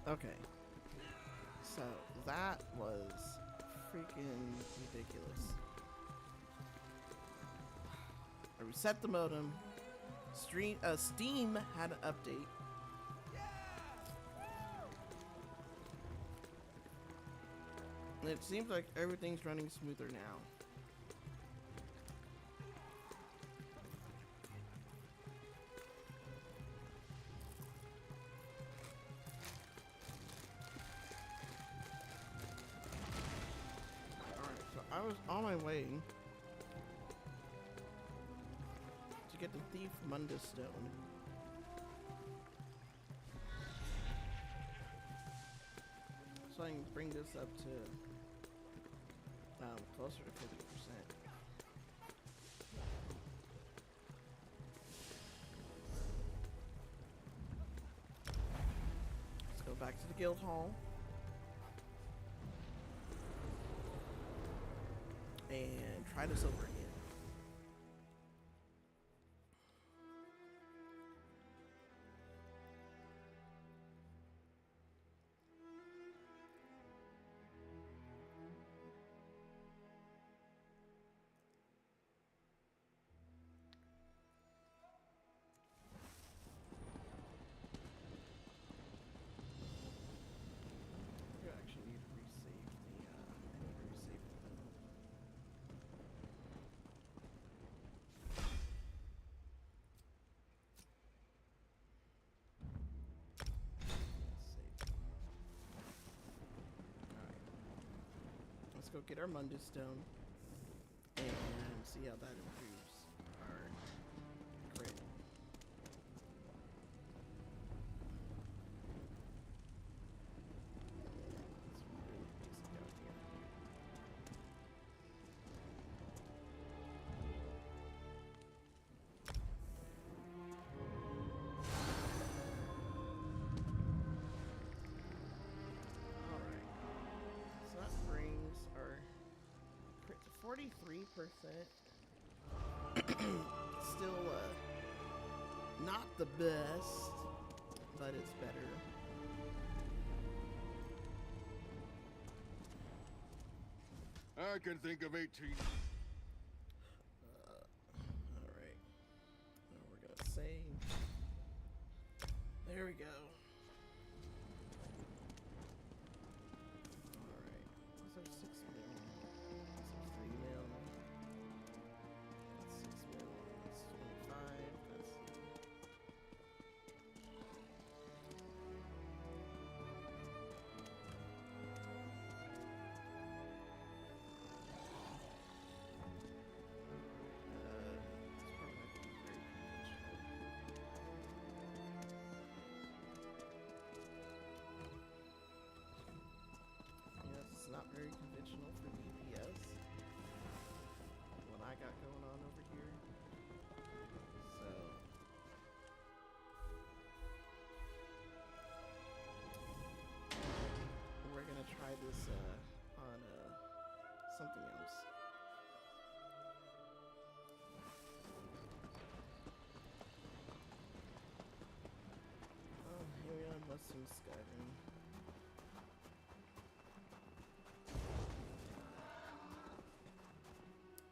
Okay. So that was freaking ridiculous. I reset the modem. Steam had an update. And it seems like everything's running smoother now. Alright, so I was on my way to get the Thief Mundus Stone. So I can bring this up to closer to 50%. Let's go back to the guild hall and try this over again. You actually need to resave the save. Alright. Let's go get our Mundus Stone and see how that improves our crit. It's really basic out here. Alright. So that brings our crit to 43%. Still not the best, but it's better. I can think of 18. Alright. Now we're gonna save. There we go. Alright. What's our 6 mil? That's our 3 mil. That's 6 mil. That's 25. That's. It's probably not gonna be very conventional. Yes, it's not very conventional for DPS. What I got going on over here. So we're gonna try this on something else. Oh, here we are, Muslim Skyrim.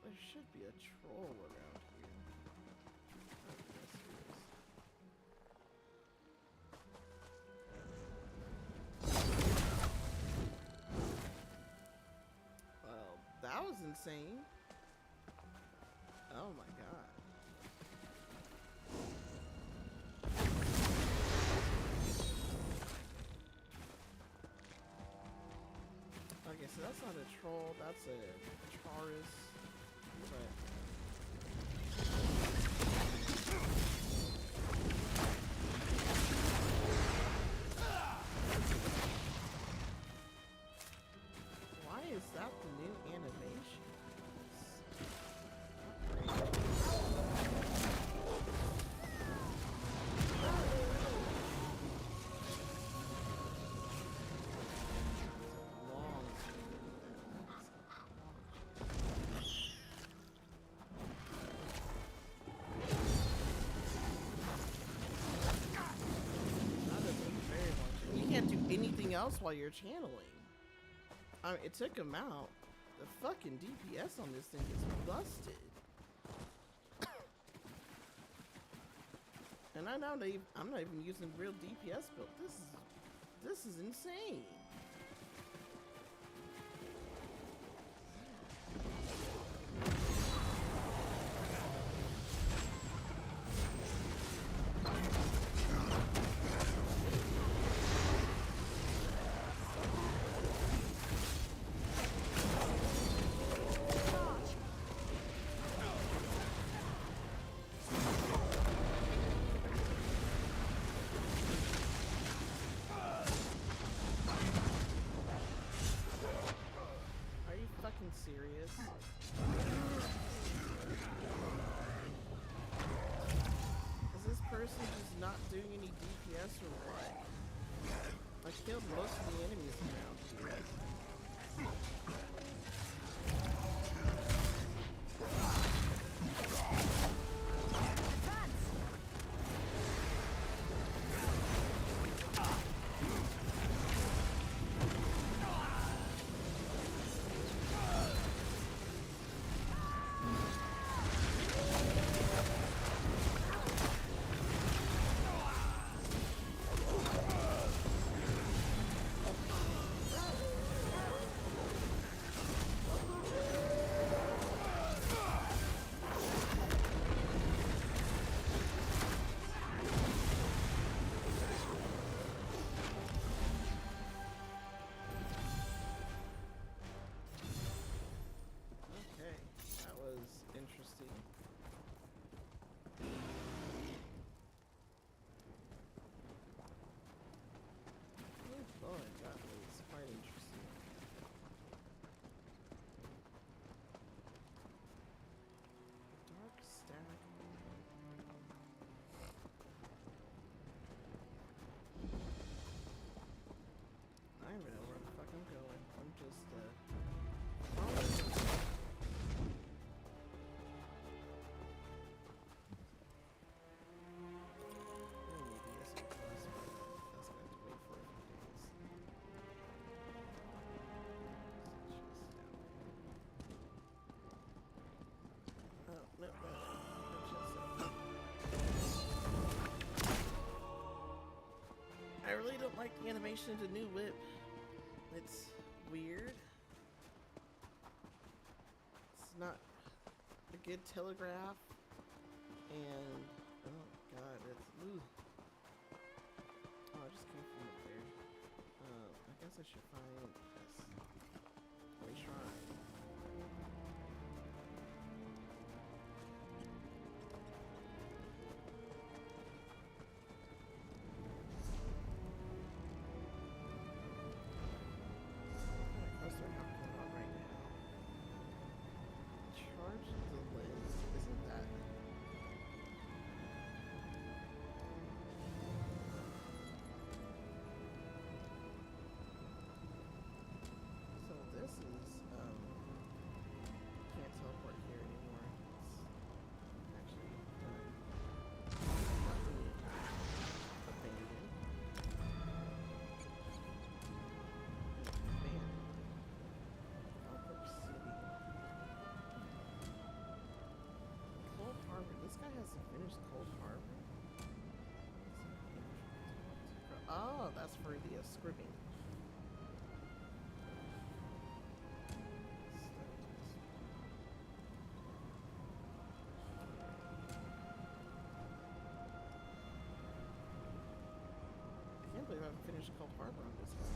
There should be a troll around here. Oh, yes, there is. Well, that was insane. Oh my god. Okay, so that's not a troll, that's a Charis. But why is that the new animation? Long. else while you're channeling. I mean, it took him out. The fucking DPS on this thing is busted. And I'm not even using real DPS build. This is insane. Serious? Is this person just not doing any DPS or what? I killed most of the enemies around here. I really don't like the animation of the new whip. It's weird. It's not a good telegraph. And oh god, it's ooh. Oh, I just came from up there. I guess I should find this. Shrine. Oh, that's for the scribbing. I can't believe I haven't finished Cold Harbor on this one.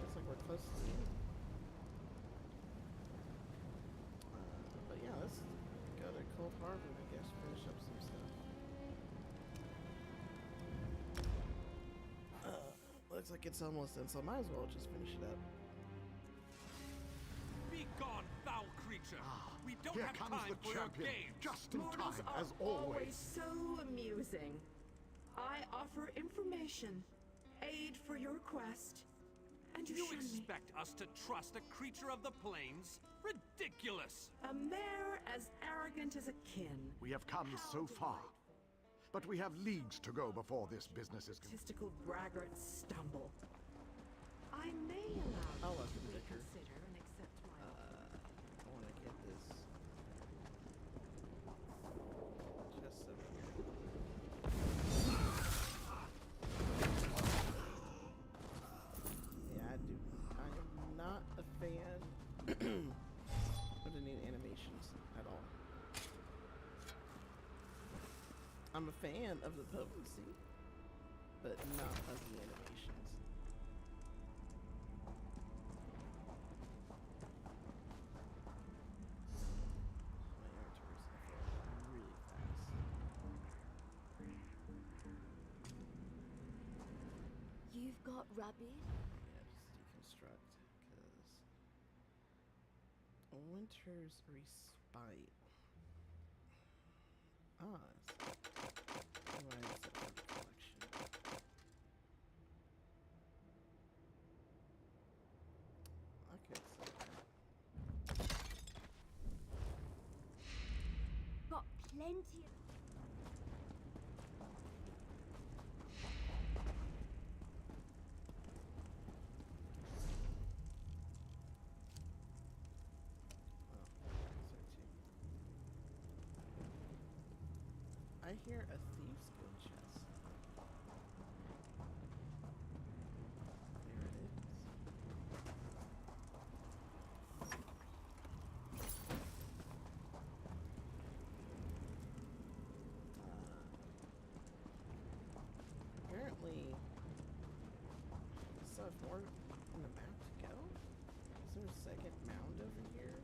Looks like we're close to the end. But yeah, let's go to Cold Harbor and I guess finish up some stuff. Looks like it's almost done, so I might as well just finish it up. Be gone, foul creature! We don't Here have comes time the for your champion, games! just in Mortals time, are as always. so amusing. I offer information, aid for your quest, and you You shun me. expect us to trust a creature of the plains? Ridiculous! A mare as arrogant as a kin. We have come so far. but we have leagues to go before this business is complete. Statistical braggarts stumble. I may allow I'll you let to them bicker. reconsider and accept my offer. I want to get this chest over here. Yeah, I do. I am not a fan of the new animations at all. I'm a fan of the potency, but not of the animations. My inventory's filling really fast. You've got rabbit? Yeah, just deconstruct, because Winter's Respite. Ah, why is that for the collection? I could say that. Got plenty of... I hear a thieves guild chest. There it is. Apparently, I still have more in the map to go. Is there a second mound over here?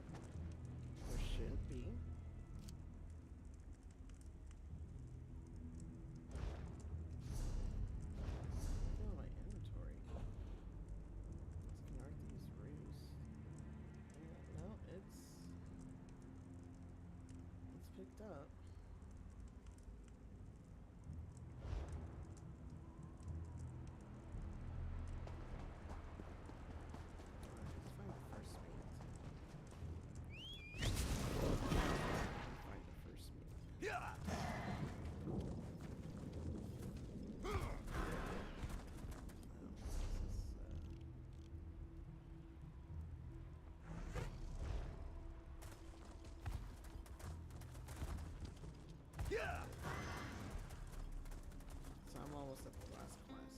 There shouldn't be. Oh, my inventory. Let's connect these roofs. Yeah, no, it's picked up. Alright, let's find the first meat. Yeah. Yeah. So I'm almost at the last class.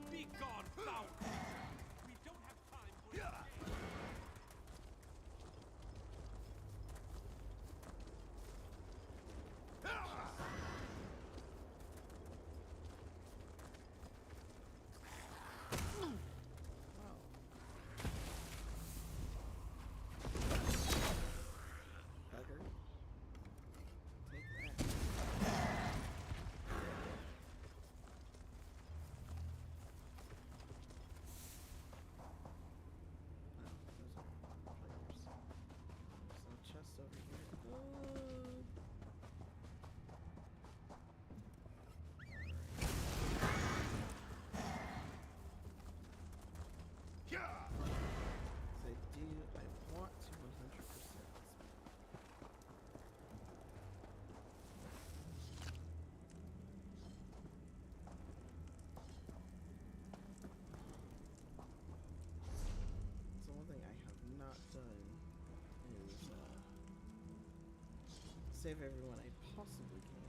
Be gone, foul creature! We don't have time for your game. Wow. Bugger. Take that. Oh, those are players. There's no chest over here. Oh. Yeah. I do. I want to 100% this map. So one thing I have not done is save everyone I possibly can.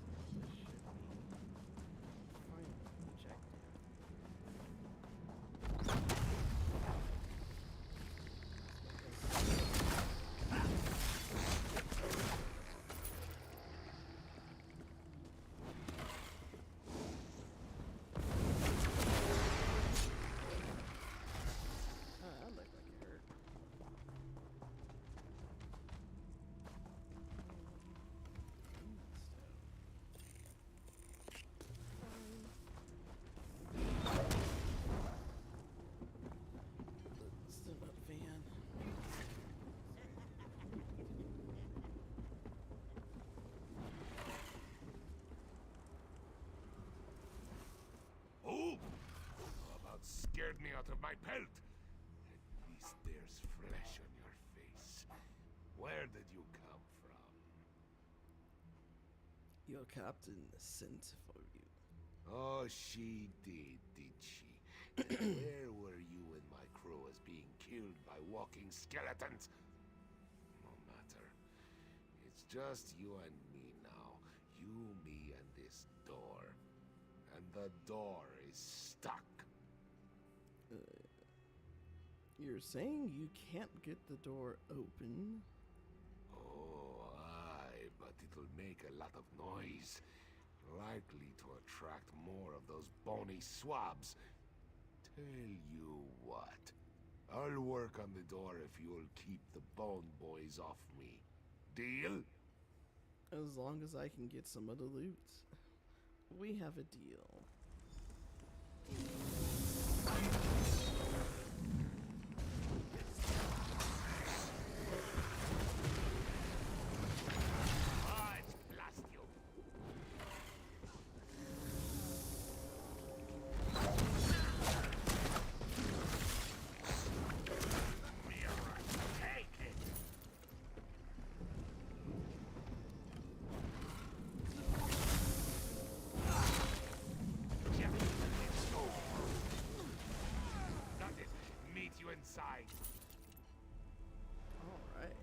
So this should be final objective. That looked like it hurt. Still up, fan. Oh! How about scared me out of my pelt? At least there's flesh on your face. Where Where did you come from? Your captain sent for you. Oh, she did she? And where were you when my crew was being killed by walking skeletons? No matter. It's just you and me now. You, me, and this door. And the door is stuck. You're saying you can't get the door open? Oh, aye, but it'll make a lot of noise. Likely to attract more of those bony swabs. Tell you what. I'll work on the door if you'll keep the bone boys off me. Deal? As long as I can get some of the loot. We have a deal. Blast you! Mirror, take it! Yeah, it's over. Got it. Meet you inside. Alright.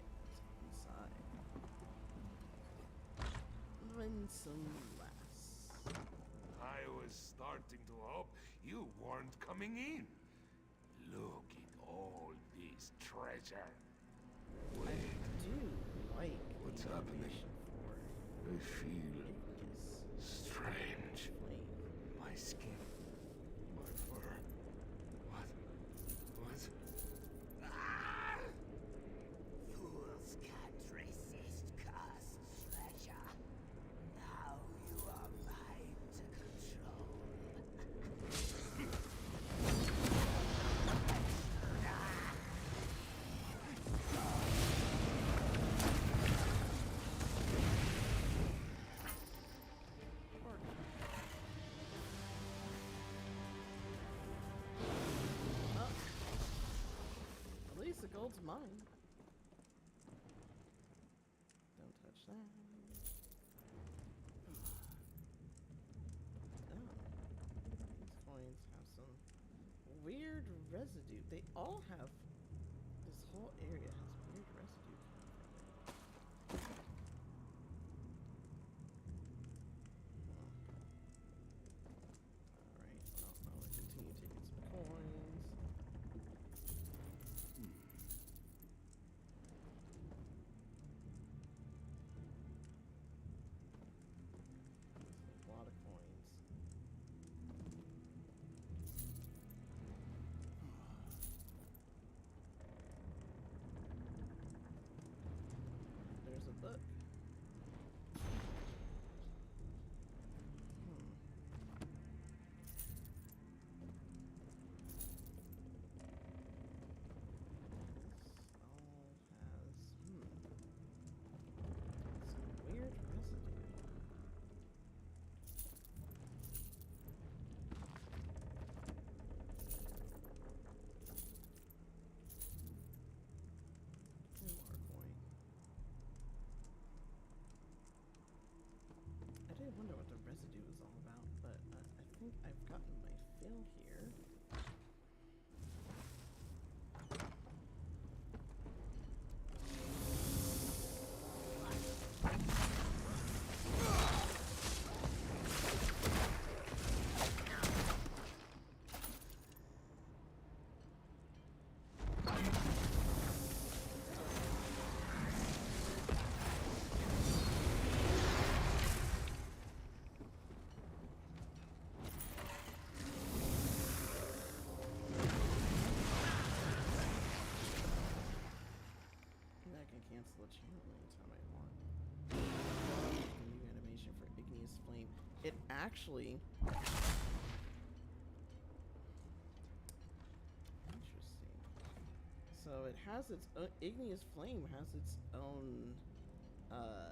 Inside. Winsome lass. I was starting to hope you weren't coming in. Look at all this treasure. I Wait, do like What's the happening? animation for I feel igneous strange. flame. My skin, my fur. What? What? Ah! Fools can't resist cursed treasure. Now you are mine to control. At least the gold's mine. Don't touch that. Oh. These coins have some weird residue. They all have. This whole area has weird residue coming from it. Alright, well, I'll continue taking some coins. A lot of coins. There's a book. This all has some weird residue. Two more coin. I did wonder what the residue was all about, but I think I've gotten my fill here. And I can cancel a channel anytime I want. The new animation for igneous flame. It actually. Interesting. So it has its own. Igneous flame has its own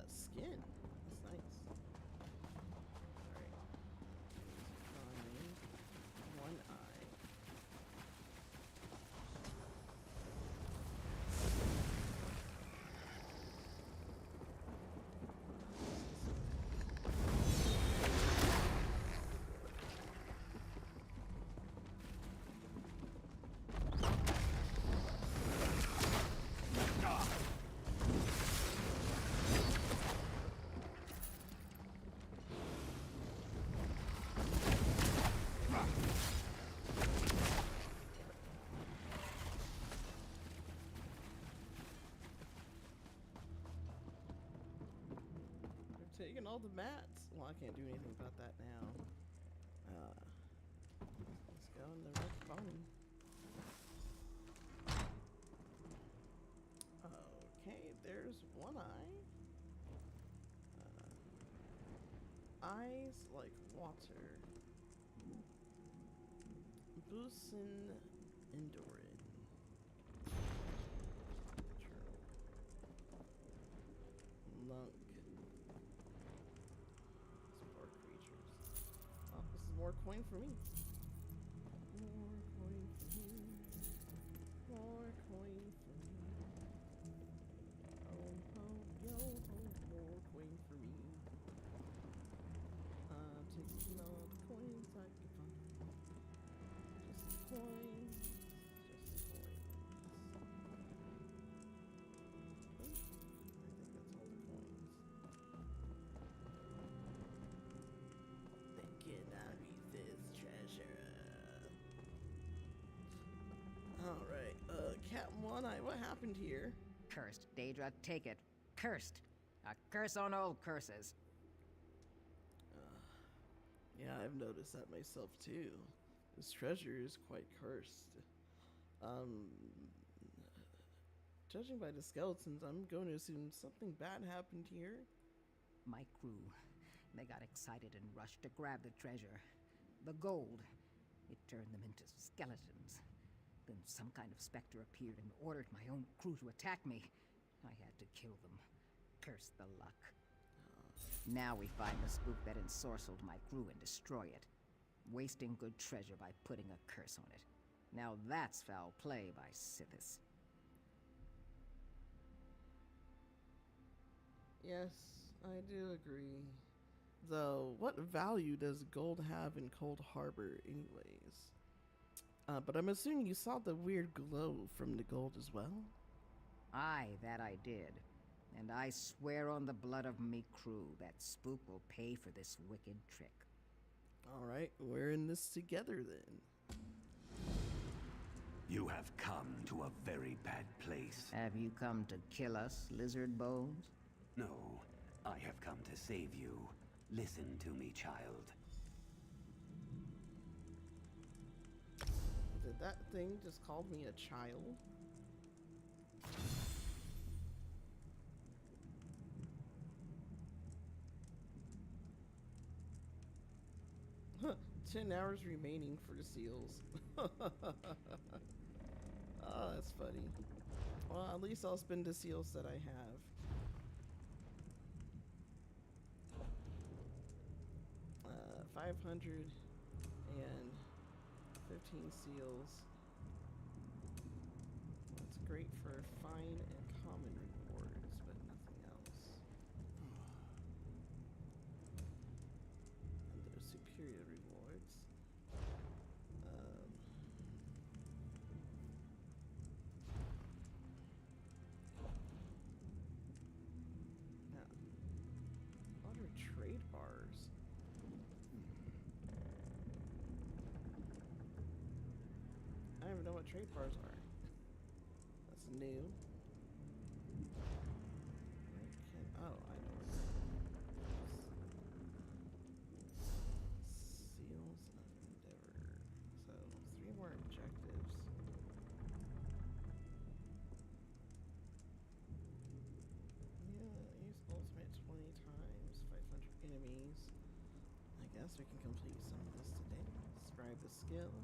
skin. That's nice. Alright. Find one eye. taking all the mats. Well, I can't do anything about that now. Let's go in the red phone. Okay, there's one eye. Eyes like water. Busin Endurin. Lunk. Support creatures. Oh, this is more coin for me. More coin for me. More coin for me. Oh, ho, yo, ho, more coin for me. Taking all the coins I can find. Just coins. Just coins. I think that's all the coins. Thinking I'll read this treasure. Alright, Captain One Eye, what happened here? Cursed, Daedra, take it. Cursed. A curse on all curses. Yeah, I've noticed that myself too. This treasure is quite cursed. Judging by the skeletons, I'm going to assume something bad happened here. My crew, they got excited and rushed to grab the treasure. The gold. It turned them into skeletons. Then some kind of specter appeared and ordered my own crew to attack me. I had to kill them. Curse the luck. Now we find the spook that ensorcelled my crew and destroy it. Wasting good treasure by putting a curse on it. Now that's foul play by Sithis. Yes, I do agree. Though, what value does gold have in Cold Harbor anyways? But I'm assuming you saw the weird glow from the gold as well? Aye, that I did. And I swear on the blood of me crew that spook will pay for this wicked trick. Alright, we're in this together then. You have come to a very bad place. Have you come to kill us, lizard bones? No, I have come to save you. Listen to me, child. Did that thing just call me a child? Huh, 10 hours remaining for the seals. Oh, that's funny. Well, at least I'll spend the seals that I have. Uh, 515 seals. That's great for fine and common rewards, but nothing else. And those superior rewards. Now, what are trade bars? I don't even know what trade bars are. That's new. Oh, I know what that is. Seals of Endeavor. So, 3 more objectives. Yeah, use ultimate 20 times, 500 enemies. I guess we can complete some of this today. Describe the skill.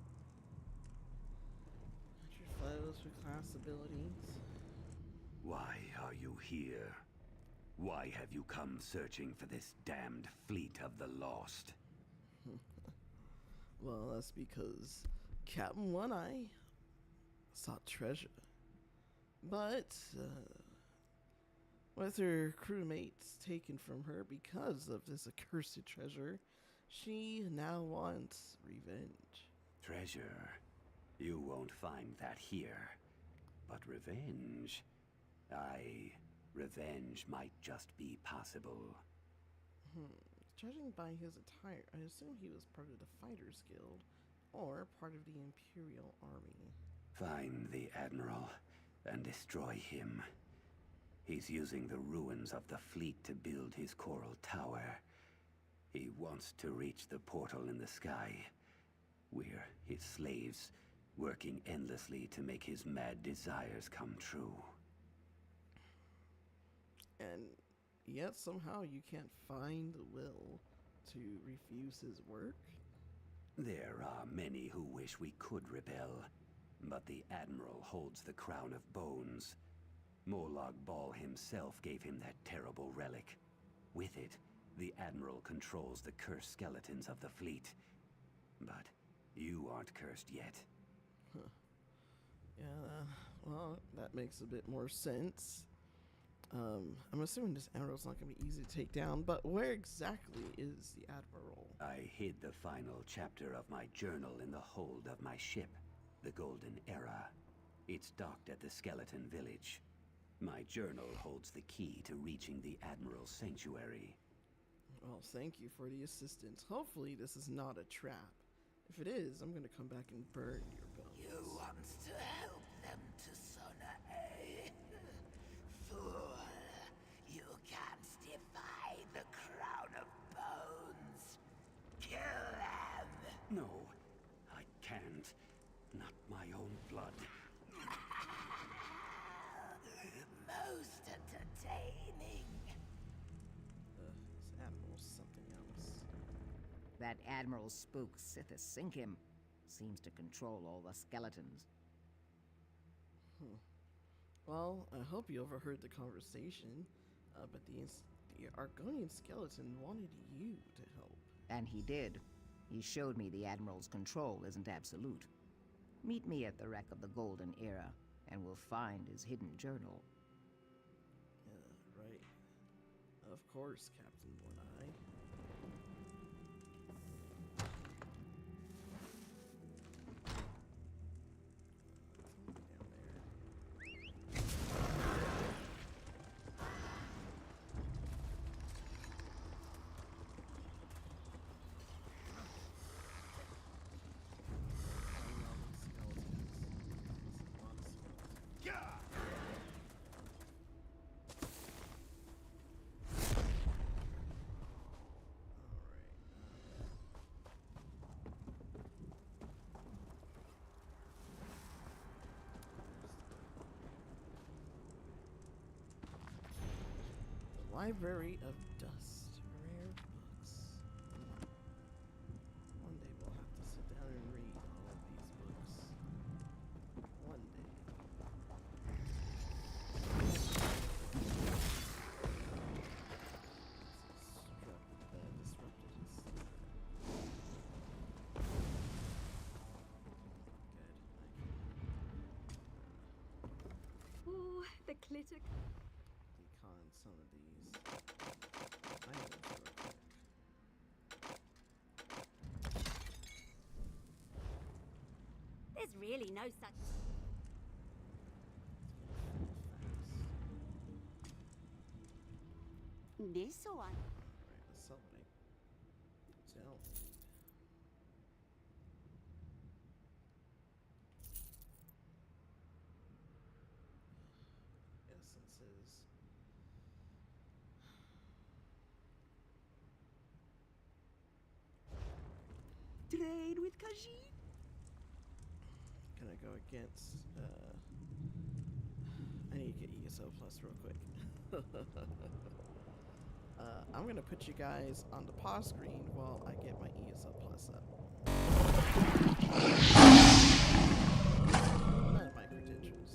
Flows for class abilities. Why are you here? Why have you come searching for this damned fleet of the lost? Well, that's because Captain One Eye sought treasure. But, with her crewmates taken from her because of this accursed treasure, she now wants revenge. Treasure? You won't find that here. But revenge? Aye, revenge might just be possible. Judging by his attire, I assume he was part of the Fighters Guild, or part of the Imperial Army. Find the Admiral and destroy him. He's using the ruins of the fleet to build his coral tower. He wants to reach the portal in the sky. We're his slaves, working endlessly to make his mad desires come true. And yet somehow you can't find the will to refuse his work? There are many who wish we could rebel, but the Admiral holds the crown of bones. Molag Bal himself gave him that terrible relic. With it, the Admiral controls the cursed skeletons of the fleet. But you aren't cursed yet. Huh. Yeah, well, that makes a bit more sense. I'm assuming this Admiral's not going to be easy to take down, but where exactly is the Admiral? I hid the final chapter of my journal in the hold of my ship, the Golden Era. It's docked at the Skeleton Village. My journal holds the key to reaching the Admiral's sanctuary. Well, thank you for the assistance. Hopefully this is not a trap. If it is, I'm gonna come back and burn your bones. You want to help them to Sona, eh? Fool, you can't defy the crown of bones. Kill them! No, I can't. Not my own blood. Most entertaining. This Admiral's something else. That Admiral spook, Sithis Sink him, seems to control all the skeletons. Well, I hope you overheard the conversation, but the Argonian skeleton wanted you to help. And he did. He showed me the Admiral's control isn't absolute. Meet me at the wreck of the Golden Era, and we'll find his hidden journal. Right. Of course, Captain One-Eye. Library of Dust. Rare books. One day we'll have to sit down and read all of these books. One day. Disrupted his sleep. Good. Ooh, the clitter. Decon some of these items real quick. There's really no such. This one. Alright, let's celebrate. Essences. Trade with Khajiit. Gonna go against, I need to get ESO Plus real quick. I'm gonna put you guys on the pause screen while I get my ESO Plus up. None of my credentials.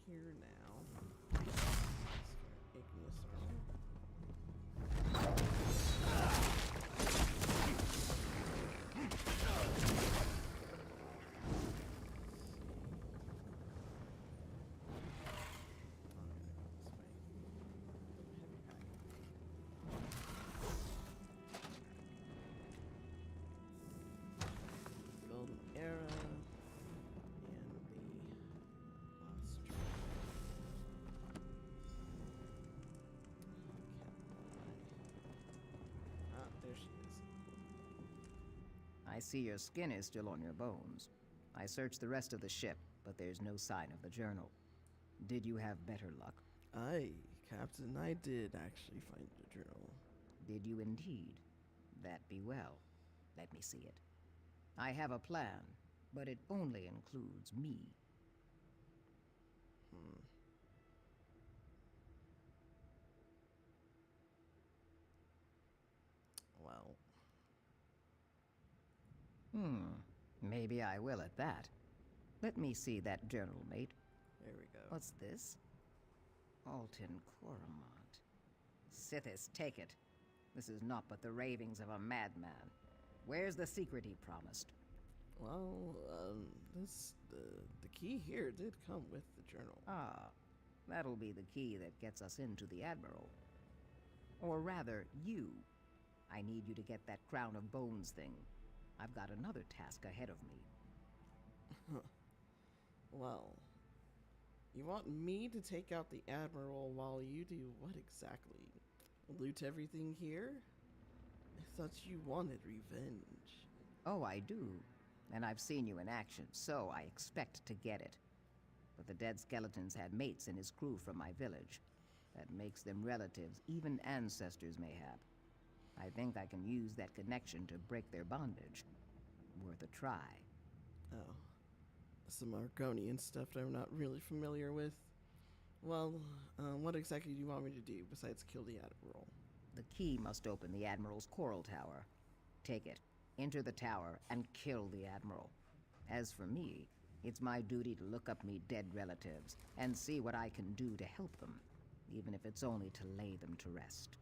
in here now. Igneous armor. Golden era and the lost. Ah, there she is. I see your skin is still on your bones. I searched the rest of the ship, but there's no sign of the journal. Did you have better luck? Aye, Captain, I did actually find the journal. Did you indeed? That be well. Let me see it. I have a plan, but it only includes me. Well, Maybe I will at that. Let me see that journal, mate. there we go. What's this? Alton Coromont. Sithis, take it. This is naught but the ravings of a madman. Where's the secret he promised? Well, the key here did come with the journal. Ah, that'll be the key that gets us into the Admiral. Or rather, you. I need you to get that crown of bones thing. I've got another task ahead of me. Well, you want me to take out the Admiral while you do what exactly? Loot everything here? I thought you wanted revenge. Oh, I do. And I've seen you in action, so I expect to get it. But the dead skeletons had mates in his crew from my village. That makes them relatives even ancestors may have. I think I can use that connection to break their bondage. Worth a try. Oh. Some Argonian stuff that I'm not really familiar with. Well, what exactly do you want me to do besides kill the Admiral? The key must open the Admiral's coral tower. Take it, enter the tower, and kill the Admiral. As for me, it's my duty to look up me dead relatives and see what I can do to help them, even if it's only to lay them to rest.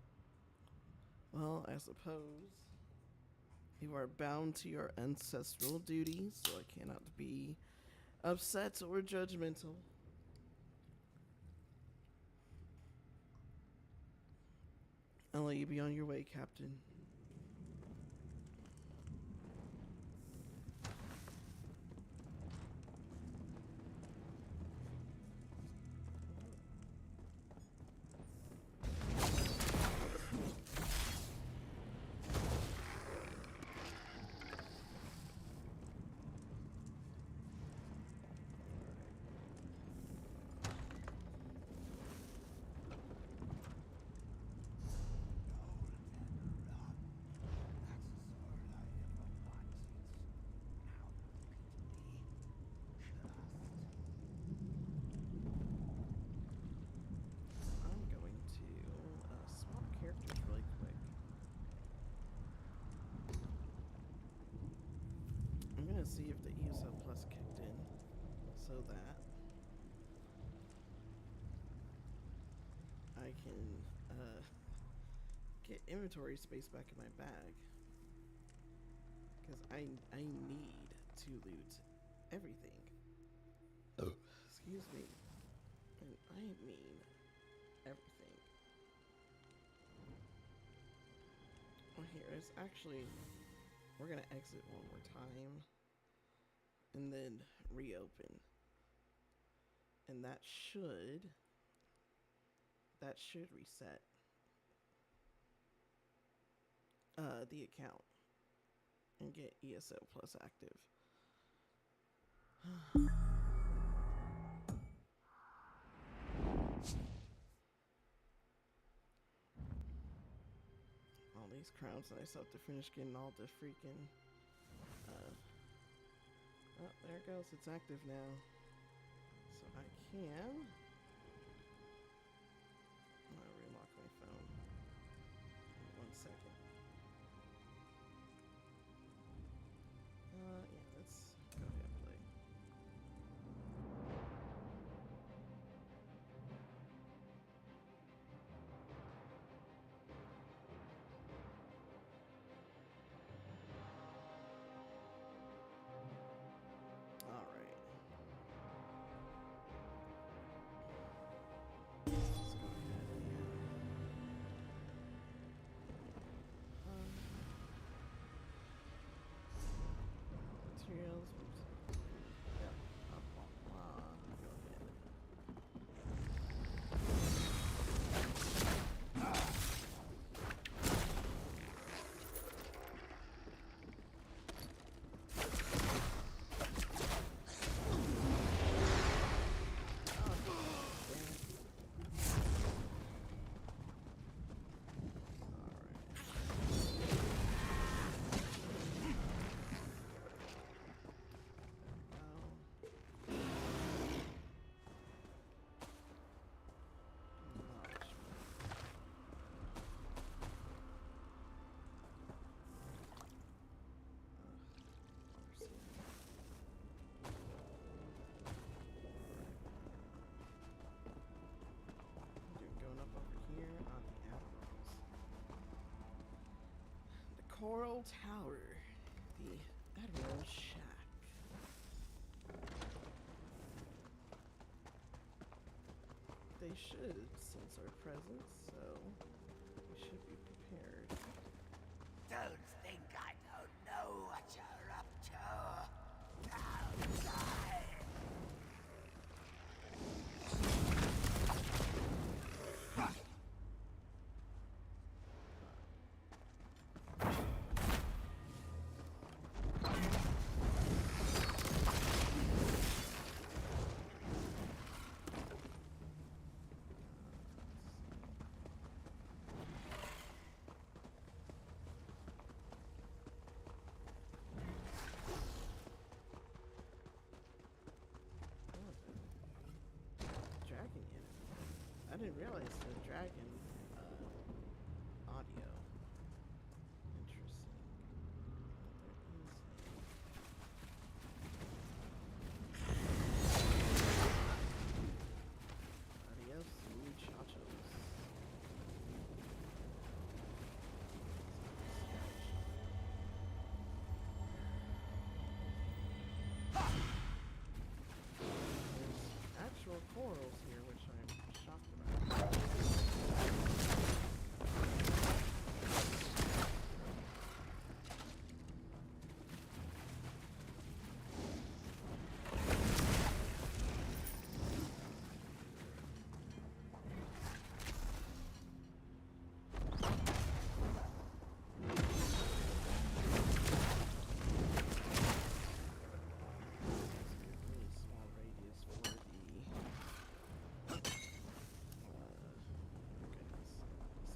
Well, I suppose you are bound to your ancestral duties, so I cannot be upset or judgmental. I'll let you be on your way, Captain. See if the ESO Plus kicked in, so that I can get inventory space back in my bag, because I need to loot everything. Excuse me, and I mean everything. Well, here is actually, we're gonna exit one more time. And then reopen. And that should reset the account and get ESO Plus active. All these crowns that I still have to finish getting all the freaking oh, there it goes. It's active now. So I can... I'm gonna relock my phone. Give me 1 second. Yeah, let's go ahead and play. Coral Tower, the Admiral Shack. They should sense our presence, so we should be prepared. Don't think I don't know what you're up to. Outside. Dragon unit. I didn't realize the dragon audio. Interesting. Adios, muchachos. There's actual corals here, which I'm shocked about.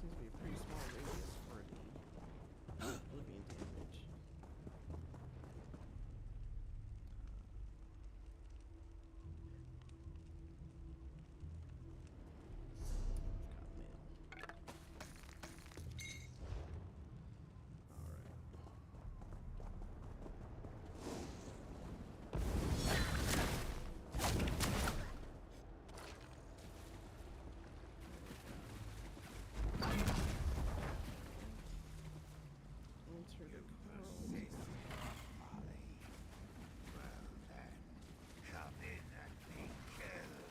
Really small radius for the seems to be a pretty small radius for the oblivion damage. Got mail. Enter the coral. Come in and be killed.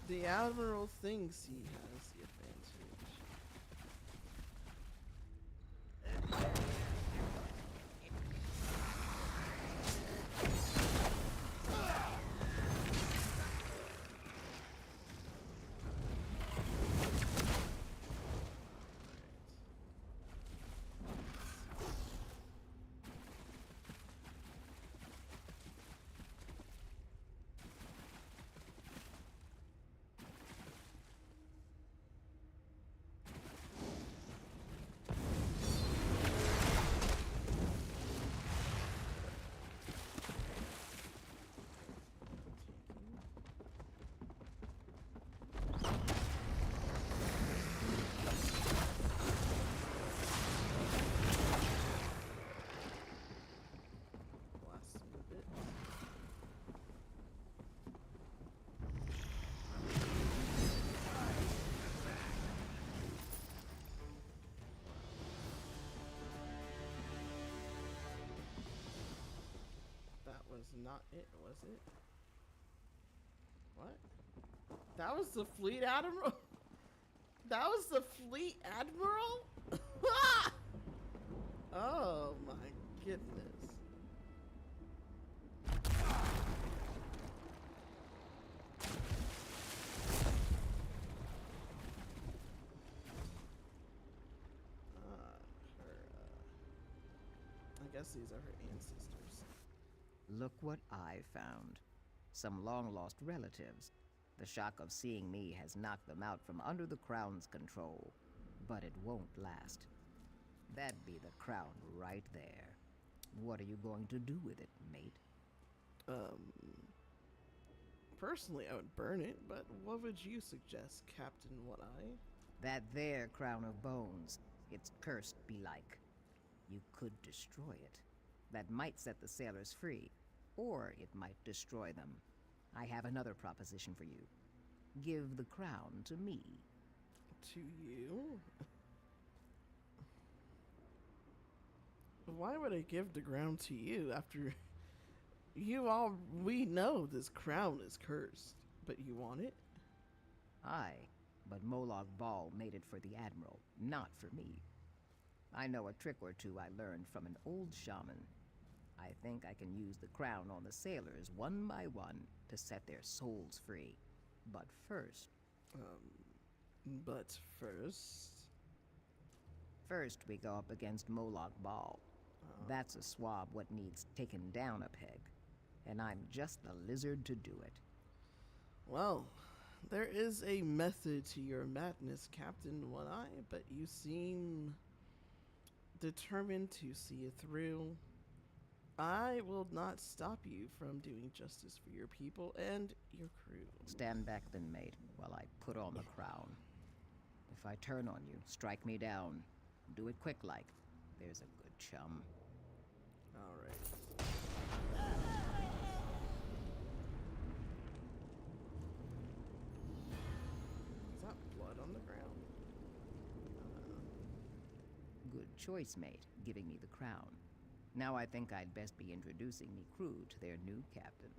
The Admiral thinks he has the advantage. Blast him a bit. That was not it, was it? What? That was the Fleet Admiral? That was the Fleet Admiral? Oh my goodness. I guess these are her ancestors. Look what I found. Some long-lost relatives. The shock of seeing me has knocked them out from under the crown's control. But it won't last. That'd be the crown right there. What are you going to do with it, mate? Personally, I would burn it, but what would you suggest, Captain One-Eye? That there crown of bones, it's cursed belike. You could destroy it. That might set the sailors free, or it might destroy them. I have another proposition for you. Give the crown to me. to you. Why would I give the ground to you after we know this crown is cursed, but you want it? Aye, but Molag Bal made it for the Admiral, not for me. I know a trick or two I learned from an old shaman. I think I can use the crown on the sailors one by one to set their souls free. But first... First, we go up against Molag Bal. That's a swab what needs taken down a peg. And I'm just the lizard to do it. Well, there is a method to your madness, Captain One-Eye, but you seem determined to see it through. I will not stop you from doing justice for your people and your crew. Stand back then, mate, while I put on the crown. If I turn on you, strike me down. Do it quick like. There's a good chum. Alright. Is that blood on the ground? Good choice, mate, giving me the crown. Now I think I'd best be introducing me crew to their new captain.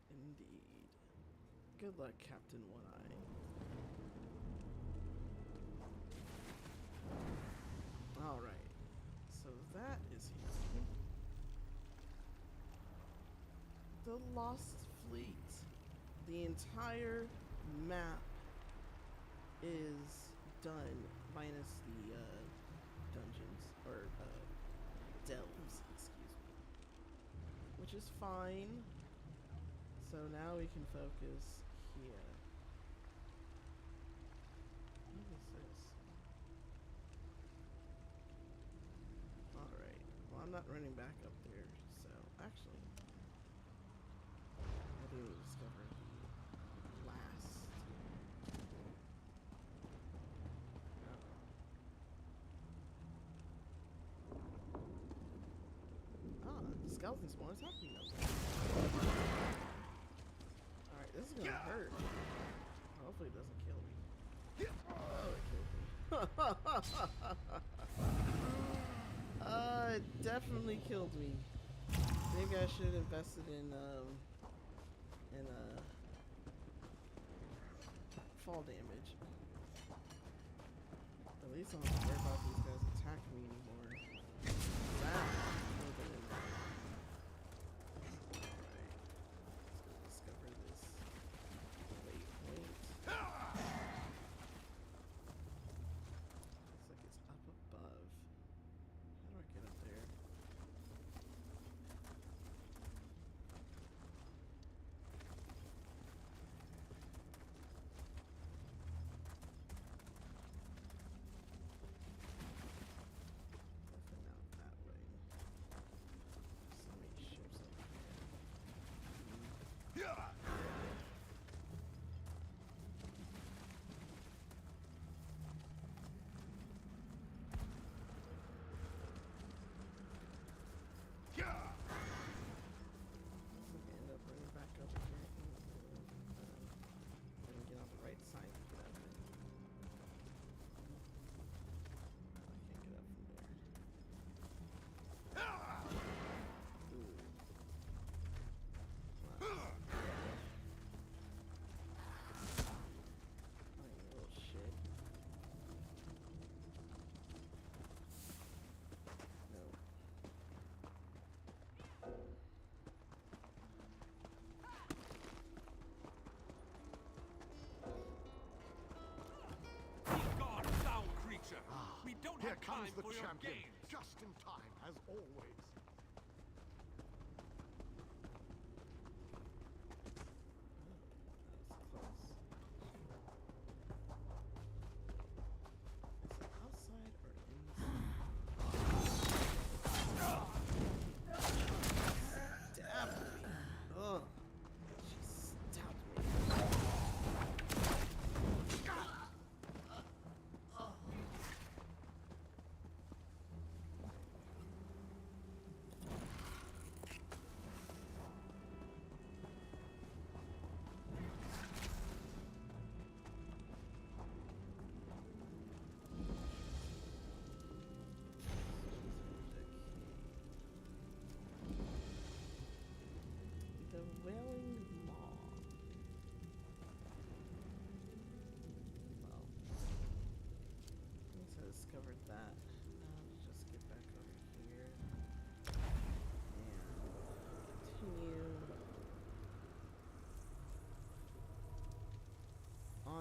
Indeed. Good luck, Captain One-Eye. Alright. So that is easy. The Lost Fleet. The entire map is done, minus the dungeons, or delves, excuse me. Which is fine. So now we can focus here. What is this? Alright. Well, I'm not running back up there, so actually, I do need to discover the last. The skeleton spawn is happening up there. Alright, this is gonna hurt. Hopefully it doesn't kill me. Oh, it killed me. It definitely killed me. Maybe I should have invested in fall damage. At least I don't have to worry about these guys attacking me anymore. That would have been annoying. Alright. Let's go discover this waypoint. Looks like it's up above. How do I get up there? Definitely not that way. So many ships up here. End up running back up here. Gotta get on the right side to get up there. I can't get up from there. Ooh. Wow. Tiny little shit. No. Be gone, foul creature! We don't Here have time comes the for your champion, games! just in time, as always. That was close. Is it outside or inside? Stabbed me. Ugh. She stabbed me.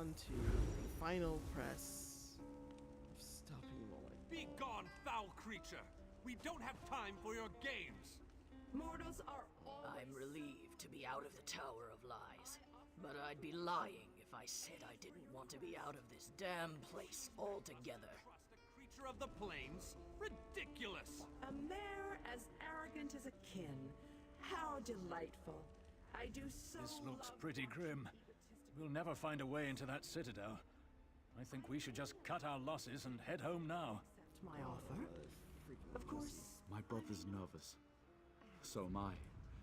on to the final press. Stopping Molly. Be gone, foul creature! We don't have time for your games! Mortals are always... I'm relieved to be out of the Tower of Lies, but I'd be lying if I said I didn't want to be out of this damn place altogether. Trust a creature of the plains? Ridiculous! A mayor as arrogant as a kin. How delightful. I do so This looks love pretty grim. We'll never find a way into that citadel. I think we should just cut our losses and head home now. accept my offer. Of course, My brother's nervous. So am I.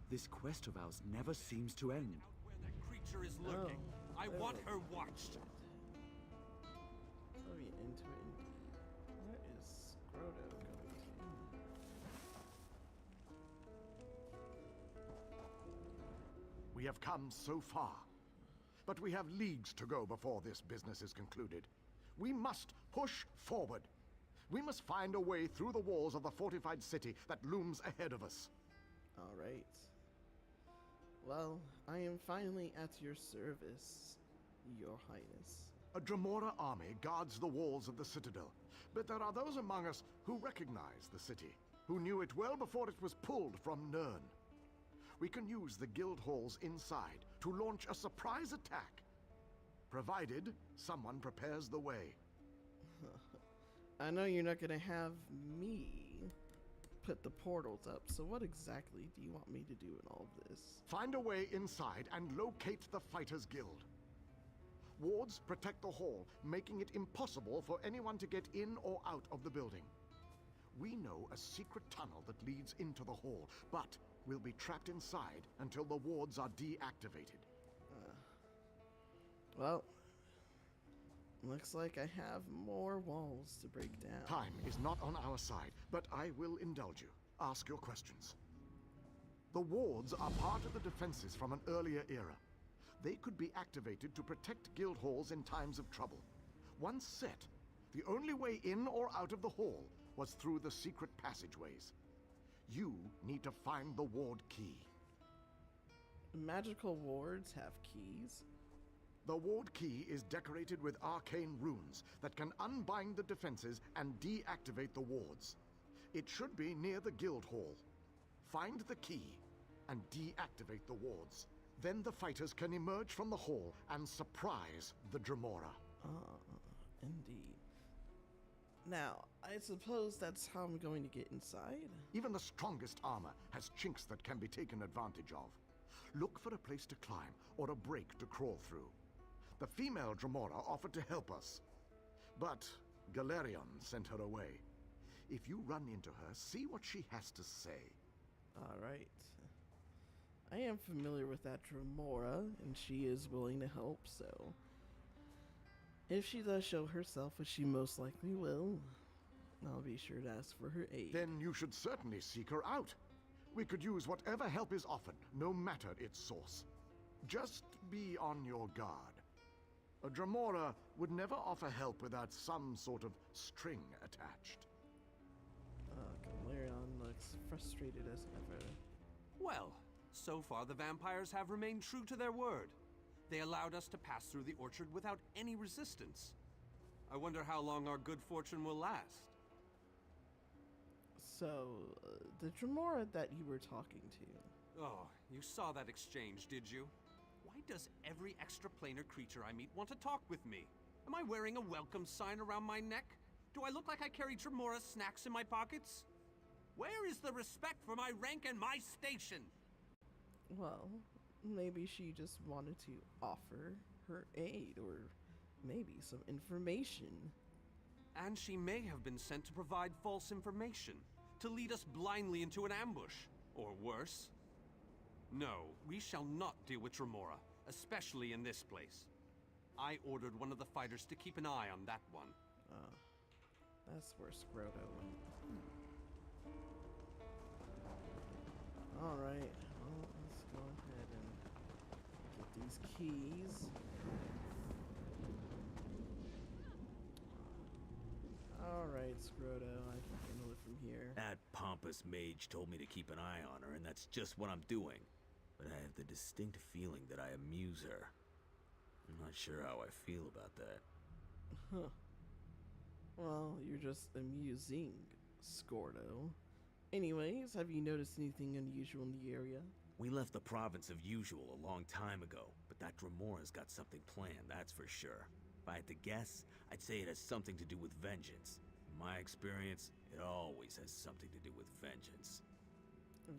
This quest of ours never seems to end. Out where that creature is lurking. I want her watched. I'll be into it indeed. What is Scroto going to? We have come so far, but we have leagues to go before this business is concluded. We must push forward. We must find a way through the walls of the fortified city that looms ahead of us. All right. Well, I am finally at your service, Your Highness. A Dremora army guards the walls of the citadel, but there are those among us who recognize the city, who knew it well before it was pulled from Nirn. We can use the guild halls inside to launch a surprise attack, provided someone prepares the way. I know you're not gonna have me put the portals up, so what exactly do you want me to do in all of this? Find a way inside and locate the Fighters Guild. Wards protect the hall, making it impossible for anyone to get in or out of the building. We know a secret tunnel that leads into the hall, but we'll be trapped inside until the wards are deactivated. Well, looks like I have more walls to break down. Time is not on our side, but I will indulge you. Ask your questions. The wards are part of the defenses from an earlier era. They could be activated to protect guild halls in times of trouble. Once set, the only way in or out of the hall was through the secret passageways. You need to find the ward key. Magical wards have keys? The ward key is decorated with arcane runes that can unbind the defenses and deactivate the wards. It should be near the guild hall. Find the key and deactivate the wards. Then the fighters can emerge from the hall and surprise the Dremora. Indeed. Now, I suppose that's how I'm going to get inside? Even the strongest armor has chinks that can be taken advantage of. Look for a place to climb or a break to crawl through. The female Dremora offered to help us, but Galerion sent her away. If you run into her, see what she has to say. All right. I am familiar with that Dremora, and she is willing to help, so... if she does show herself, which she most likely will, I'll be sure to ask for her aid. Then you should certainly seek her out. We could use whatever help is offered, no matter its source. Just be on your guard. A Dremora would never offer help without some sort of string attached. Galerion looks frustrated as ever. Well, so far the vampires have remained true to their word. They allowed us to pass through the orchard without any resistance. I wonder how long our good fortune will last. So, the Dremora that you were talking to... Oh, you saw that exchange, did you? Why does every extraplanar creature I meet want to talk with me? Am I wearing a welcome sign around my neck? Do I look like I carry Dremora snacks in my pockets? Where is the respect for my rank and my station? Well, maybe she just wanted to offer her aid, or maybe some information. And she may have been sent to provide false information, to lead us blindly into an ambush, or worse. No, we shall not deal with Dremora, especially in this place. I ordered one of the fighters to keep an eye on that one. That's where Scroto went. Alright, well, let's go ahead and get these keys. Alright, Scroto, I can handle it from here. That pompous mage told me to keep an eye on her, and that's just what I'm doing. But I have the distinct feeling that I amuse her. I'm not sure how I feel about that. Huh. Well, you're just amusing, Scordo. Anyways, have you noticed anything unusual in the area? We left the province of Usual a long time ago, but that Dramora's got something planned, that's for sure. If I had to guess, I'd say it has something to do with vengeance. In my experience, it always has something to do with vengeance.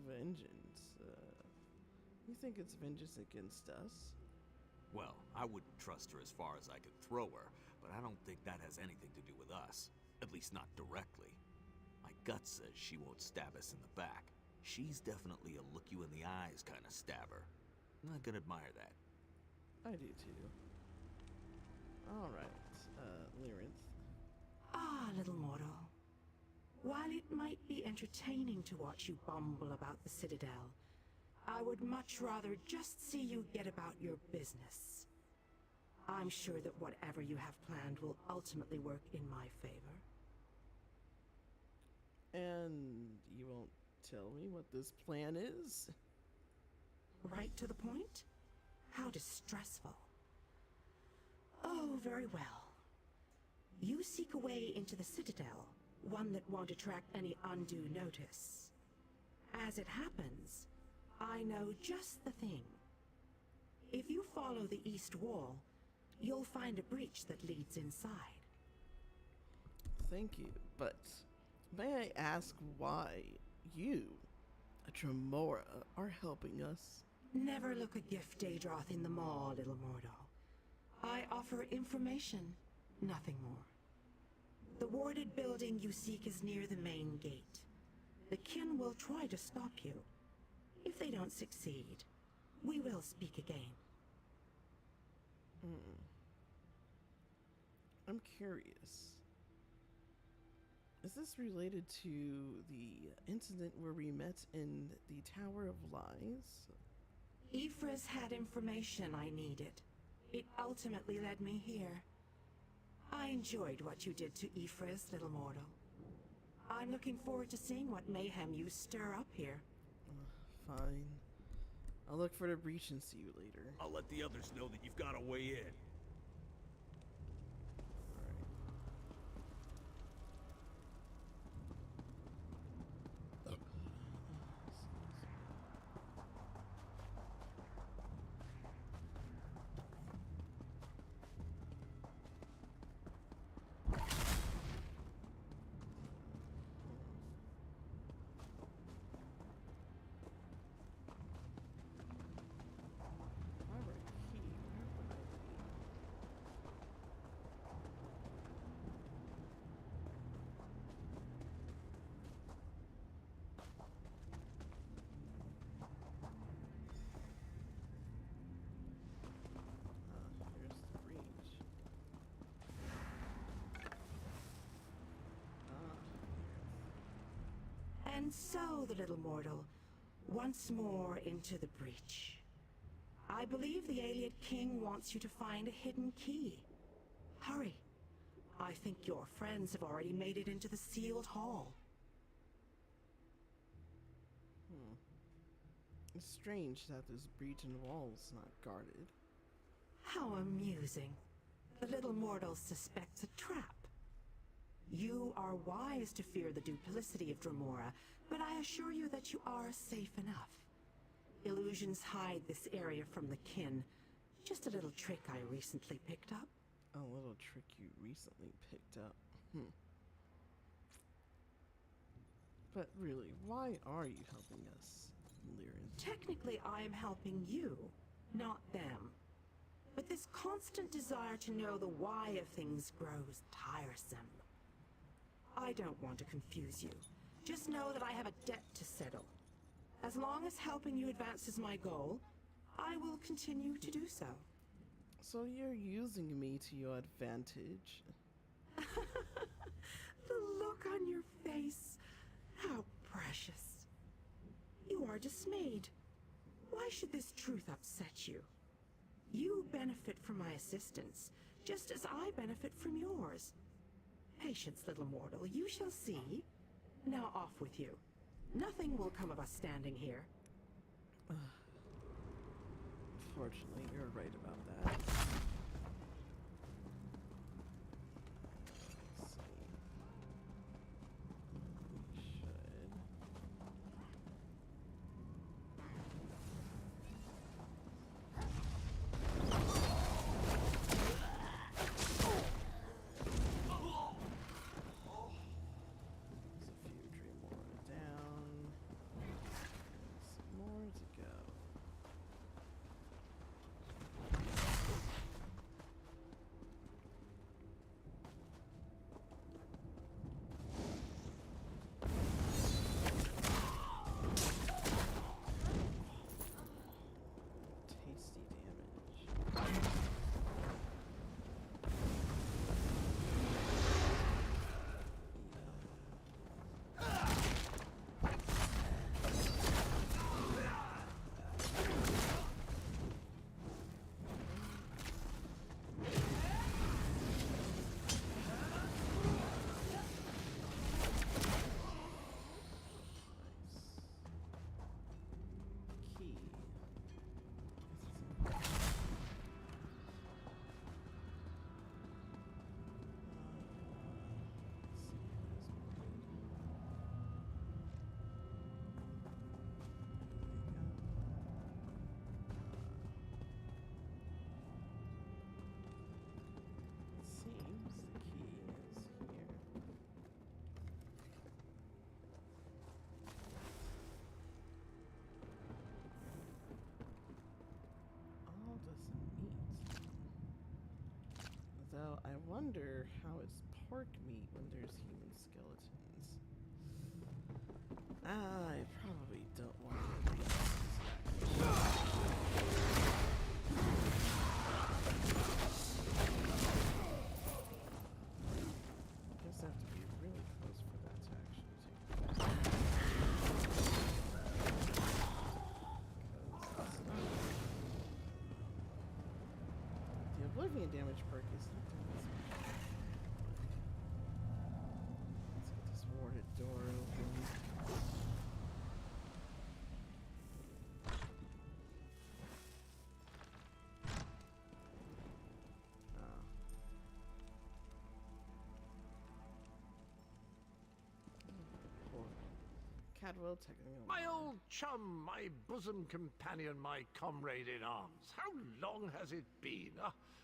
Vengeance? You think it's vengeance against us? Well, I wouldn't trust her as far as I could throw her, but I don't think that has anything to do with us. At least not directly. My gut says she won't stab us in the back. She's definitely a look you in the eyes kind of stabber. I can admire that. I do too. Alright, Lyrinth. Ah, little mortal. While it might be entertaining to watch you bumble about the Citadel, I would much rather just see you get about your business. I'm sure that whatever you have planned will ultimately work in my favor. And you won't tell me what this plan is? Right to the point? How distressful. Oh, very well. You seek a way into the Citadel, one that won't attract any undue notice. As it happens, I know just the thing. If you follow the east wall, you'll find a breach that leads inside. Thank you, but may I ask why you, Dremora, are helping us? Never look a gift Daedroth in the maw, little mortal. I offer information, nothing more. The warded building you seek is near the main gate. The kin will try to stop you. If they don't succeed, we will speak again. I'm curious. Is this related to the incident where we met in the Tower of Lies? Ifris had information I needed. It ultimately led me here. I enjoyed what you did to Ifris, little mortal. I'm looking forward to seeing what mayhem you stir up here. Fine. I'll look for the breach and see you later. I'll let the others know that you've got a way in. And so, the little mortal, once more into the breach. I believe the Ayleid King wants you to find a hidden key. Hurry. I think your friends have already made it into the sealed hall. It's strange that this breach in the wall is not guarded. How amusing. The little mortal suspects a trap. You are wise to fear the duplicity of Dremora, but I assure you that you are safe enough. Illusions hide this area from the kin. Just a little trick I recently picked up. A little trick you recently picked up. But really, why are you helping us, Lyrinth? Technically, I am helping you, not them. But this constant desire to know the why of things grows tiresome. I don't want to confuse you. Just know that I have a debt to settle. As long as helping you advances my goal, I will continue to do so. So you're using me to your advantage? The look on your face. How precious. You are dismayed. Why should this truth upset you? You benefit from my assistance, just as I benefit from yours. Patience, little mortal, you shall see. Now off with you. Nothing will come of us standing here. Fortunately, you're right about that. wonder how it's pork meat when there's human skeletons. I probably don't want to read this. Guess I have to be really close for that to actually take place. The Oblivion damage perk is not doing this much. Let's get this warded door open. Cadwell taking a My old chum, my bosom companion, my comrade in arms. How long has it been?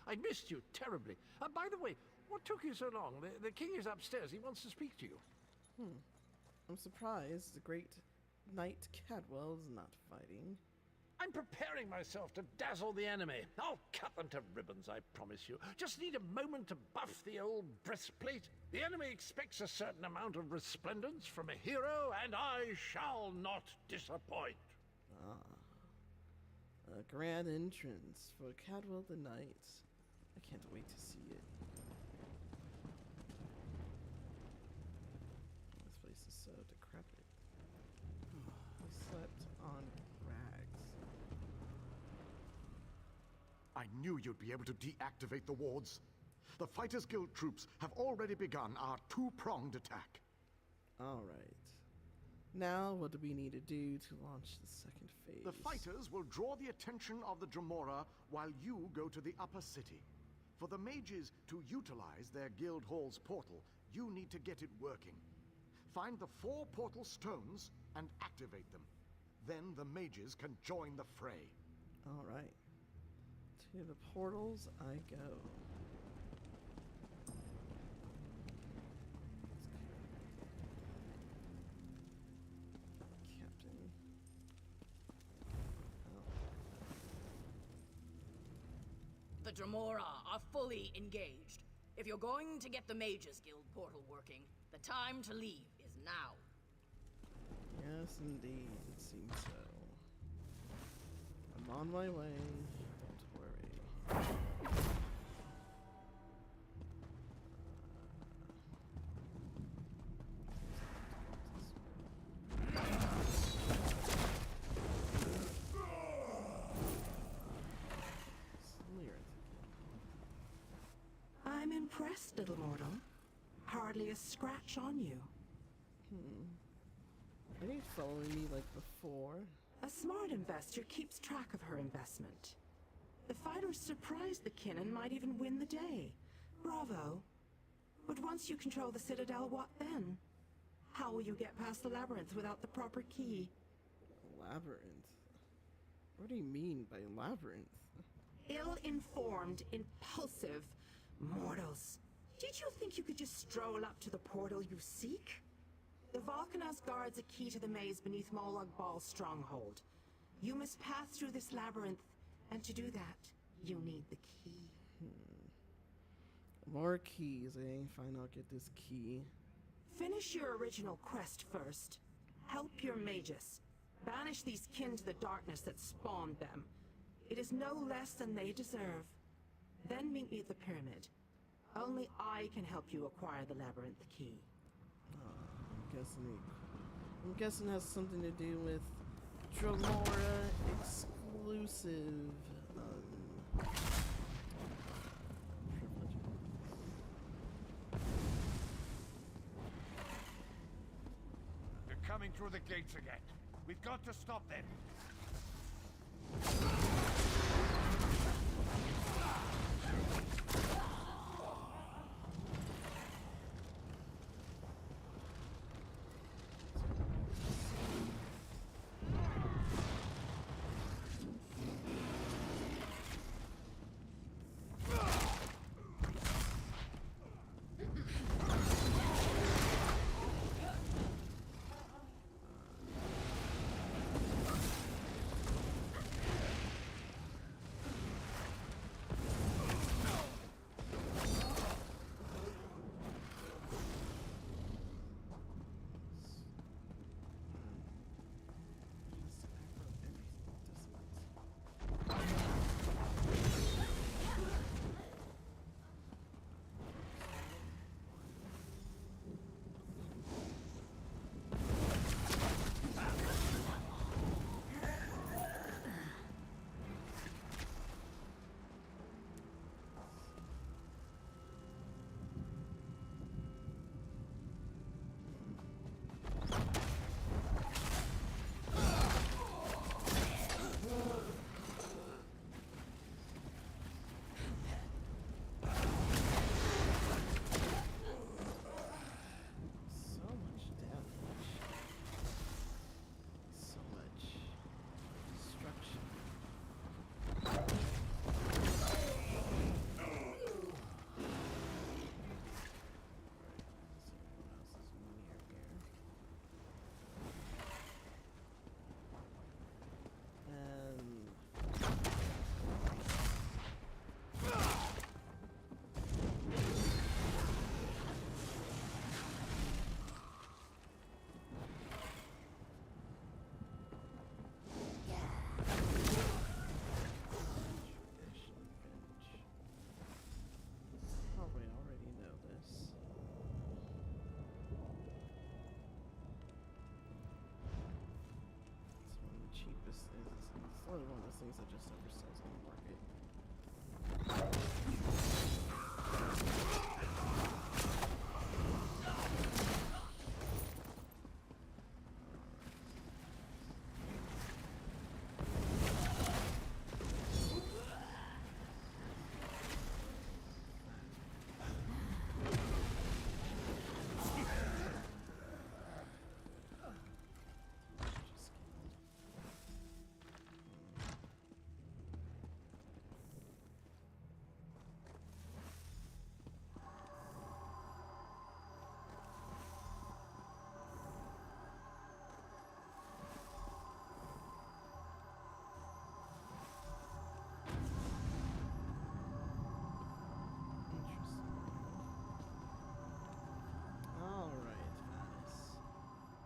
I missed you terribly. By the way, what took you so long? The king is upstairs. He wants to speak to you. I'm surprised the great knight Cadwell is not fighting. I'm preparing myself to dazzle the enemy. I'll cut them to ribbons, I promise you. Just need a moment to buff the old breastplate. The enemy expects a certain amount of resplendence from a hero, and I shall not disappoint. A grand entrance for Cadwell the Knight. I can't wait to see it. This place is so decrepit. We slept on rags. I knew you'd be able to deactivate the wards. The Fighters Guild troops have already begun our two-pronged attack. Alright. Now, what do we need to do to launch the second phase? The fighters will draw the attention of the Dremora while you go to the upper city. For the mages to utilize their guild hall's portal, you need to get it working. Find the 4 portal stones and activate them. Then the mages can join the fray. Alright. To the portals I go. Captain. The Dremora are fully engaged. If you're going to get the Mages Guild portal working, the time to leave is now. Yes, indeed. It seems so. I'm on my way. Don't worry. I'm impressed, little mortal. Hardly a scratch on you. Are you following me like before? A smart investor keeps track of her investment. The fighters surprised the kin and might even win the day. Bravo. But once you control the Citadel, what then? How will you get past the labyrinth without the proper key? Labyrinth? What do you mean by labyrinth? Ill-informed, impulsive mortals. Did you think you could just stroll up to the portal you seek? The Volcanos guards a key to the maze beneath Molag Bal's stronghold. You must pass through this labyrinth, and to do that, you need the key. More keys, eh? Fine, I'll get this key. Finish your original quest first. Help your mages. Banish these kin to the darkness that spawned them. It is no less than they deserve. Then meet me at the pyramid. Only I can help you acquire the labyrinth key. I'm guessing it has something to do with Dremora exclusive privileges. They're coming through the gates again. We've got to stop them. probably one of those things that just never sells on the market.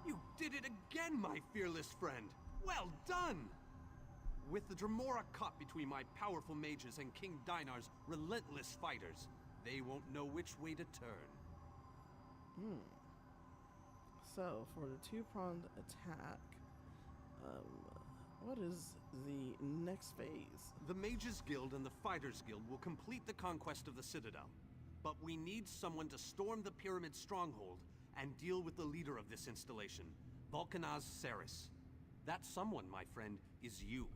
You did it again, my fearless friend! Well done! With the Dremora caught between my powerful mages and King Dinar's relentless fighters, they won't know which way to turn. So, for the two-pronged attack, what is the next phase? The Mages Guild and the Fighters Guild will complete the conquest of the Citadel. But we need someone to storm the Pyramid Stronghold and deal with the leader of this installation, Vulcanaz Ceres. That someone, my friend, is you.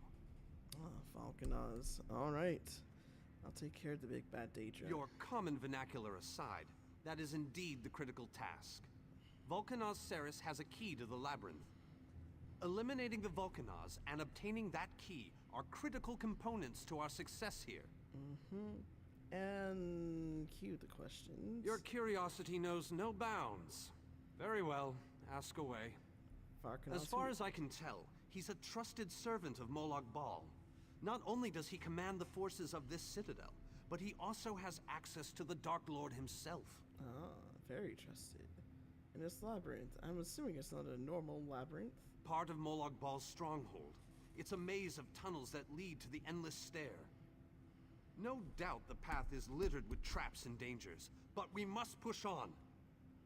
Vulcanaz. Alright. I'll take care of the big bad Daedra. Your common vernacular aside, that is indeed the critical task. Vulcanaz Ceres has a key to the labyrinth. Eliminating the Vulcanaz and obtaining that key are critical components to our success here. And cue the questions. Your curiosity knows no bounds. Very well, ask away. As far as I can tell, he's a trusted servant of Molag Bal. Not only does he command the forces of this citadel, but he also has access to the Dark Lord himself. Very trusted. And this labyrinth, I'm assuming it's not a normal labyrinth? Part of Molag Bal's stronghold. It's a maze of tunnels that lead to the Endless Stair. No doubt the path is littered with traps and dangers, but we must push on.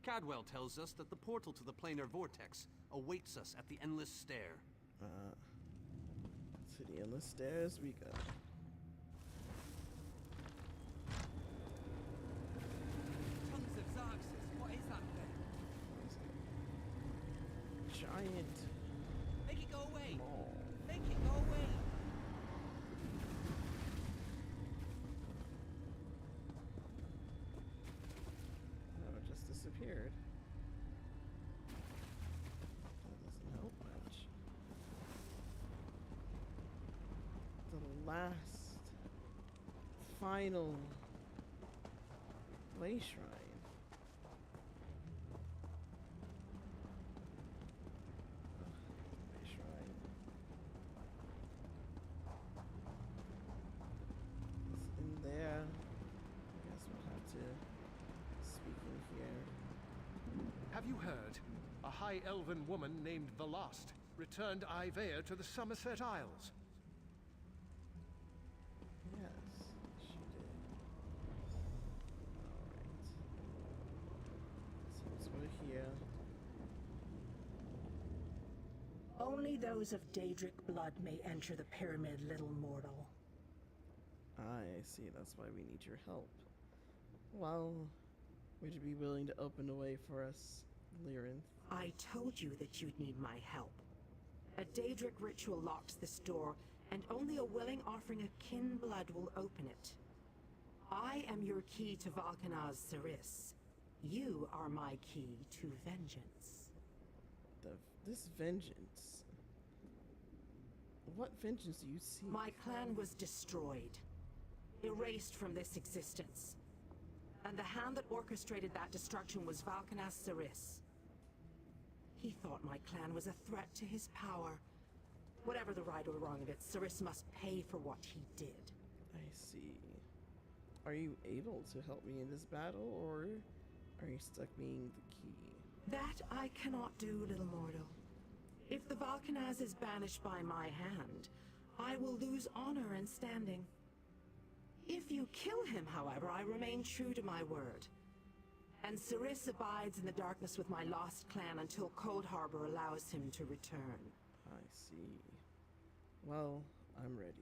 Cadwell tells us that the portal to the planar vortex awaits us at the Endless Stair. To the Endless Stairs we go. Tons of Xarxes, what is that thing? Giant. Make it go away! Mall. Make it go away! Oh, it just disappeared. That doesn't help much. The last, final Way Shrine. Way Shrine. It's in there. I guess we'll have to speak in here. Have you heard? A high elven woman named Velast returned Ivea to the Somerset Isles. Yes, she did. Alright. So let's go here. Only those of Daedric blood may enter the pyramid, little mortal. I see, that's why we need your help. Well, would you be willing to open the way for us, Lyrinth? I told you that you'd need my help. A Daedric ritual locks this door, and only a willing offering of kin blood will open it. I am your key to Vulcanaz Ceres. You are my key to vengeance. This vengeance? What vengeance do you see? My clan was destroyed, erased from this existence. And the hand that orchestrated that destruction was Vulcanaz Ceres. He thought my clan was a threat to his power. Whatever the right or wrong of it, Ceres must pay for what he did. I see. Are you able to help me in this battle, or are you stuck being the key? That I cannot do, little mortal. If the Vulcanaz is banished by my hand, I will lose honor and standing. If you kill him, however, I remain true to my word. And Ceres abides in the darkness with my lost clan until Cold Harbor allows him to return. I see. Well, I'm ready.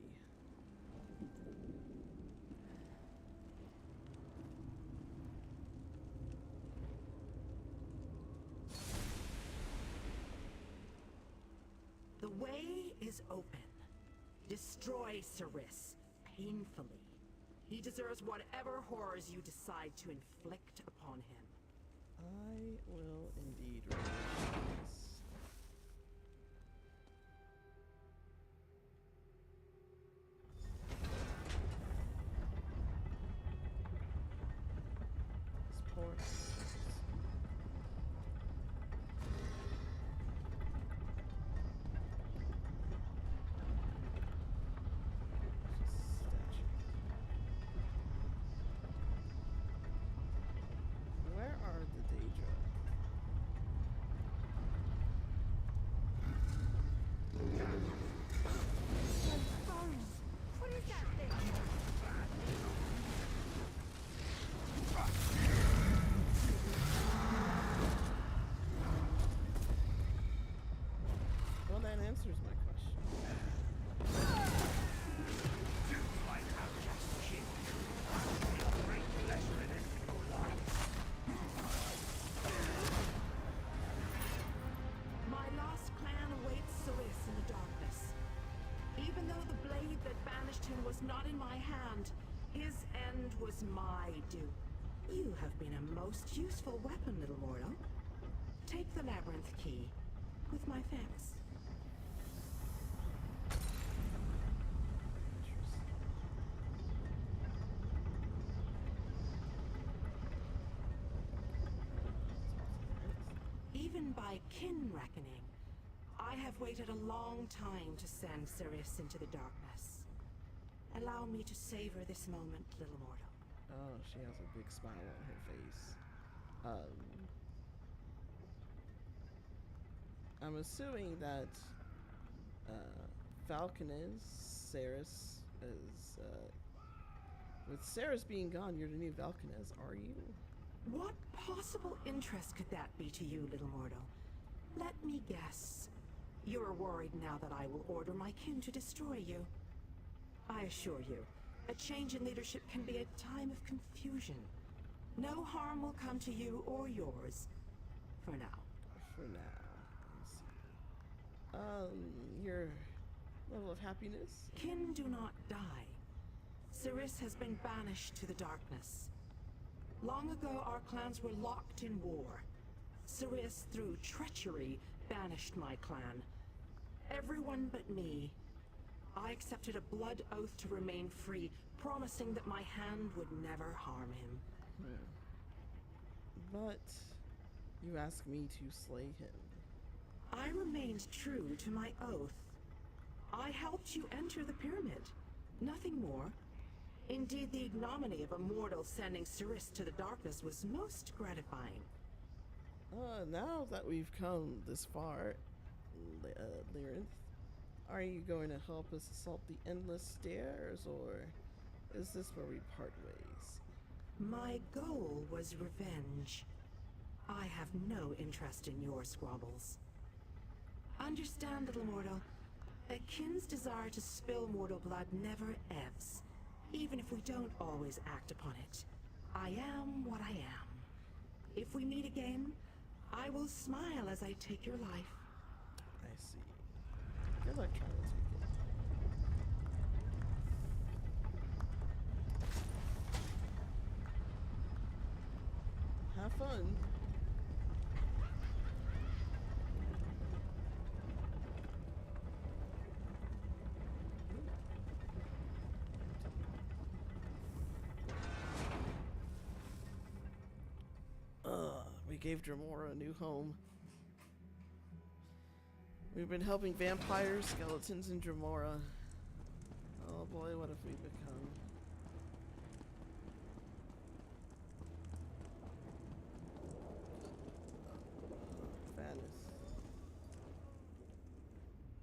The way is open. Destroy Ceris, painfully. He deserves whatever horrors you decide to inflict upon him. I will indeed remember this. Support. Where are the Daedra? What is that thing? Well, that answers my question. My lost clan awaits Ceris in the darkness. Even though the blade that banished him was not in my hand, his end was my due. You have been a most useful weapon, little mortal. Take the labyrinth key, with my thanks. Even by kin reckoning, I have waited a long time to send Ceris into the darkness. Allow me to savor this moment, little mortal. Oh, she has a big smile on her face. I'm assuming that Falcon is Ceris is with Ceris being gone, you're the new Valkanez, are you? What possible interest could that be to you, little mortal? Let me guess. You're worried now that I will order my kin to destroy you. I assure you, a change in leadership can be a time of confusion. No harm will come to you or yours. For now. For now. Let's see. Your level of happiness? Kin do not die. Ceris has been banished to the darkness. Long ago, our clans were locked in war. Ceris, through treachery, banished my clan. Everyone but me. I accepted a blood oath to remain free, promising that my hand would never harm him. But you asked me to slay him. I remained true to my oath. I helped you enter the pyramid. Nothing more. Indeed, the ignominy of a mortal sending Ceris to the darkness was most gratifying. Now that we've come this far, Lyrinth, are you going to help us assault the endless stairs, or is this where we part ways? My goal was revenge. I have no interest in your squabbles. Understand, little mortal, a kin's desire to spill mortal blood never ebbs, even if we don't always act upon it. I am what I am. If we meet again, I will smile as I take your life. I see. Good luck trying to take it. Have fun. We gave Dremora a new home. We've been helping vampires, skeletons, and Dremora. Oh boy, what have we become? Vanis.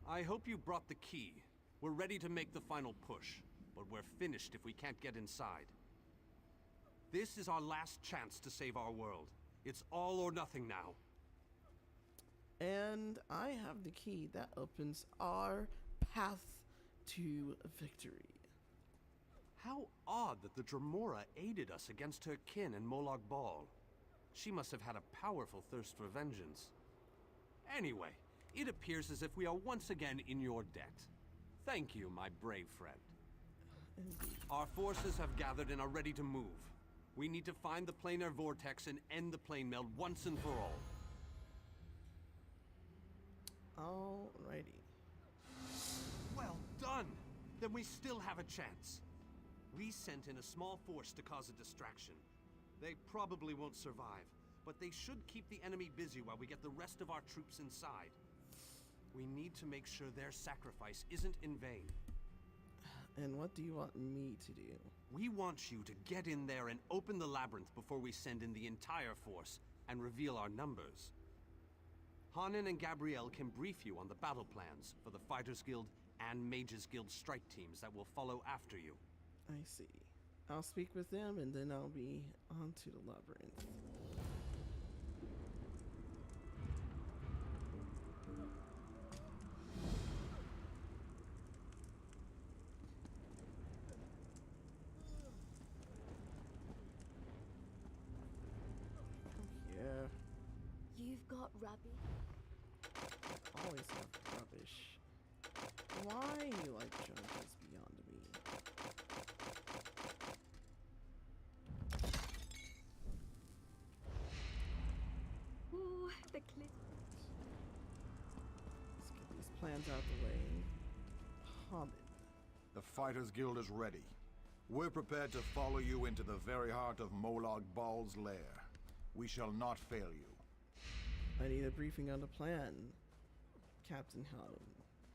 I hope you brought the key. We're ready to make the final push, but we're finished if we can't get inside. This is our last chance to save our world. It's all or nothing now. And I have the key that opens our path to victory. How odd that the Dremora aided us against her kin in Molag Bal. She must have had a powerful thirst for vengeance. Anyway, it appears as if we are once again in your debt. Thank you, my brave friend. Indeed. Our forces have gathered and are ready to move. We need to find the planar vortex and end the plane meld once and for all. Alrighty. Well done! Then we still have a chance. We sent in a small force to cause a distraction. They probably won't survive, but they should keep the enemy busy while we get the rest of our troops inside. We need to make sure their sacrifice isn't in vain. And what do you want me to do? We want you to get in there and open the labyrinth before we send in the entire force and reveal our numbers. Hanan and Gabrielle can brief you on the battle plans for the Fighters Guild and Mages Guild strike teams that will follow after you. I see. I'll speak with them and then I'll be on to the labyrinth. Yeah. You've got rubbish. Always have rubbish. Why you like judges beyond me? Ooh, the clit. Let's get these plans out the way. Hamid. The Fighters Guild is ready. We're prepared to follow you into the very heart of Molag Bal's lair. We shall not fail you. I need a briefing on the plan, Captain Hanan.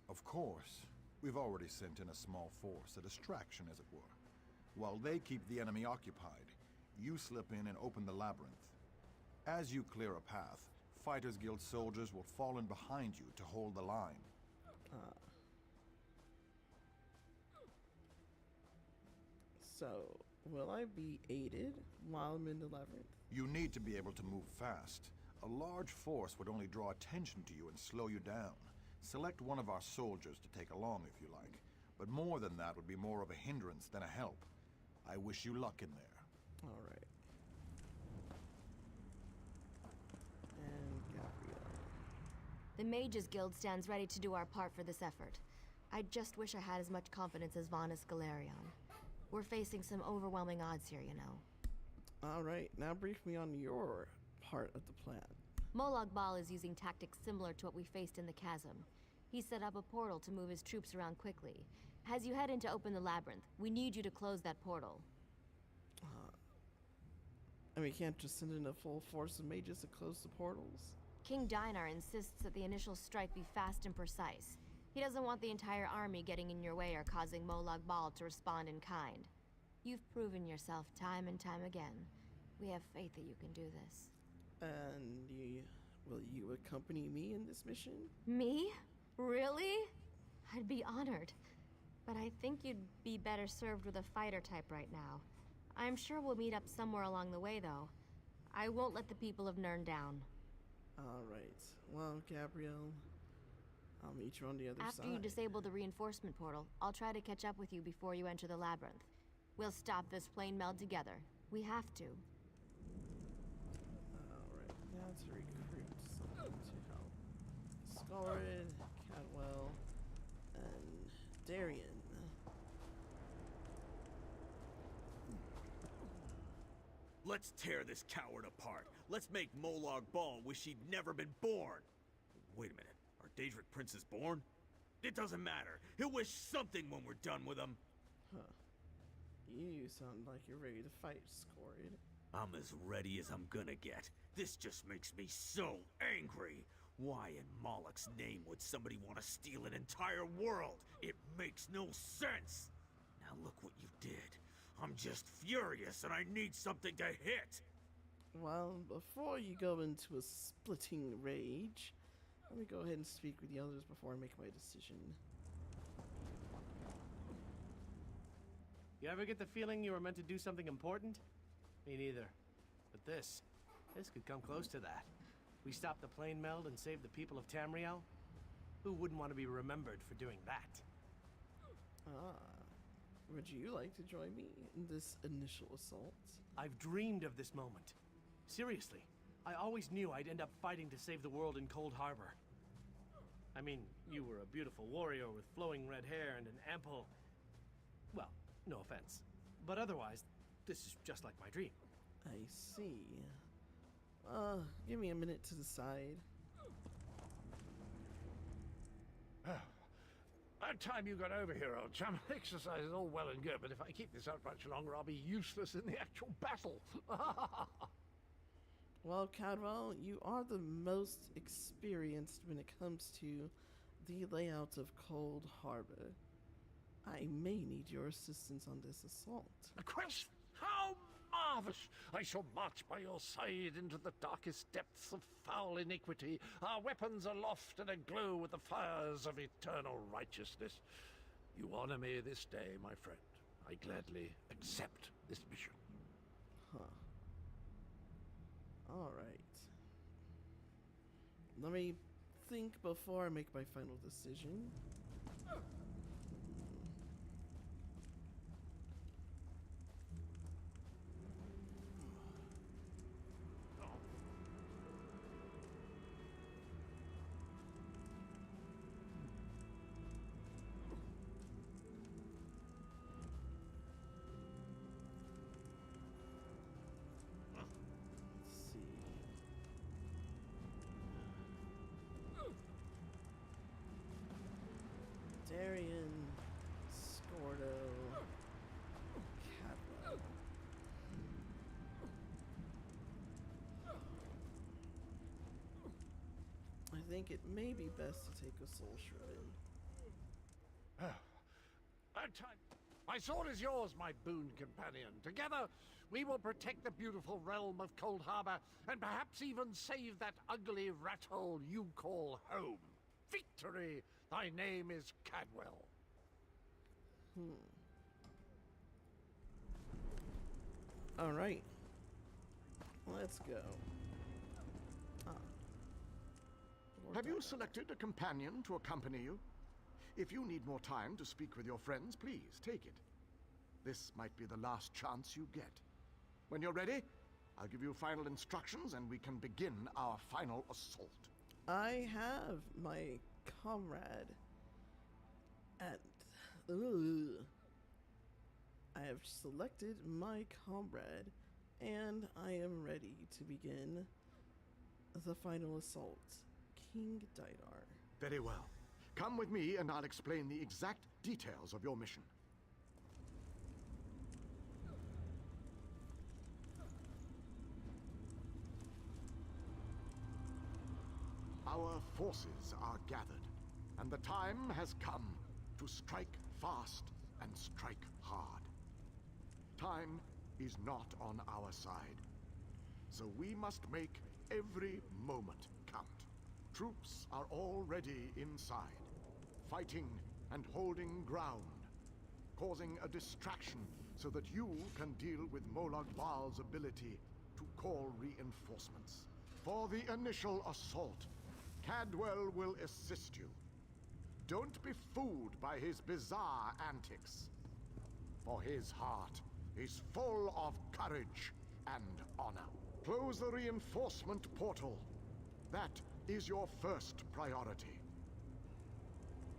Of course. We've already sent in a small force, a distraction as it were. While they keep the enemy occupied, you slip in and open the labyrinth. As you clear a path, Fighters Guild soldiers will fall in behind you to hold the line. So, will I be aided while I'm in the labyrinth? You need to be able to move fast. A large force would only draw attention to you and slow you down. Select one of our soldiers to take along if you like, but more than that would be more of a hindrance than a help. I wish you luck in there. All right. And Gabrielle. The Mages Guild stands ready to do our part for this effort. I just wish I had as much confidence as Vanus Galerion. We're facing some overwhelming odds here, you know. All right, now brief me on your part of the plan. Molag Bal is using tactics similar to what we faced in the chasm. He set up a portal to move his troops around quickly. As you head in to open the labyrinth, we need you to close that portal. And we can't just send in a full force of mages to close the portals? King Dinar insists that the initial strike be fast and precise. He doesn't want the entire army getting in your way or causing Molag Bal to respond in kind. You've proven yourself time and time again. We have faith that you can do this. And will you accompany me in this mission? Me? Really? I'd be honored. But I think you'd be better served with a fighter type right now. I'm sure we'll meet up somewhere along the way, though. I won't let the people of Nirn down. Alright. Well, Gabrielle, I'll meet you on the other side. After you disable the reinforcement portal, I'll try to catch up with you before you enter the labyrinth. We'll stop this plane meld together. We have to. Alright, now to recruit someone to help. Scorin, Cadwell, and Darien. Let's tear this coward apart. Let's make Molag Bal wish he'd never been born. Wait a minute. Are Daedric princes born? It doesn't matter. He'll wish something when we're done with him. Huh. You sound like you're ready to fight, Scorin. I'm as ready as I'm gonna get. This just makes me so angry. Why in Moloch's name would somebody want to steal an entire world? It makes no sense. Now look what you did. I'm just furious and I need something to hit. Well, before you go into a splitting rage, let me go ahead and speak with the others before I make my decision. You ever get the feeling you were meant to do something important? Me neither. But this could come close to that. We stopped the plane meld and saved the people of Tamriel? Who wouldn't want to be remembered for doing that? Would you like to join me in this initial assault? I've dreamed of this moment. Seriously, I always knew I'd end up fighting to save the world in Cold Harbor. I mean, you were a beautiful warrior with flowing red hair and an ample... Well, no offense. But otherwise, this is just like my dream. I see. Give me a minute to decide. About time you got over here, old chum. Exercise is all well and good, but if I keep this up much longer, I'll be useless in the actual battle. Well, Cadwell, you are the most experienced when it comes to the layout of Cold Harbor. I may need your assistance on this assault. A quest? How marvelous! I shall march by your side into the darkest depths of foul iniquity, our weapons aloft and aglow with the fires of eternal righteousness. You honor me this day, my friend. I gladly accept this mission. Huh. Alright. Let me think before I make my final decision. Darian, Scordo, Cadwell. I think it may be best to take a soul shred. My sword is yours, my boon companion. Together, we will protect the beautiful realm of Cold Harbor, and perhaps even save that ugly rat hole you call home. Victory! Thy name is Cadwell. Alright. Let's go. Have you selected a companion to accompany you? If you need more time to speak with your friends, please take it. This might be the last chance you get. When you're ready, I'll give you final instructions and we can begin our final assault. I have my comrade at... I have selected my comrade, and I am ready to begin the final assault. King Didar. Very well. Come with me and I'll explain the exact details of your mission. Our forces are gathered, and the time has come to strike fast and strike hard. Time is not on our side, so we must make every moment count. Troops are already inside, fighting and holding ground, causing a distraction so that you can deal with Molag Bal's ability to call reinforcements. For the initial assault, Cadwell will assist you. Don't be fooled by his bizarre antics, for his heart is full of courage and honor. Close the reinforcement portal. That is your first priority.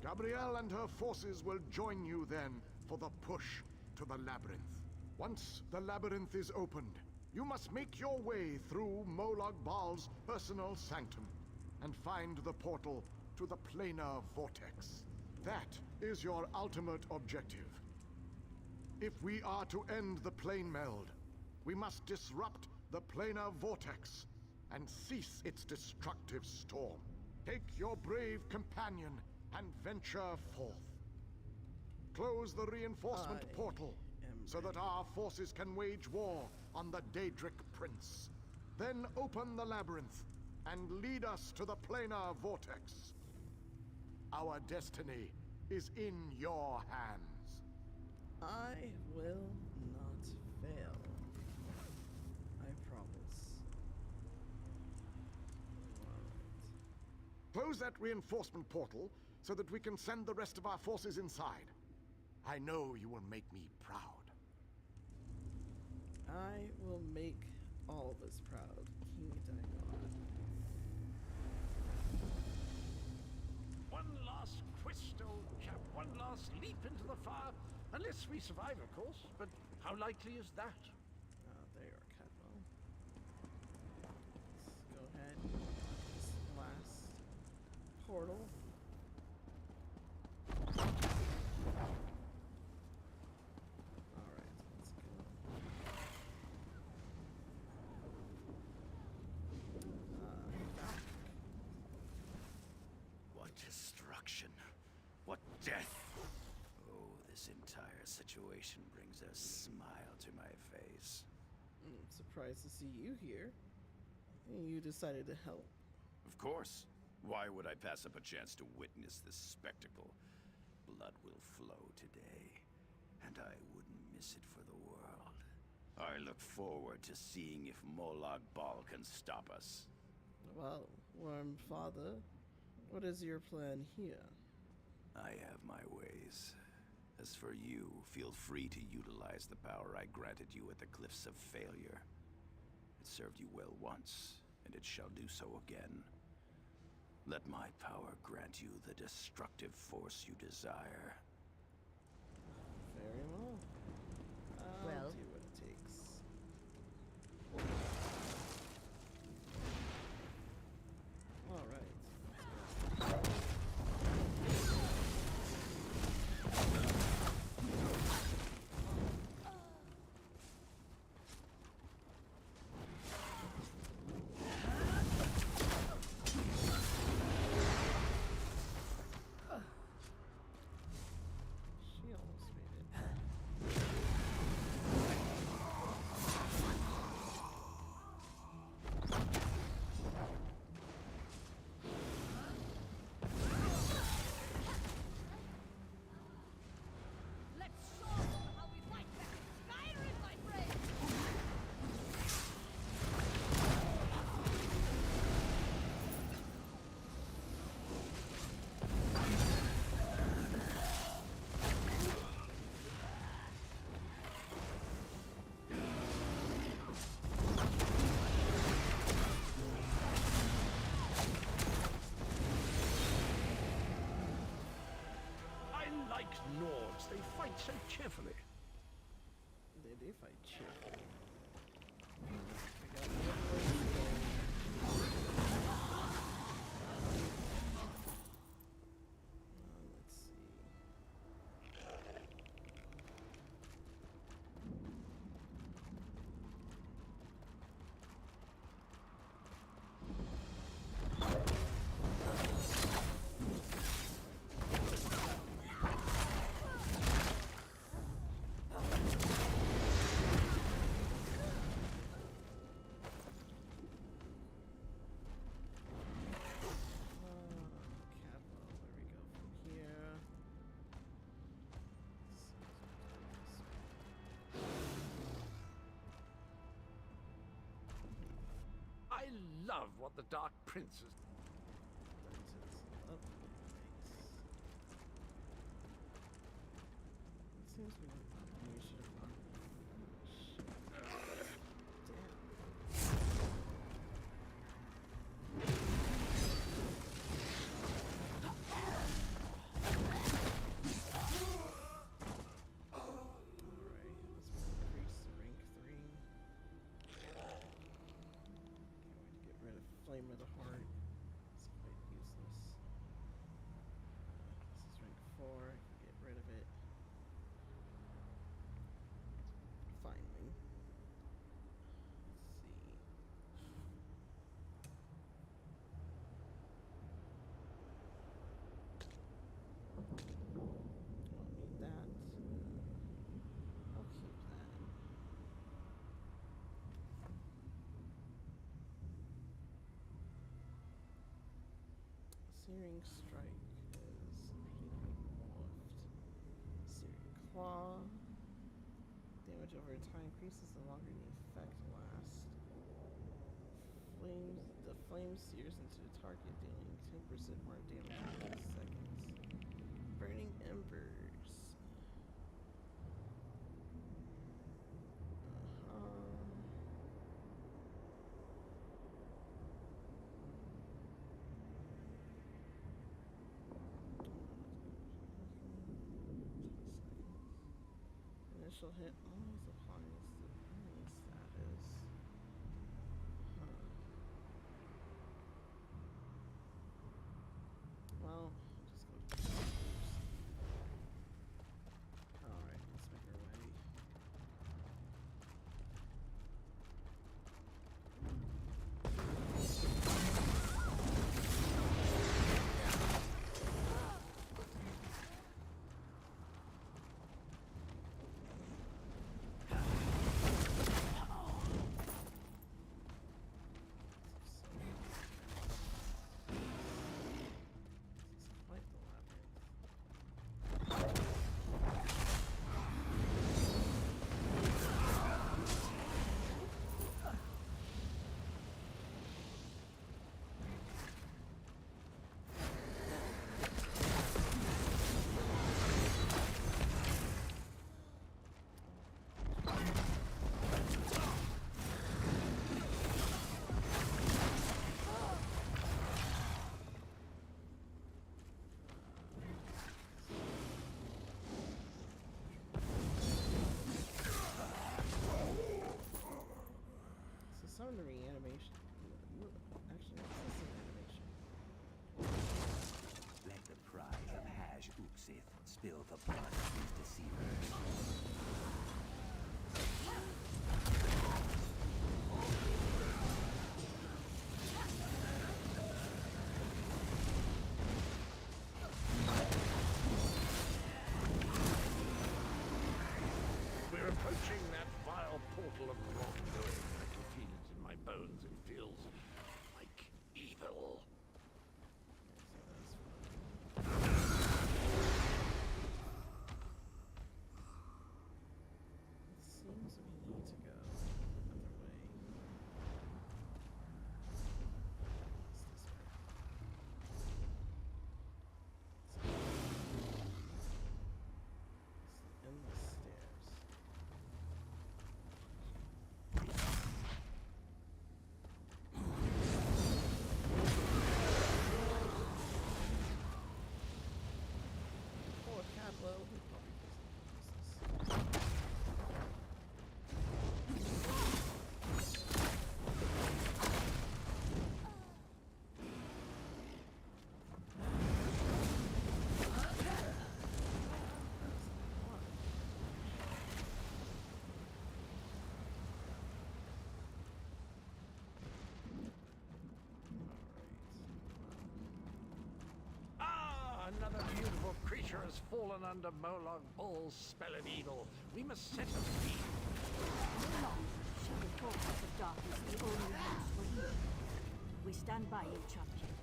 Gabrielle and her forces will join you then for the push to the labyrinth. Once the labyrinth is opened, you must make your way through Molag Bal's personal sanctum and find the portal to the planar vortex. That is your ultimate objective. If we are to end the plane meld, we must disrupt the planar vortex and cease its destructive storm. Take your brave companion and venture forth. Close the reinforcement portal so that our forces can wage war on the Daedric Prince. Then open the labyrinth and lead us to the planar vortex. Our destiny is in your hands. I will not fail. I promise. Close that reinforcement portal so that we can send the rest of our forces inside. I know you will make me proud. I will make all of us proud, King Dagon. One last quest, old chap. One last leap into the fire. Unless we survive, of course. But how likely is that? There you are, Cadwell. Let's go ahead and unlock this last portal. Alright, let's go. What destruction. What death. Oh, this entire situation brings a smile to my face. I'm surprised to see you here. You decided to help. Of course. Why would I pass up a chance to witness this spectacle? Blood will flow today, and I wouldn't miss it for the world. I look forward to seeing if Molag Bal can stop us. Well, Worm Father, what is your plan here? I have my ways. As for you, feel free to utilize the power I granted you at the Cliffs of Failure. It served you well once, and it shall do so again. Let my power grant you the destructive force you desire. Very well. I'll Well? do what it takes. Alright. She almost made it. Let's show them how we fight back. Skyrim, my friend! I like Nords. They fight so cheerfully. They do fight cheerfully. I got more places to go. Let's see. Cadwell, where we go from here? I love what the Dark Prince has It seems we should have gone. Flame of the Heart. It's quite useless. This is rank 4. I can get rid of it. Finally. Let's see. Don't need that. I'll keep that. Searing Strike is repeatedly morphed. Searing Claw. Damage over time increases the longer the effect lasts. The flame sears into the target, dealing 10% more damage in 6 seconds. Burning Embers. initial hit always applies to enemy status. Huh. Well, just go to the first. Alright, let's make our way. Some of the reanimation. Actually, this is an animation. Let the pride of Haj Uxith spill the blood of these deceivers. We're approaching that vile portal of wrongdoing. I can feel it in my bones and feels like evil. It seems we need to go another way. It's this way. It's the endless stairs. Poor Cadwell, he probably doesn't use this. Ah, another beautiful creature has fallen under Molog Ball's spell of evil. We must set her free. Shall the fortress of darkness the only house for you? We stand by you, champion.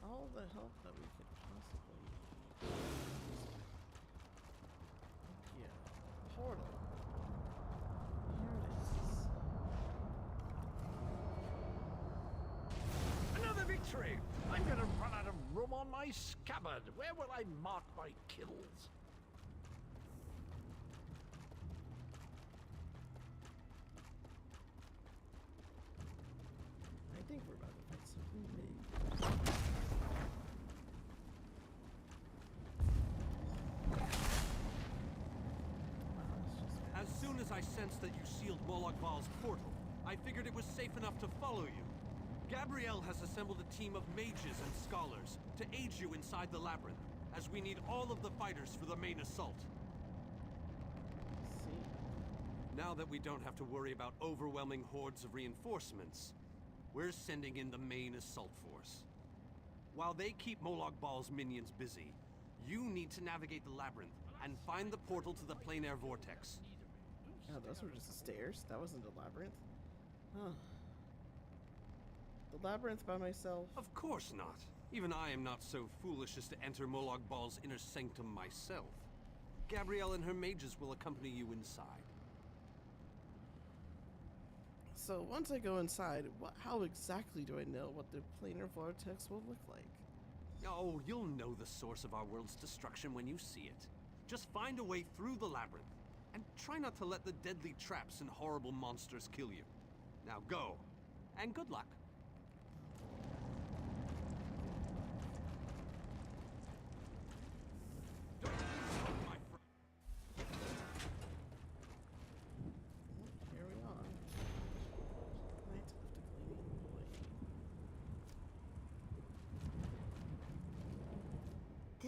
All the help that we could possibly need. Yeah, portal. Here it is. Another victory! I'm gonna run out of room on my scabbard. Where will I mark my kills? I think we're about to fight something big. As soon as I sensed that you sealed Moloch Baal's portal, I figured it was safe enough to follow you. Gabrielle has assembled a team of mages and scholars to aid you inside the labyrinth, as we need all of the fighters for the main assault. See? Now that we don't have to worry about overwhelming hordes of reinforcements, we're sending in the main assault force. While they keep Moloch Baal's minions busy, you need to navigate the labyrinth and find the portal to the plein air vortex. Oh, those were just the stairs. That wasn't a labyrinth. Huh. The labyrinth by myself? Of course not. Even I am not so foolish as to enter Moloch Baal's inner sanctum myself. Gabrielle and her mages will accompany you inside. So once I go inside, how exactly do I know what the planar vortex will look like? Oh, you'll know the source of our world's destruction when you see it. Just find a way through the labyrinth, and try not to let the deadly traps and horrible monsters kill you. Now go, and good luck.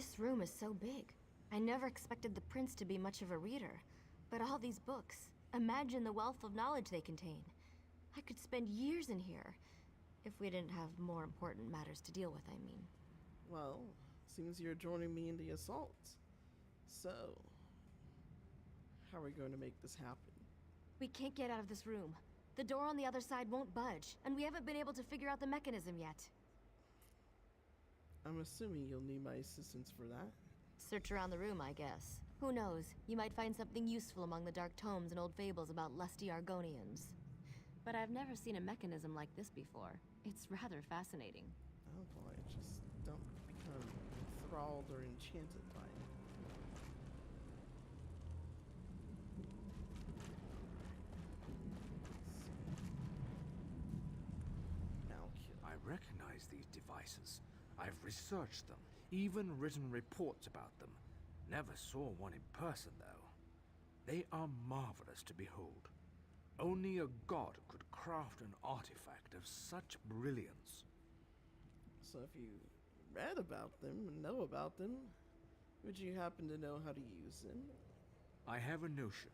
This room is so big. I never expected the prince to be much of a reader. But all these books, imagine the wealth of knowledge they contain. I could spend years in here. If we didn't have more important matters to deal with, I mean. Well, seems you're joining me in the assault. So, how are we going to make this happen? We can't get out of this room. The door on the other side won't budge, and we haven't been able to figure out the mechanism yet. I'm assuming you'll need my assistance for that. Search around the room, I guess. Who knows? You might find something useful among the dark tomes and old fables about lusty Argonians. But I've never seen a mechanism like this before. It's rather fascinating. Oh boy, just don't become enthralled or enchanted by it. I recognize these devices. I've researched them, even written reports about them. Never saw one in person, though. They are marvelous to behold. Only a god could craft an artifact of such brilliance. So if you read about them and know about them, would you happen to know how to use them? I have a notion.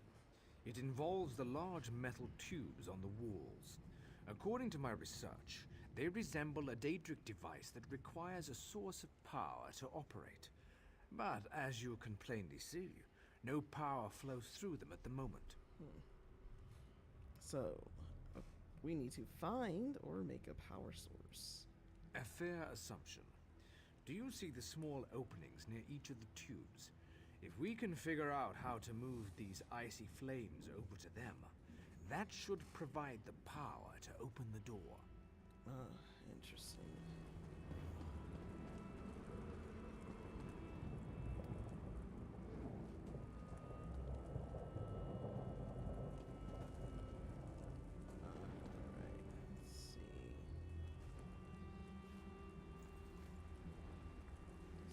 It involves the large metal tubes on the walls. According to my research, they resemble a Daedric device that requires a source of power to operate. But as you can plainly see, no power flows through them at the moment. So, we need to find or make a power source. A fair assumption. Do you see the small openings near each of the tubes? If we can figure out how to move these icy flames over to them, that should provide the power to open the door. Interesting.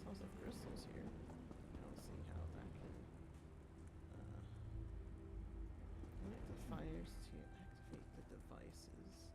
Lots of crystals here. I don't see how that can connect the fires to activate the devices.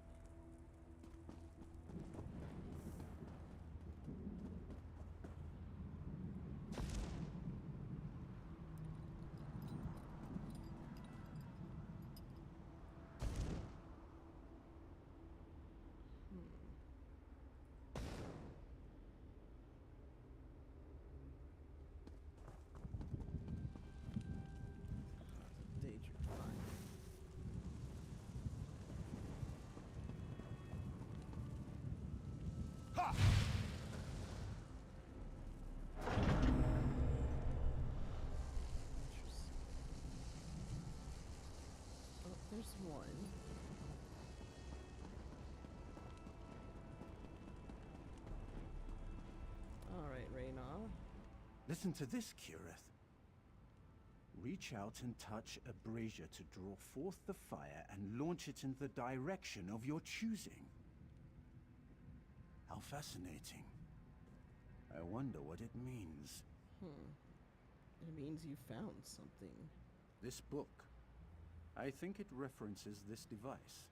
There's one. Alright, Reyna. Listen to this, Kirith. Reach out and touch a brazier to draw forth the fire and launch it in the direction of your choosing. How fascinating. I wonder what it means. It means you found something. This book. I think it references this device.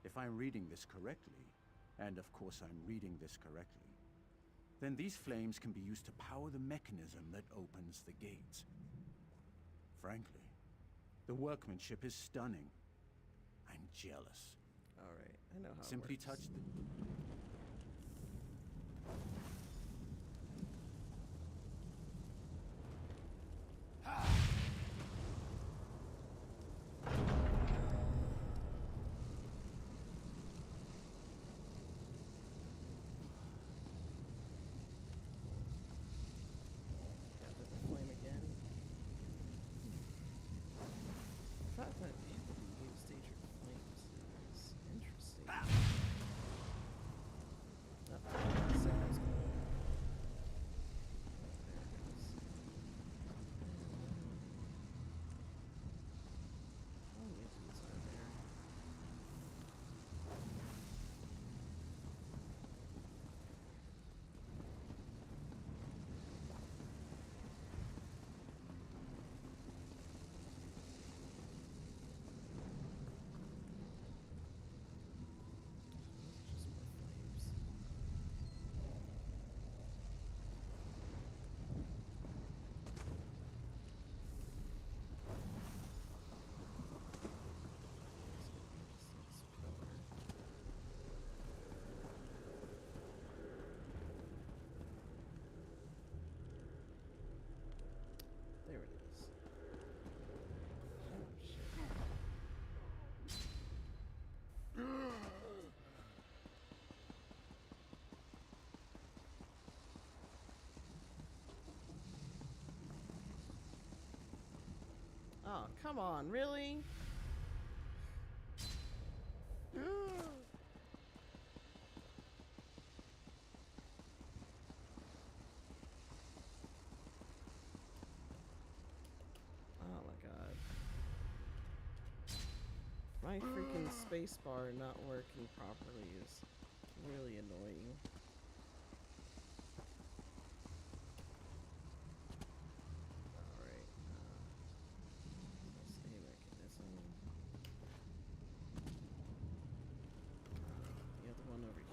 If I'm reading this correctly, and of course I'm reading this correctly, then these flames can be used to power the mechanism that opens the gates. Frankly, the workmanship is stunning. I'm jealous. Alright, I know how Simply it works. touch the... come on, really? Oh my god. My freaking spacebar not working properly is really annoying. Alright, that's a mechanism. The other one over here.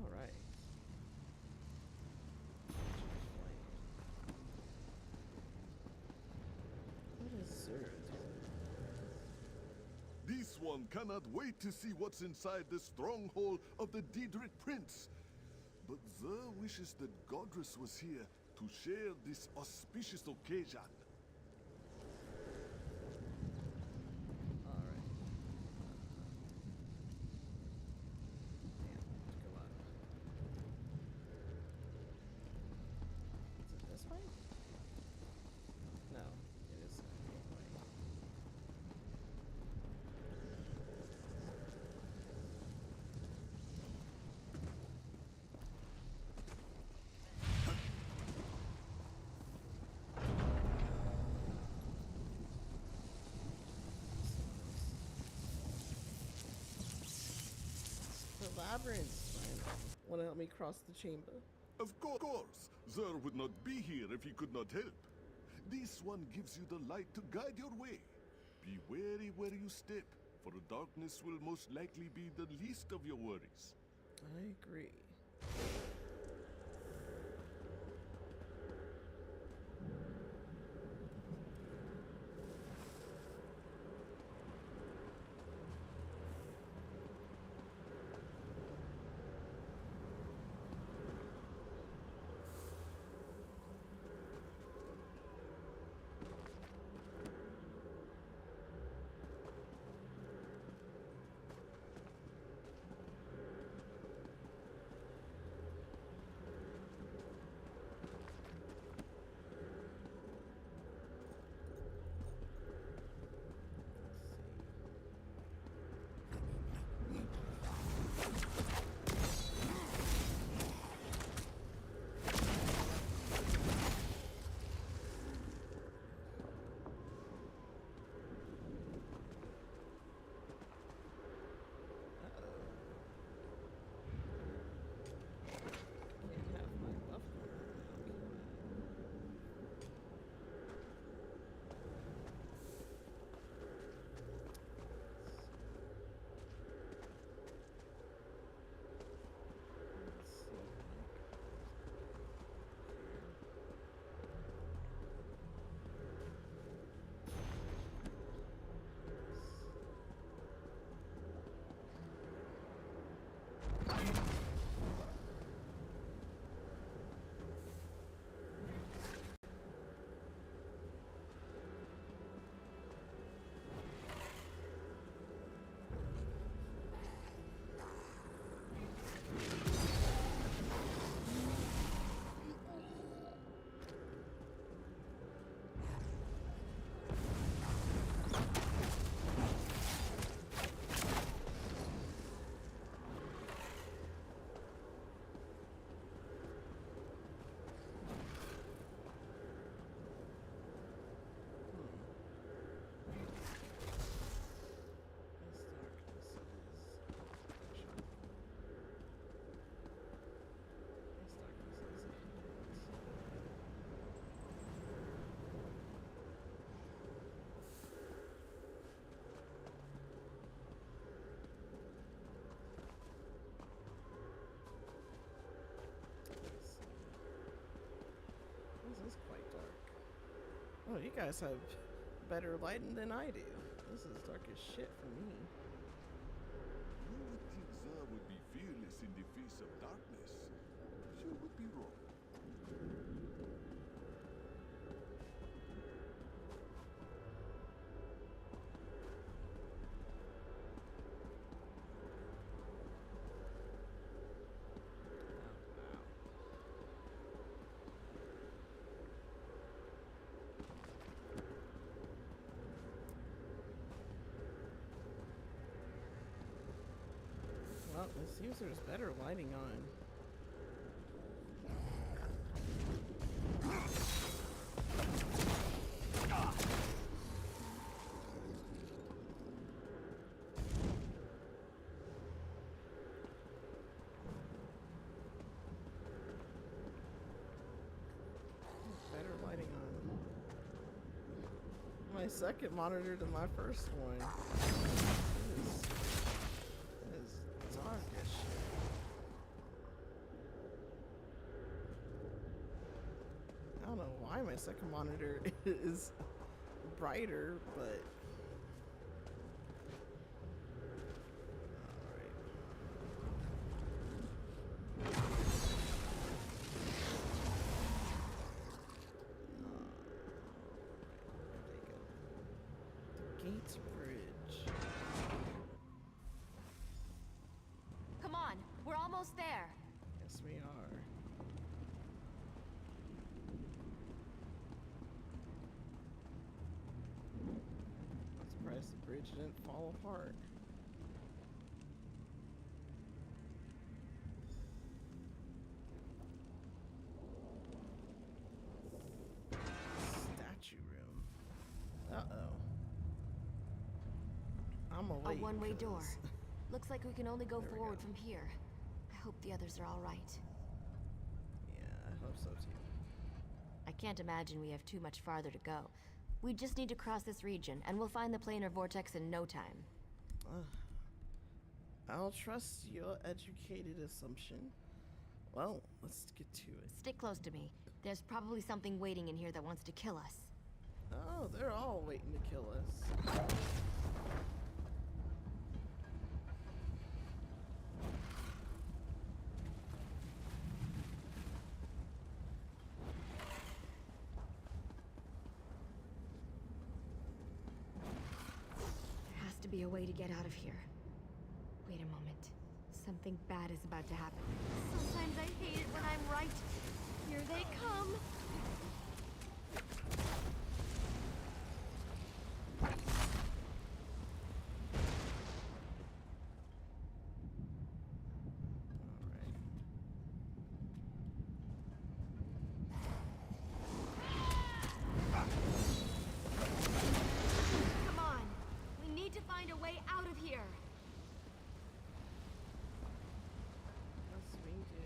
Alright. What is Zerd? This one cannot wait to see what's inside the stronghold of the Daedric Prince. But Zer wishes that Godrus was here to share this auspicious occasion. Is it this way? No, it is that way. The labyrinth. Want to help me cross the chamber? Of course, Zer would not be here if he could not help. This one gives you the light to guide your way. Be wary where you step, for the darkness will most likely be the least of your worries. I agree. This is quite dark. Oh, you guys have better lighting than I do. This is dark as shit for me. You would think Zer would be fearless in the face of darkness. You would be wrong. Well, it seems there's better lighting on. Better lighting on. My second monitor to my first one. It is dark as shit. I don't know why my second monitor is brighter, but Gates Bridge. Come on, we're almost there. Yes, we are. I'm surprised the bridge didn't fall apart. Statue room. Uh-oh. I'm A awake. one-way door. 'cause- Looks like we can only go There we forward go. from here. I hope the others are all right. Yeah, I hope so too. I can't imagine we have too much farther to go. We just need to cross this region, and we'll find the planar vortex in no time. I'll trust your educated assumption. Well, let's get to it. Stick close to me. There's probably something waiting in here that wants to kill us. Oh, they're all waiting to kill us. There has to be a way to get out of here. Wait a moment. Something bad is about to happen. Sometimes I hate it when I'm right. Here they come. Come on. We need to find a way out of here. Yes, we do.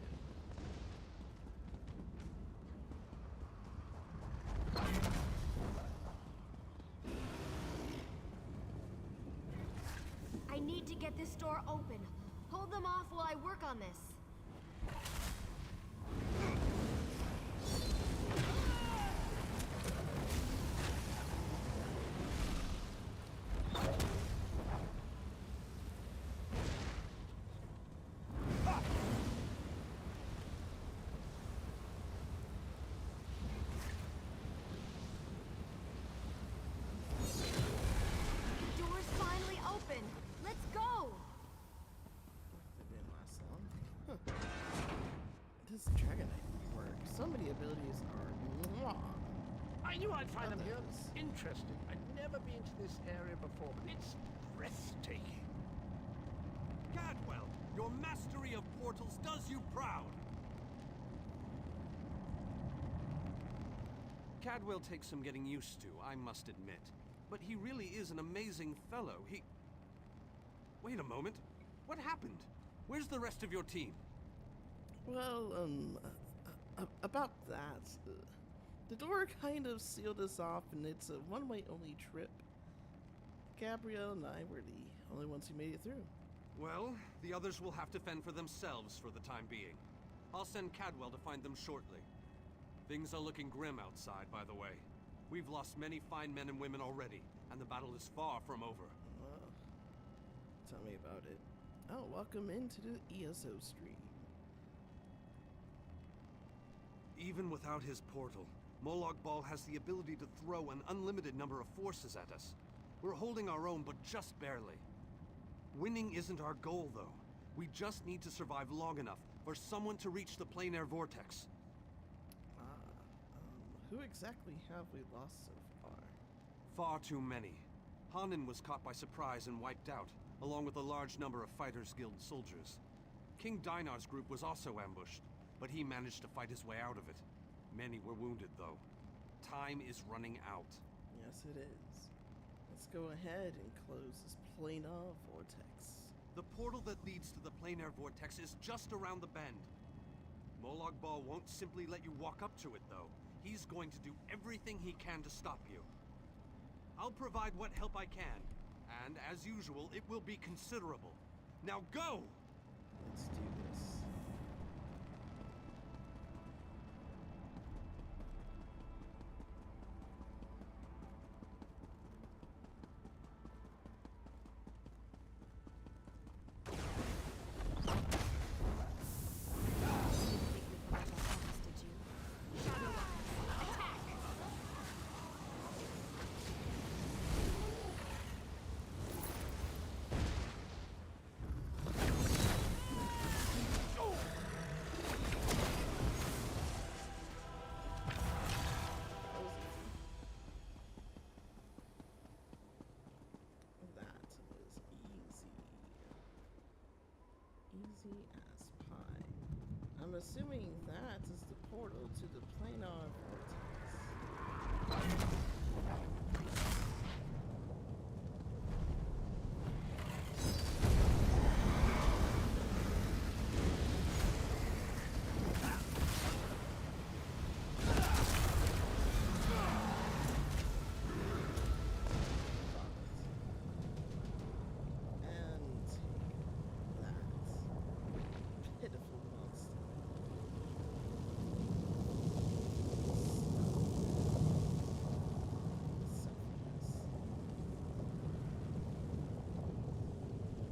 I need to get this door open. Hold them off while I work on this. The door's finally open. Let's go. That didn't last long. Huh. This Dragonknight work. So many abilities are long. I knew I'd find them here. Others. Interesting. I'd never been to this area before, but it's breathtaking. Cadwell, your mastery of portals does you proud. Cadwell takes some getting used to, I must admit. But he really is an amazing fellow. Wait a moment. What happened? Where's the rest of your team? Well, about that. The door kind of sealed us off, and it's a one-way only trip. Gabrielle and I were the only ones who made it through. Well, the others will have to fend for themselves for the time being. I'll send Cadwell to find them shortly. Things are looking grim outside, by the way. We've lost many fine men and women already, and the battle is far from over. Oh, tell me about it. Oh, welcome into the ESO stream. Even without his portal, Molag Bal has the ability to throw an unlimited number of forces at us. We're holding our own, but just barely. Winning isn't our goal, though. We just need to survive long enough for someone to reach the planar vortex. Who exactly have we lost so far? Far too many. Hanan was caught by surprise and wiped out, along with a large number of Fighters Guild soldiers. King Dinar's group was also ambushed, but he managed to fight his way out of it. Many were wounded, though. Time is running out. Yes, it is. Let's go ahead and close this planar vortex. The portal that leads to the planar vortex is just around the bend. Molag Bal won't simply let you walk up to it, though. He's going to do everything he can to stop you. I'll provide what help I can, and as usual, it will be considerable. Now go! Let's do this. Easy as pie. I'm assuming that is the portal to the planar vortex.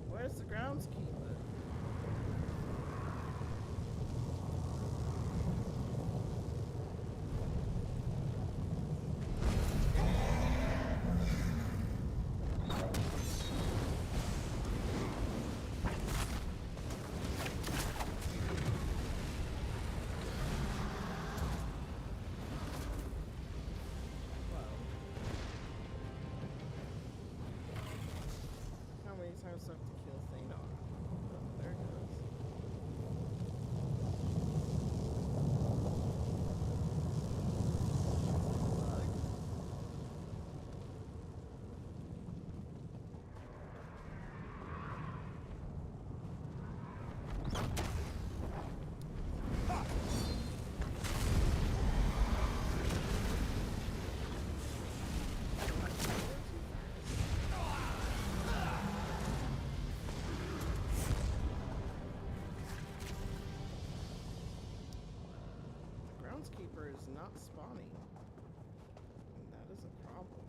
Where's the groundskeeper? How many times do I have to kill Thanos? Oh, there it goes. Groundskeeper is not spawning. And that is a problem.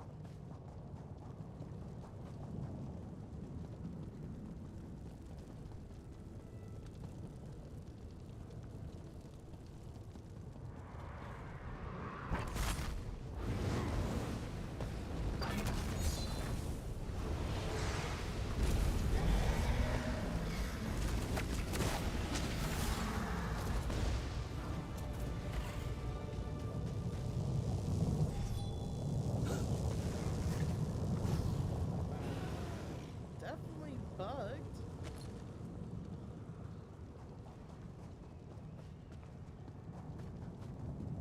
Definitely bugged.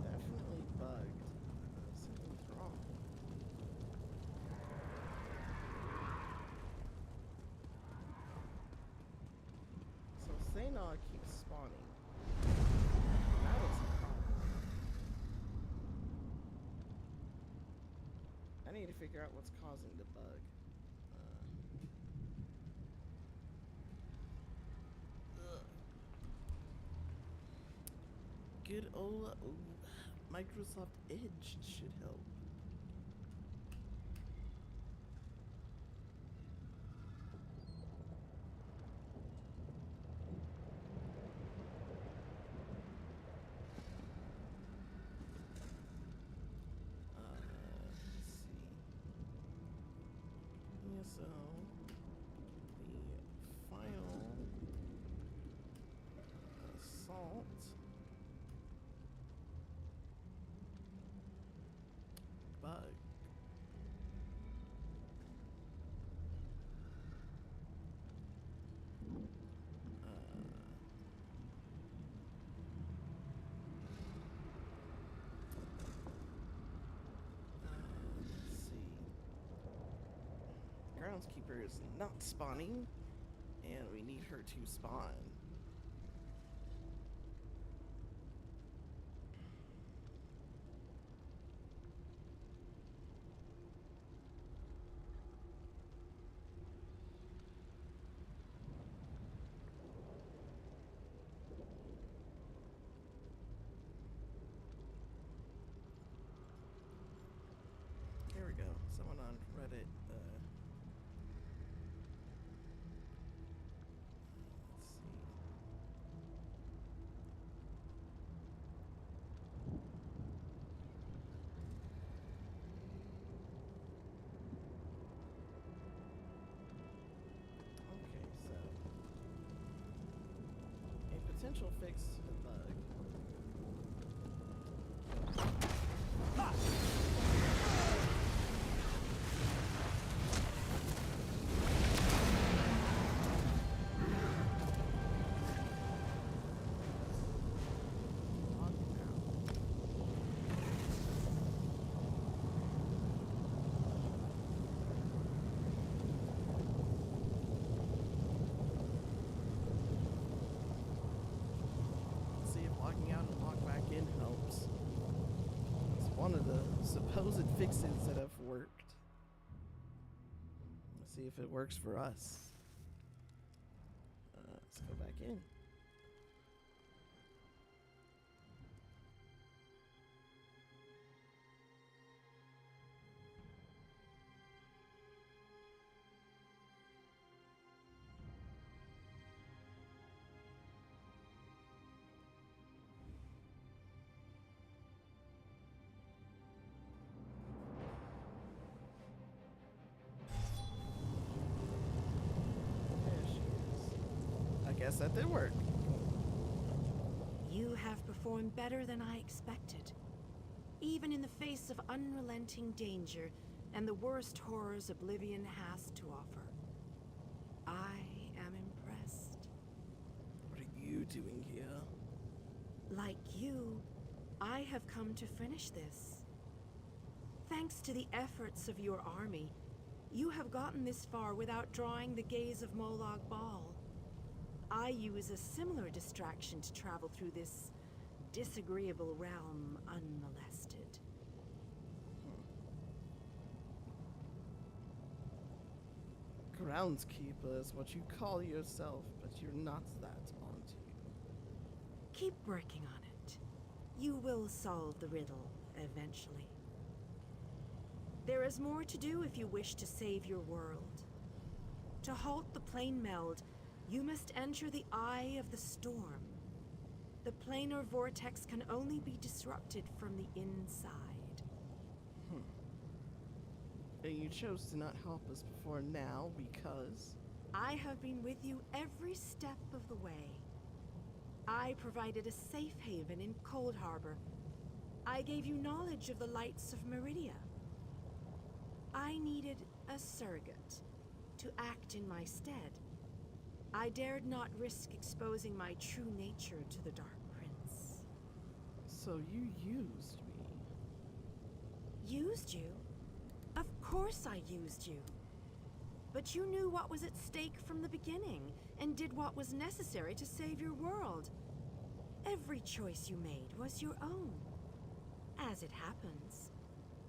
Definitely bugged. Something's wrong. So Thanos keeps spawning. That is a problem. I need to figure out what's causing the bug. Good old Microsoft Edge should help. Let's see. Yeah, so the final assault. groundskeeper is not spawning, and we need her to spawn. Here we go. Someone on Reddit. Let's see. Okay, so a potential fix to the bug. See if logging out and log back in helps. It's one of the supposed fixes that have worked. Let's see if it works for us. Let's go back in. I guess that did work. You have performed better than I expected. Even in the face of unrelenting danger and the worst horrors Oblivion has to offer. I am impressed. What are you doing here? Like you, I have come to finish this. Thanks to the efforts of your army, you have gotten this far without drawing the gaze of Molag Bal. I use a similar distraction to travel through this disagreeable realm unmolested. Groundskeeper is what you call yourself, but you're not that, aren't you? Keep working on it. You will solve the riddle eventually. There is more to do if you wish to save your world. To halt the plane meld, you must enter the eye of the storm. The planar vortex can only be disrupted from the inside. And you chose to not help us before now because? I have been with you every step of the way. I provided a safe haven in Cold Harbor. I gave you knowledge of the lights of Meridia. I needed a surrogate to act in my stead. I dared not risk exposing my true nature to the Dark Prince. So you used me. Used you? Of course I used you. But you knew what was at stake from the beginning, and did what was necessary to save your world. Every choice you made was your own. As it happens,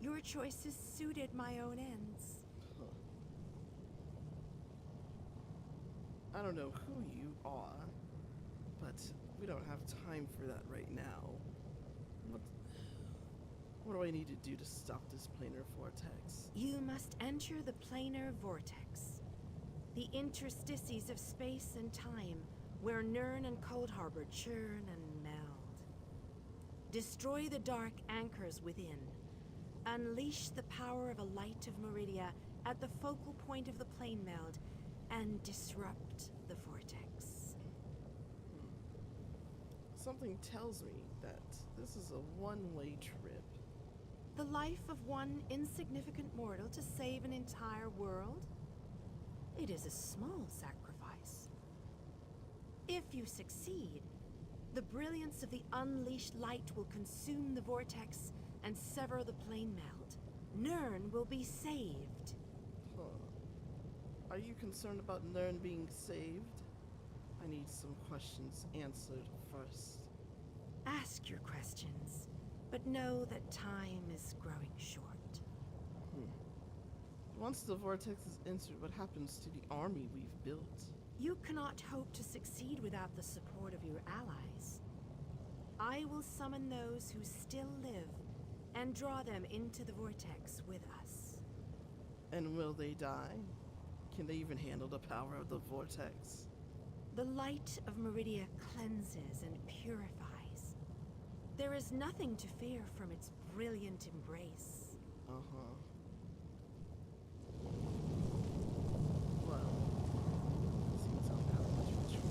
your choices suited my own ends. I don't know who you are, but we don't have time for that right now. What do I need to do to stop this planar vortex? You must enter the planar vortex, the interstices of space and time, where Nirn and Cold Harbor churn and meld. Destroy the dark anchors within. Unleash the power of a light of Meridia at the focal point of the plane meld, and disrupt the vortex. Something tells me that this is a one-way trip. The life of one insignificant mortal to save an entire world? It is a small sacrifice. If you succeed, the brilliance of the unleashed light will consume the vortex and sever the plane meld. Nirn will be saved. Are you concerned about Nern being saved? I need some questions answered first. Ask your questions, but know that time is growing short. Once the vortex is entered, what happens to the army we've built? You cannot hope to succeed without the support of your allies. I will summon those who still live and draw them into the vortex with us. And will they die? Can they even handle the power of the vortex? The light of Meridia cleanses and purifies. There is nothing to fear from its brilliant embrace. Uh-huh. Well, seems I'll have much of a choice.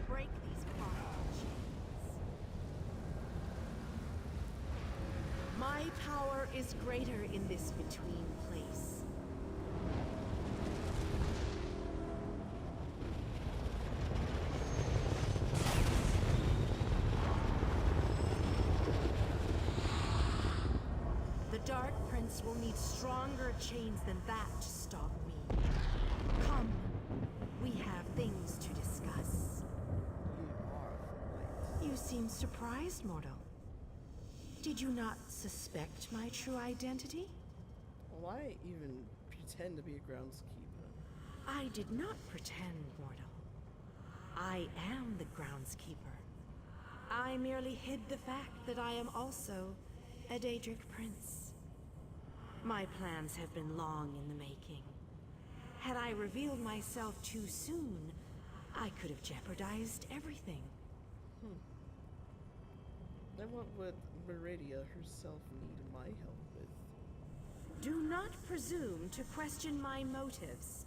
Break these powerful chains. My power is greater in this between place. The Dark Prince will need stronger chains than that to stop me. Come, we have things to discuss. You seem surprised, mortal. Did you not suspect my true identity? Why even pretend to be a groundskeeper? I did not pretend, mortal. I am the groundskeeper. I merely hid the fact that I am also a Daedric prince. My plans have been long in the making. Had I revealed myself too soon, I could have jeopardized everything. And what would Meridia herself need my help with? Do not presume to question my motives.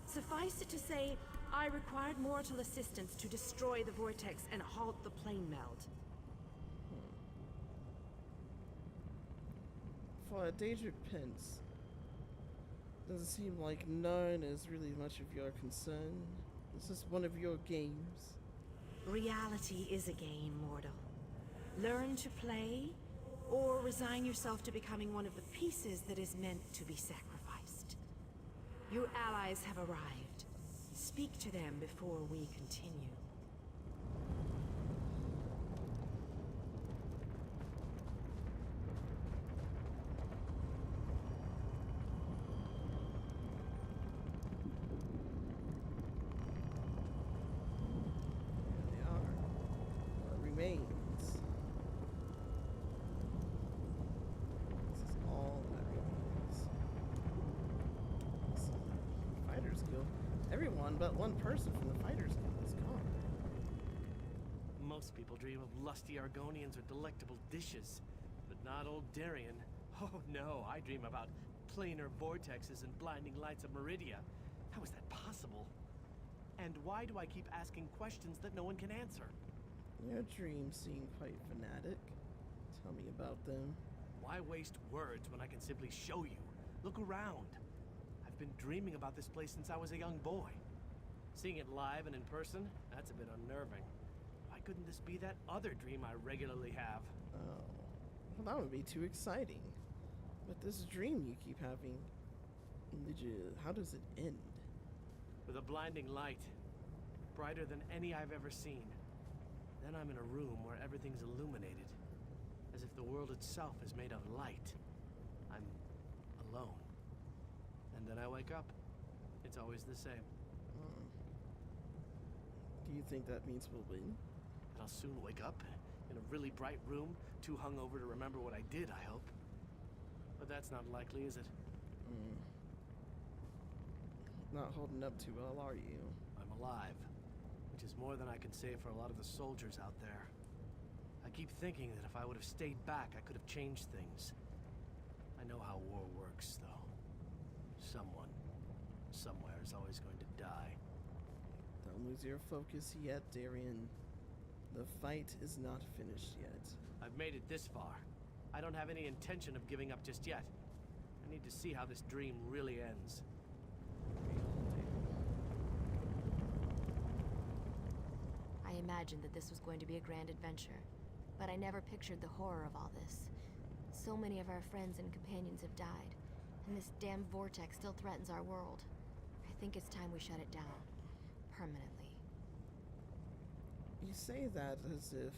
Suffice it to say, I required mortal assistance to destroy the vortex and halt the plane melt. For a Daedric prince, doesn't seem like none is really much of your concern. It's just one of your games. Reality is a game, mortal. Learn to play, or resign yourself to becoming one of the pieces that is meant to be sacrificed. Your allies have arrived. Speak to them before we continue. There they are. What remains? This is all that remains. This is the Fighters Guild. Everyone but one person from the Fighters Guild is gone. Most people dream of lusty Argonians or delectable dishes, but not old Darien. Oh no, I dream about planar vortexes and blinding lights of Meridia. How is that possible? And why do I keep asking questions that no one can answer? Your dreams seem quite fanatic. Tell me about them. Why waste words when I can simply show you? Look around. I've been dreaming about this place since I was a young boy. Seeing it live and in person, that's a bit unnerving. Why couldn't this be that other dream I regularly have? Oh, well, that would be too exciting. But this dream you keep having, how does it end? With a blinding light, brighter than any I've ever seen. Then I'm in a room where everything's illuminated, as if the world itself is made of light. I'm alone. And then I wake up. It's always the same. Do you think that means we'll win? And I'll soon wake up in a really bright room, too hungover to remember what I did, I hope. But that's not likely, is it? Not holding up too well, are you? I'm alive, which is more than I can say for a lot of the soldiers out there. I keep thinking that if I would have stayed back, I could have changed things. I know how war works, though. Someone somewhere is always going to die. Don't lose your focus yet, Darien. The fight is not finished yet. I've made it this far. I don't have any intention of giving up just yet. I need to see how this dream really ends. I imagined that this was going to be a grand adventure, but I never pictured the horror of all this. So many of our friends and companions have died, and this damn vortex still threatens our world. I think it's time we shut it down. Permanently. You say that as if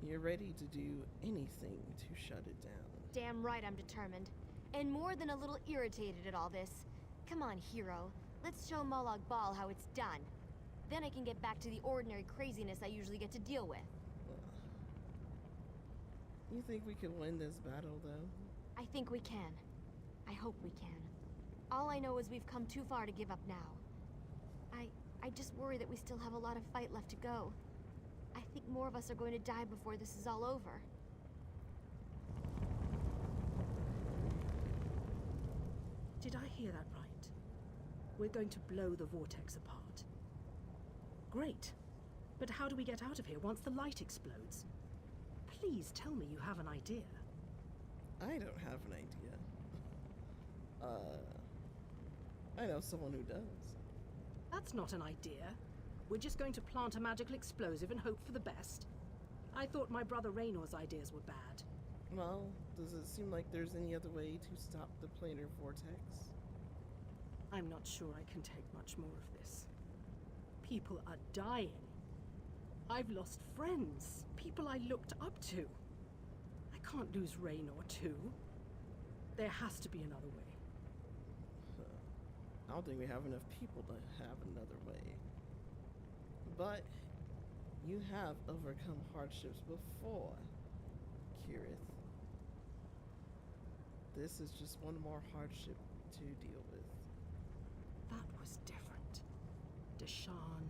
you're ready to do anything to shut it down. Damn right I'm determined. And more than a little irritated at all this. Come on, hero. Let's show Molag Bal how it's done. Then I can get back to the ordinary craziness I usually get to deal with. You think we can win this battle, though? I think we can. I hope we can. All I know is we've come too far to give up now. I just worry that we still have a lot of fight left to go. I think more of us are going to die before this is all over. Did I hear that right? We're going to blow the vortex apart. Great. But how do we get out of here once the light explodes? Please tell me you have an idea. I don't have an idea. I know someone who does. That's not an idea. We're just going to plant a magical explosive and hope for the best. I thought my brother Raynor's ideas were bad. Well, does it seem like there's any other way to stop the planar vortex? I'm not sure I can take much more of this. People are dying. I've lost friends, people I looked up to. I can't lose Raynor too. There has to be another way. I don't think we have enough people to have another way. But you have overcome hardships before, Kirith. This is just one more hardship to deal with. That was different. Deshaan,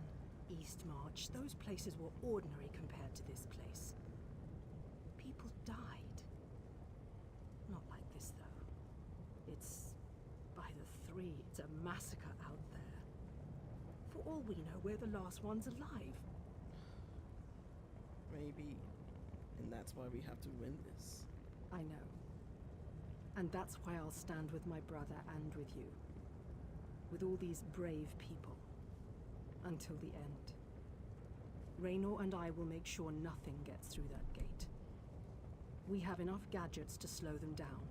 Eastmarch, those places were ordinary compared to this place. People died. Not like this, though. It's by the three. It's a massacre out there. For all we know, we're the last ones alive. Maybe. And that's why we have to win this. I know. And that's why I'll stand with my brother and with you. With all these brave people. Until the end. Raynor and I will make sure nothing gets through that gate. We have enough gadgets to slow them down.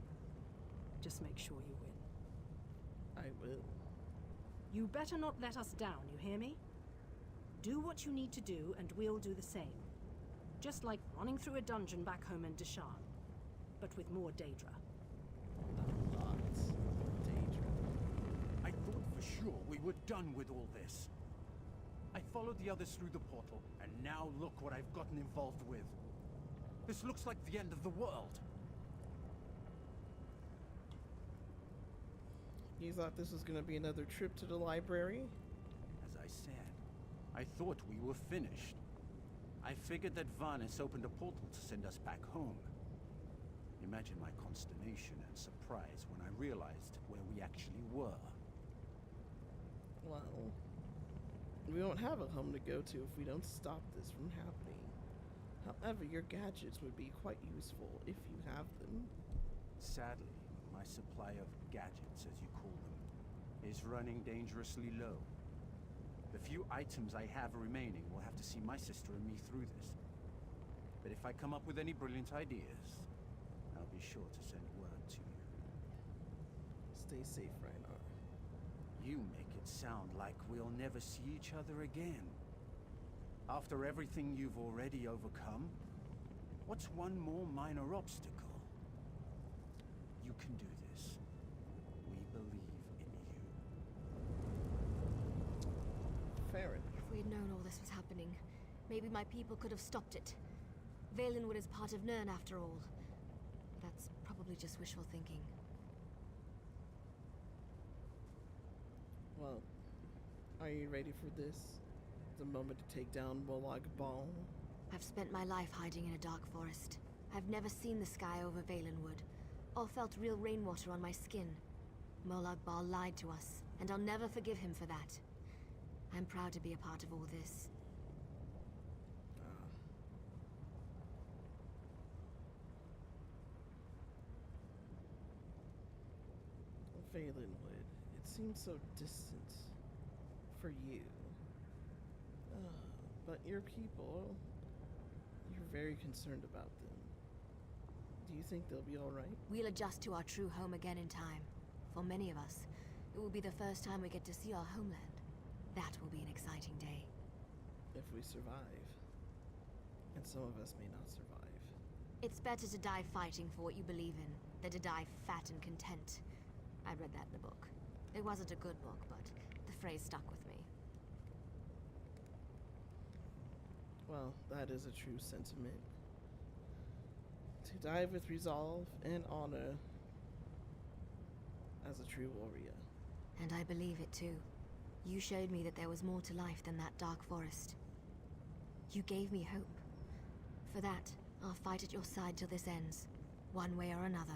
Just make sure you win. I will. You better not let us down, you hear me? Do what you need to do, and we'll do the same. Just like running through a dungeon back home in Deshaan. But with more Daedra. A lot of Daedra. I thought for sure we were done with all this. I followed the others through the portal, and now look what I've gotten involved with. This looks like the end of the world. You thought this was gonna be another trip to the library? As I said, I thought we were finished. I figured that Varnis opened a portal to send us back home. Imagine my consternation and surprise when I realized where we actually were. Well, we won't have a home to go to if we don't stop this from happening. However, your gadgets would be quite useful if you have them. Sadly, my supply of gadgets, as you call them, is running dangerously low. The few items I have remaining will have to see my sister and me through this. But if I come up with any brilliant ideas, I'll be sure to send word to you. Stay safe, Raynor. You make it sound like we'll never see each other again. After everything you've already overcome, what's one more minor obstacle? You can do this. We believe in you. Fair enough. If we had known all this was happening, maybe my people could have stopped it. Valenwood is part of Nirn after all. That's probably just wishful thinking. Well, are you ready for this? The moment to take down Molag Bal? I've spent my life hiding in a dark forest. I've never seen the sky over Valenwood, or felt real rainwater on my skin. Molag Bal lied to us, and I'll never forgive him for that. I'm proud to be a part of all this. Valenwood, it seems so distant for you. But your people, you're very concerned about them. Do you think they'll be alright? We'll adjust to our true home again in time. For many of us, it will be the first time we get to see our homeland. That will be an exciting day. If we survive. And some of us may not survive. It's better to die fighting for what you believe in than to die fat and content. I read that in the book. It wasn't a good book, but the phrase stuck with me. Well, that is a true sentiment. To die with resolve and honor as a true warrior. And I believe it too. You showed me that there was more to life than that dark forest. You gave me hope. For that, I'll fight at your side till this ends, one way or another.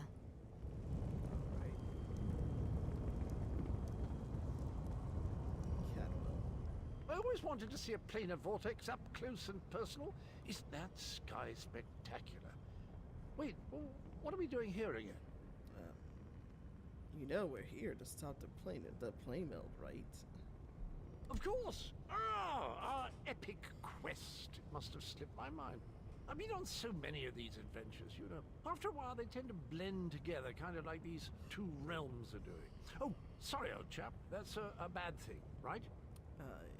I always wanted to see a planar vortex up close and personal. Isn't that sky spectacular? Wait, what are we doing here again? You know we're here to stop the plane meld, right? Of course! Our epic quest. It must have slipped my mind. I've been on so many of these adventures, you know. After a while, they tend to blend together, kind of like these two realms are doing. Oh, sorry, old chap. That's a bad thing, right?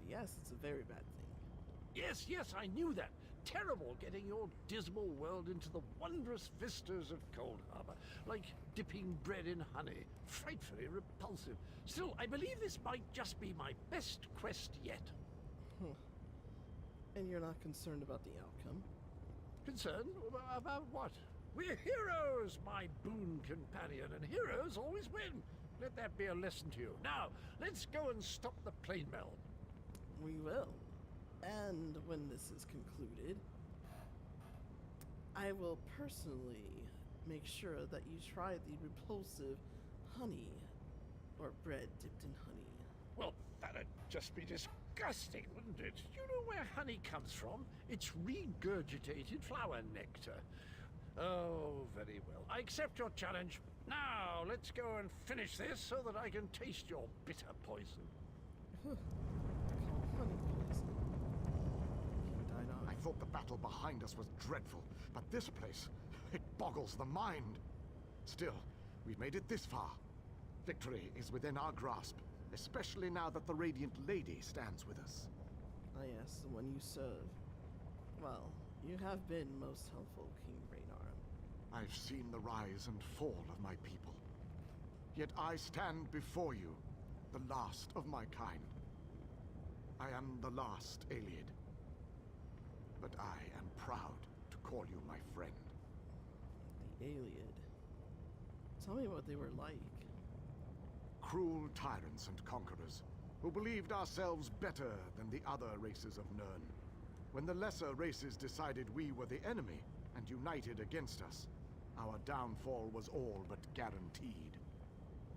Yes, it's a very bad thing. Yes, I knew that. Terrible getting your dismal world into the wondrous vistas of Cold Harbor. Like dipping bread in honey. Frightfully repulsive. Still, I believe this might just be my best quest yet. And you're not concerned about the outcome? Concerned? About what? We're heroes, my boon companion, and heroes always win. Let that be a lesson to you. Now, let's go and stop the plane meld. We will. And when this is concluded, I will personally make sure that you try the repulsive honey, or bread dipped in honey. Well, that'd just be disgusting, wouldn't it? You know where honey comes from? It's regurgitated flower nectar. Oh, very well. I accept your challenge. Now, let's go and finish this so that I can taste your bitter poison. I thought the battle behind us was dreadful, but this place, it boggles the mind. Still, we've made it this far. Victory is within our grasp, especially now that the Radiant Lady stands with us. Ah yes, the one you serve. Well, you have been most helpful, King Raynarm. I've seen the rise and fall of my people. Yet I stand before you, the last of my kind. I am the last Iliad. But I am proud to call you my friend. The Iliad. Tell me what they were like. Cruel tyrants and conquerors, who believed ourselves better than the other races of Nirn. When the lesser races decided we were the enemy and united against us, our downfall was all but guaranteed.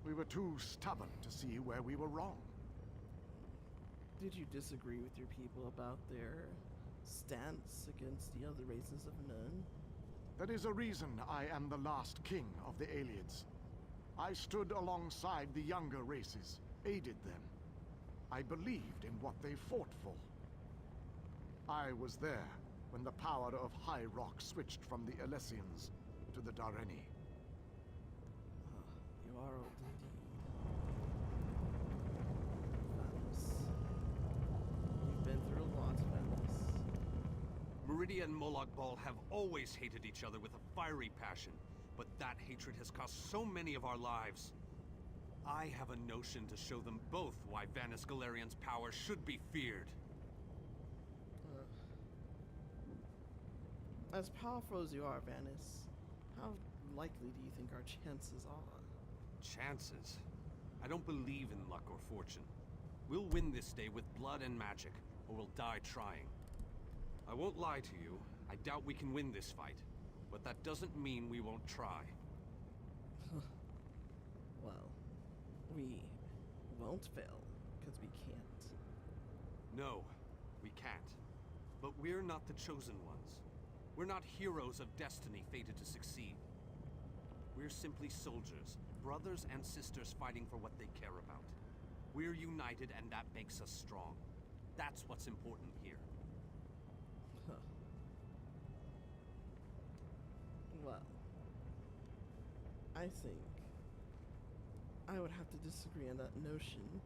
We were too stubborn to see where we were wrong. Did you disagree with your people about their stance against the other races of Nirn? That is a reason I am the last king of the Aliads. I stood alongside the younger races, aided them. I believed in what they fought for. I was there when the power of High Rock switched from the Alessians to the Dareni. You are old indeed. Valis. We've been through a lot, Valis. Meridia and Molag Bal have always hated each other with a fiery passion, but that hatred has cost so many of our lives. I have a notion to show them both why Vanis Galarian's power should be feared. As powerful as you are, Vanis, how likely do you think our chances are? Chances? I don't believe in luck or fortune. We'll win this day with blood and magic, or we'll die trying. I won't lie to you, I doubt we can win this fight, but that doesn't mean we won't try. Well, we won't fail, because we can't. No, we can't. But we're not the chosen ones. We're not heroes of destiny fated to succeed. We're simply soldiers, brothers and sisters fighting for what they care about. We're united, and that makes us strong. That's what's important here. Huh. Well, I think I would have to disagree on that notion,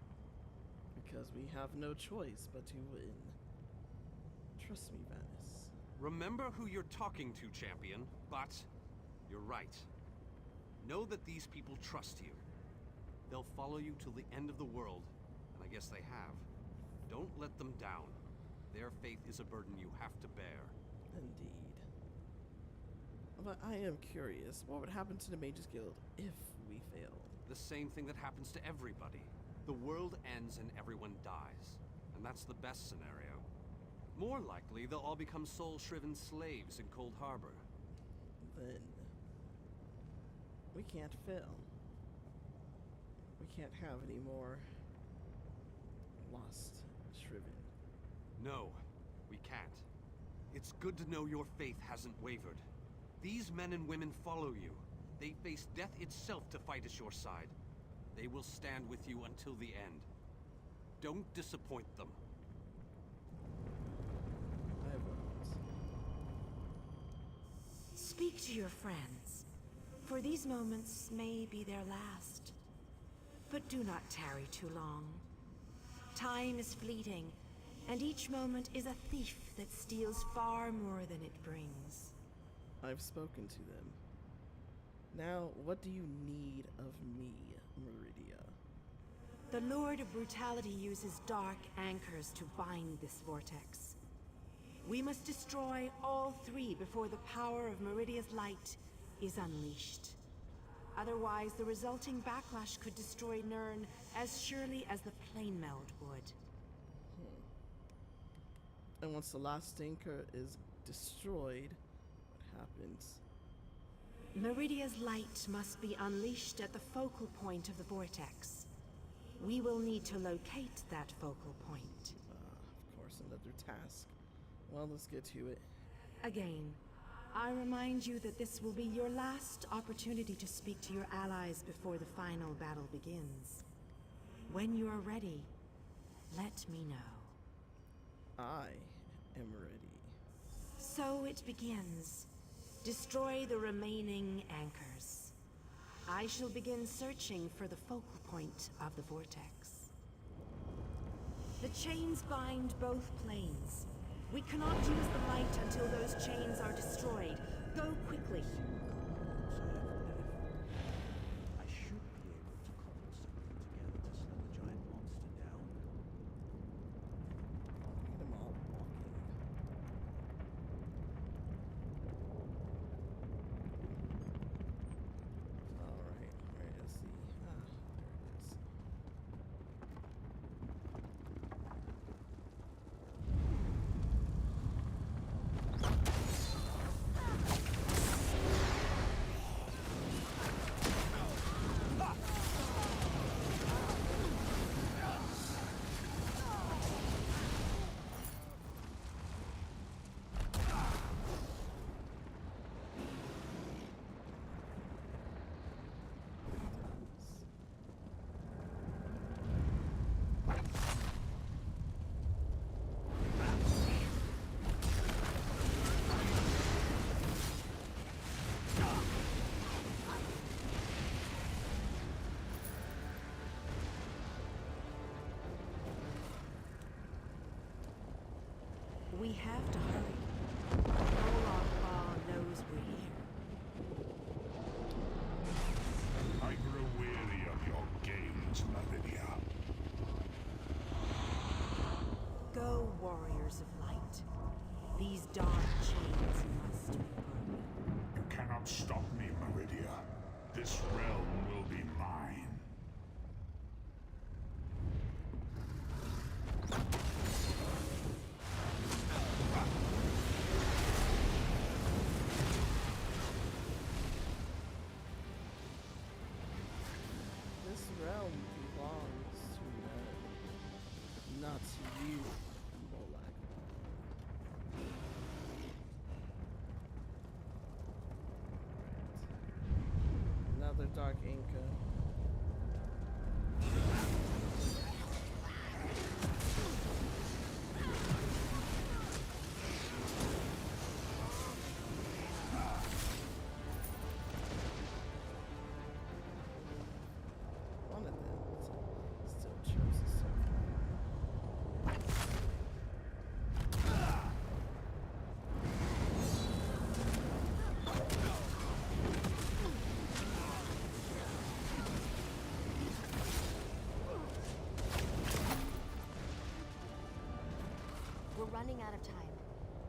because we have no choice but to win. Trust me, Vanis. Remember who you're talking to, champion, but you're right. Know that these people trust you. They'll follow you till the end of the world, and I guess they have. Don't let them down. Their faith is a burden you have to bear. Indeed. But I am curious, what would happen to the Mages Guild if we failed? The same thing that happens to everybody. The world ends and everyone dies. And that's the best scenario. More likely, they'll all become soul-shriven slaves in Cold Harbor. Then we can't fail. We can't have any more lost shriven. No, we can't. It's good to know your faith hasn't wavered. These men and women follow you. They face death itself to fight at your side. They will stand with you until the end. Don't disappoint them. I won't. Speak to your friends, for these moments may be their last. But do not tarry too long. Time is fleeting, and each moment is a thief that steals far more than it brings. I've spoken to them. Now, what do you need of me, Meridia? The Lord of Brutality uses dark anchors to bind this vortex. We must destroy all three before the power of Meridia's light is unleashed. Otherwise, the resulting backlash could destroy Nirn as surely as the plane meld would. And once the last anchor is destroyed, what happens? Meridia's light must be unleashed at the focal point of the vortex. We will need to locate that focal point. Of course, another task. Well, let's get to it. Again, I remind you that this will be your last opportunity to speak to your allies before the final battle begins. When you are ready, let me know. I am ready. So it begins. Destroy the remaining anchors. I shall begin searching for the focal point of the vortex. The chains bind both planes. We cannot use the light until those chains are destroyed. Go quickly. I should be able to cobble something together to slow the giant monster down. Look at them all walking. Alright, where is the... there it is. We have to hurry. Olaf knows we're here. I grow weary of your games, Meridia. Go, warriors of light. These dark chains must be broken. You cannot stop me, Meridia. This realm will be mine. This realm belongs to Dark Inca. One of them still chose so We're running out of time.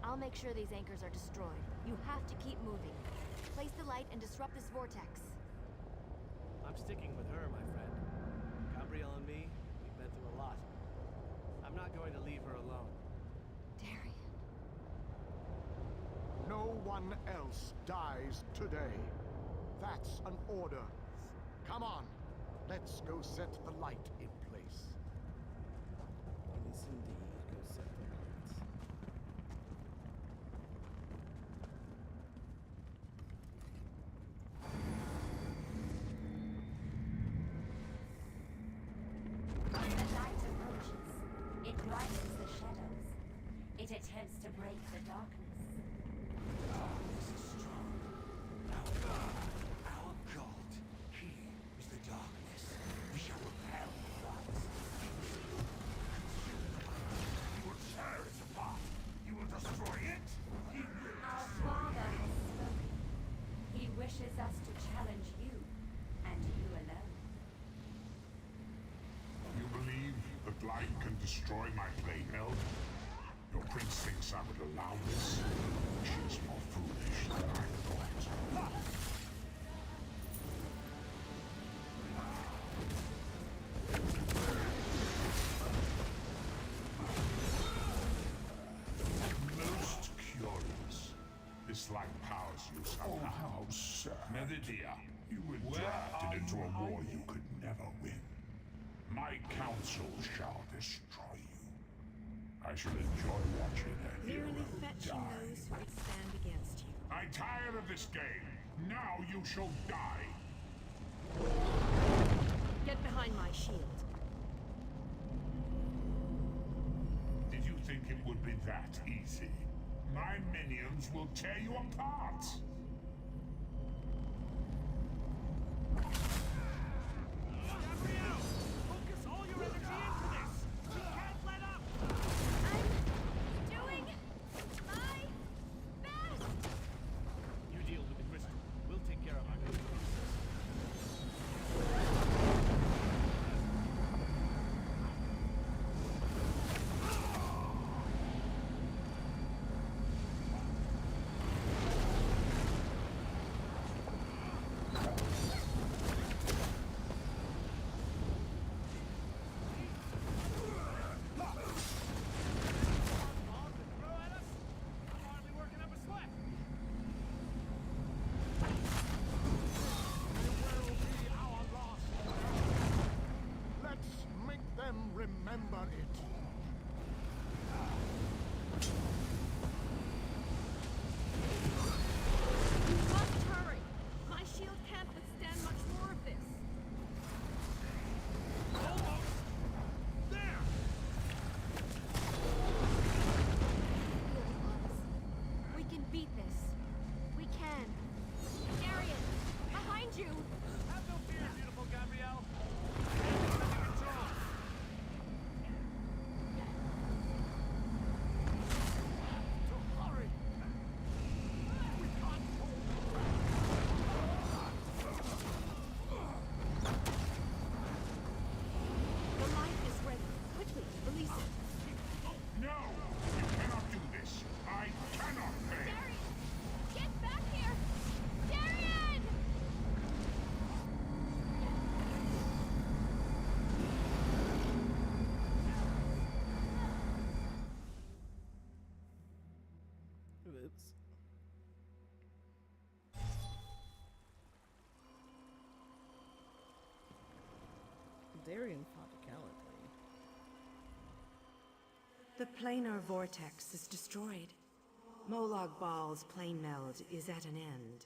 I'll make sure these anchors are destroyed. You have to keep moving. Place the light and disrupt this vortex. I'm sticking with her, my friend. Gabrielle and me, we've been through a lot. I'm not going to leave her alone. Darian. No one else dies today. That's an order. Come on, let's go set the light in place. Yes, indeed. Go set the lights. The light approaches. It brightens the shadows. It attempts to break the darkness. Darkness is strong. Our God, He is the darkness. We shall repel the light. You will tear it apart. You will destroy it. He will Our destroy Father it. has spoken. He wishes us to challenge you, and you alone. You believe that light can destroy my plane elf? Your prince thinks I would allow this. She is more foolish than I thought. Most curious. This light powers you somehow. Meridia, you were drafted into a war you could never win. My counsel shall destroy you. I shall enjoy watching a hero Merely fetching die. those who would stand against you. I'm tired of this game. Now you shall die. Get behind my shield. Did you think it would be that easy? My minions will tear you apart. Gabrielle! Focus all your energy into this! We can't let up! Doing my best! You deal with the crystal. We'll take care of our business. Let's make them remember it. You must hurry! My shield can't withstand much more of this. Almost! There! We can beat this. We can. Darian, behind you! Have no fear, beautiful Gabrielle. Hand is under control. To hurry. We can't The light is ready. Quickly, release it. No! You cannot do this. I cannot fail. Darian! Get back here! Darian! Oops. Darian fought gallantly. The planar vortex is destroyed. Molag Bal's plane meld is at an end.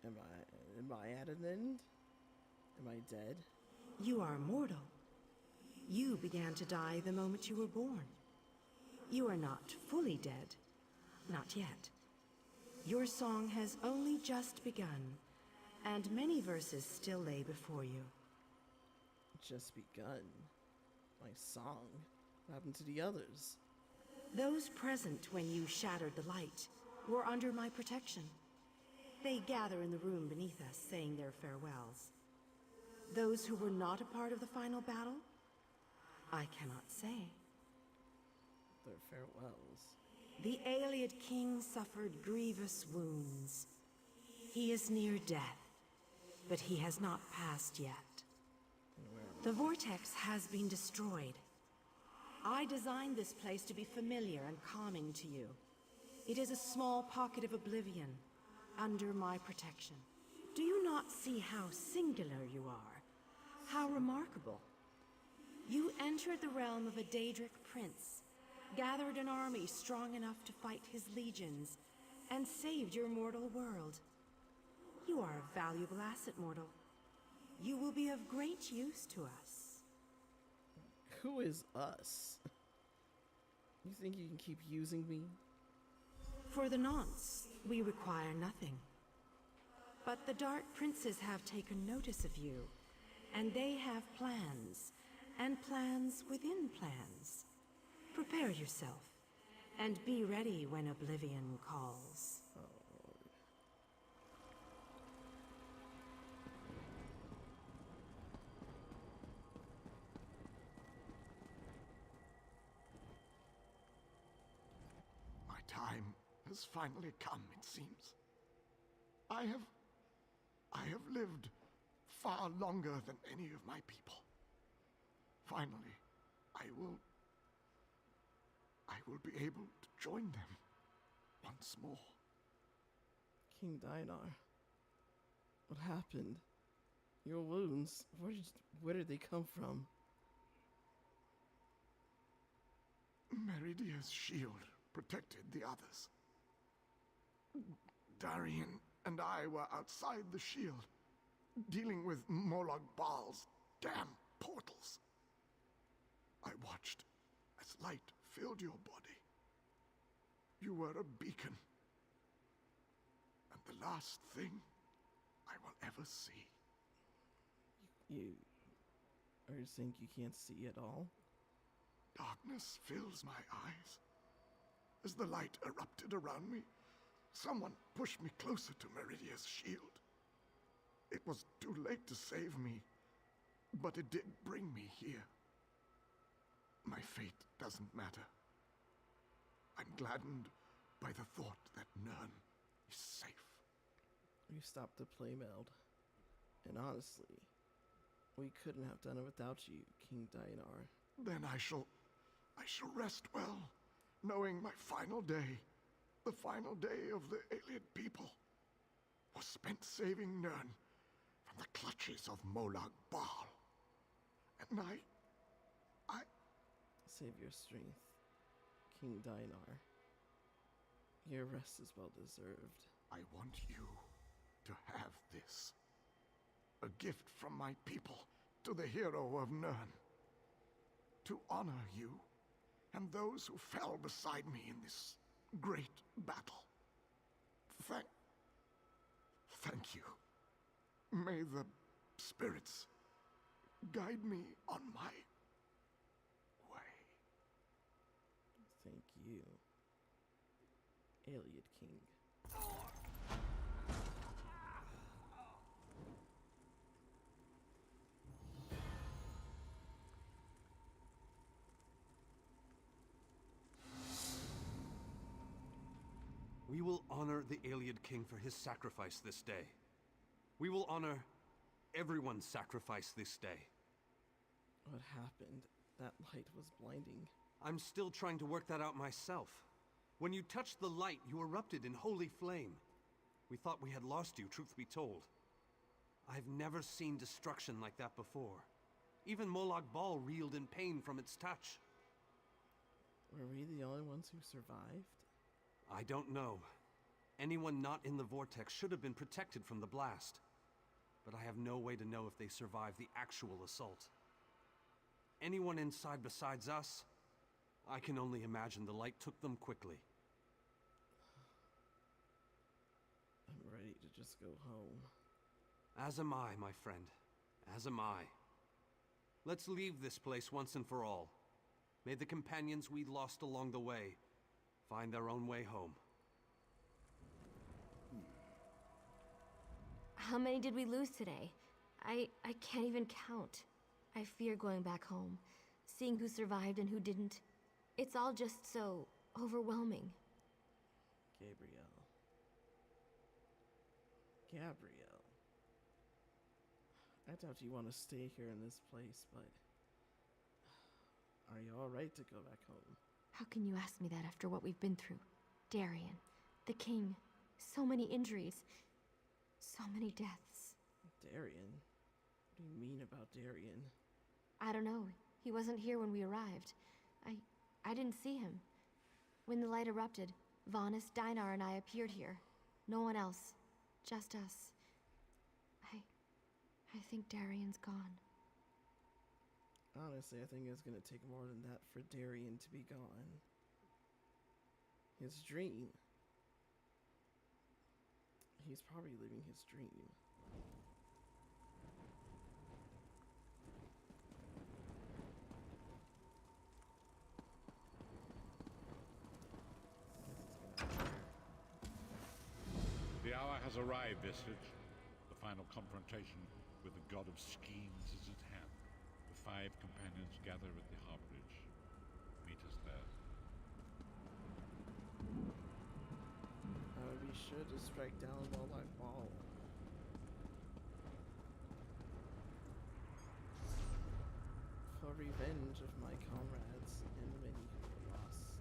Am I at an end? Am I dead? You are mortal. You began to die the moment you were born. You are not fully dead. Not yet. Your song has only just begun, and many verses still lay before you. Just begun. My song. What happened to the others? Those present when you shattered the light were under my protection. They gather in the room beneath us, saying their farewells. Those who were not a part of the final battle, I cannot say. Their farewells. The Ayleid King suffered grievous wounds. He is near death, but he has not passed yet. The vortex has been destroyed. I designed this place to be familiar and calming to you. It is a small pocket of oblivion under my protection. Do you not see how singular you are? How remarkable? You entered the realm of a Daedric prince, gathered an army strong enough to fight his legions, and saved your mortal world. You are a valuable asset, mortal. You will be of great use to us. Who is us? You think you can keep using me? For the nonce, we require nothing. But the Dark Princes have taken notice of you, and they have plans, and plans within plans. Prepare yourself, and be ready when oblivion calls. My time has finally come, it seems. I have lived far longer than any of my people. Finally, I will be able to join them once more. King Dinar, what happened? Your wounds, where did they come from? Meridia's shield protected the others. Darian and I were outside the shield, dealing with Molag Bal's damn portals. I watched as light filled your body. You were a beacon, and the last thing I will ever see. Are you saying you can't see at all? Darkness fills my eyes. As the light erupted around me, someone pushed me closer to Meridia's shield. It was too late to save me, but it did bring me here. My fate doesn't matter. I'm gladdened by the thought that Nern is safe. We stopped the playmeld, and honestly, we couldn't have done it without you, King Dinar. Then I shall rest well, knowing my final day, the final day of the Ayleid people, was spent saving Nern from the clutches of Molag Bal. And I... Save your strength, King Dinar. Your rest is well deserved. I want you to have this. A gift from my people to the hero of Nern. To honor you and those who fell beside me in this great battle. Thank you. May the spirits guide me on my way. Thank you, Ayleid King. We will honor the Ayleid King for his sacrifice this day. We will honor everyone's sacrifice this day. What happened? That light was blinding. I'm still trying to work that out myself. When you touched the light, you erupted in holy flame. We thought we had lost you, truth be told. I've never seen destruction like that before. Even Molag Bal reeled in pain from its touch. Were we the only ones who survived? I don't know. Anyone not in the vortex should have been protected from the blast. but I have no way to know if they survived the actual assault. Anyone inside besides us? I can only imagine the light took them quickly. I'm ready to just go home. As am I, my friend. As am I. Let's leave this place once and for all. May the companions we lost along the way find their own way home. How many did we lose today? I can't even count. I fear going back home, seeing who survived and who didn't. It's all just so overwhelming. Gabrielle. I doubt you want to stay here in this place, but are you alright to go back home? How can you ask me that after what we've been through? Darien, the king, so many injuries, so many deaths. Darien? What do you mean about Darien? I don't know. He wasn't here when we arrived. I didn't see him. When the light erupted, Vanis, Dinar, and I appeared here. No one else. Just us. I think Darien's gone. Honestly, I think it's gonna take more than that for Darien to be gone. His dream. He's probably living his dream. The hour has arrived, Visage. The final confrontation with the god of schemes is at hand. The 5 companions gather at the harborage. Meet us there. I would be sure to strike down while I fall. For revenge of my comrades and many who were lost.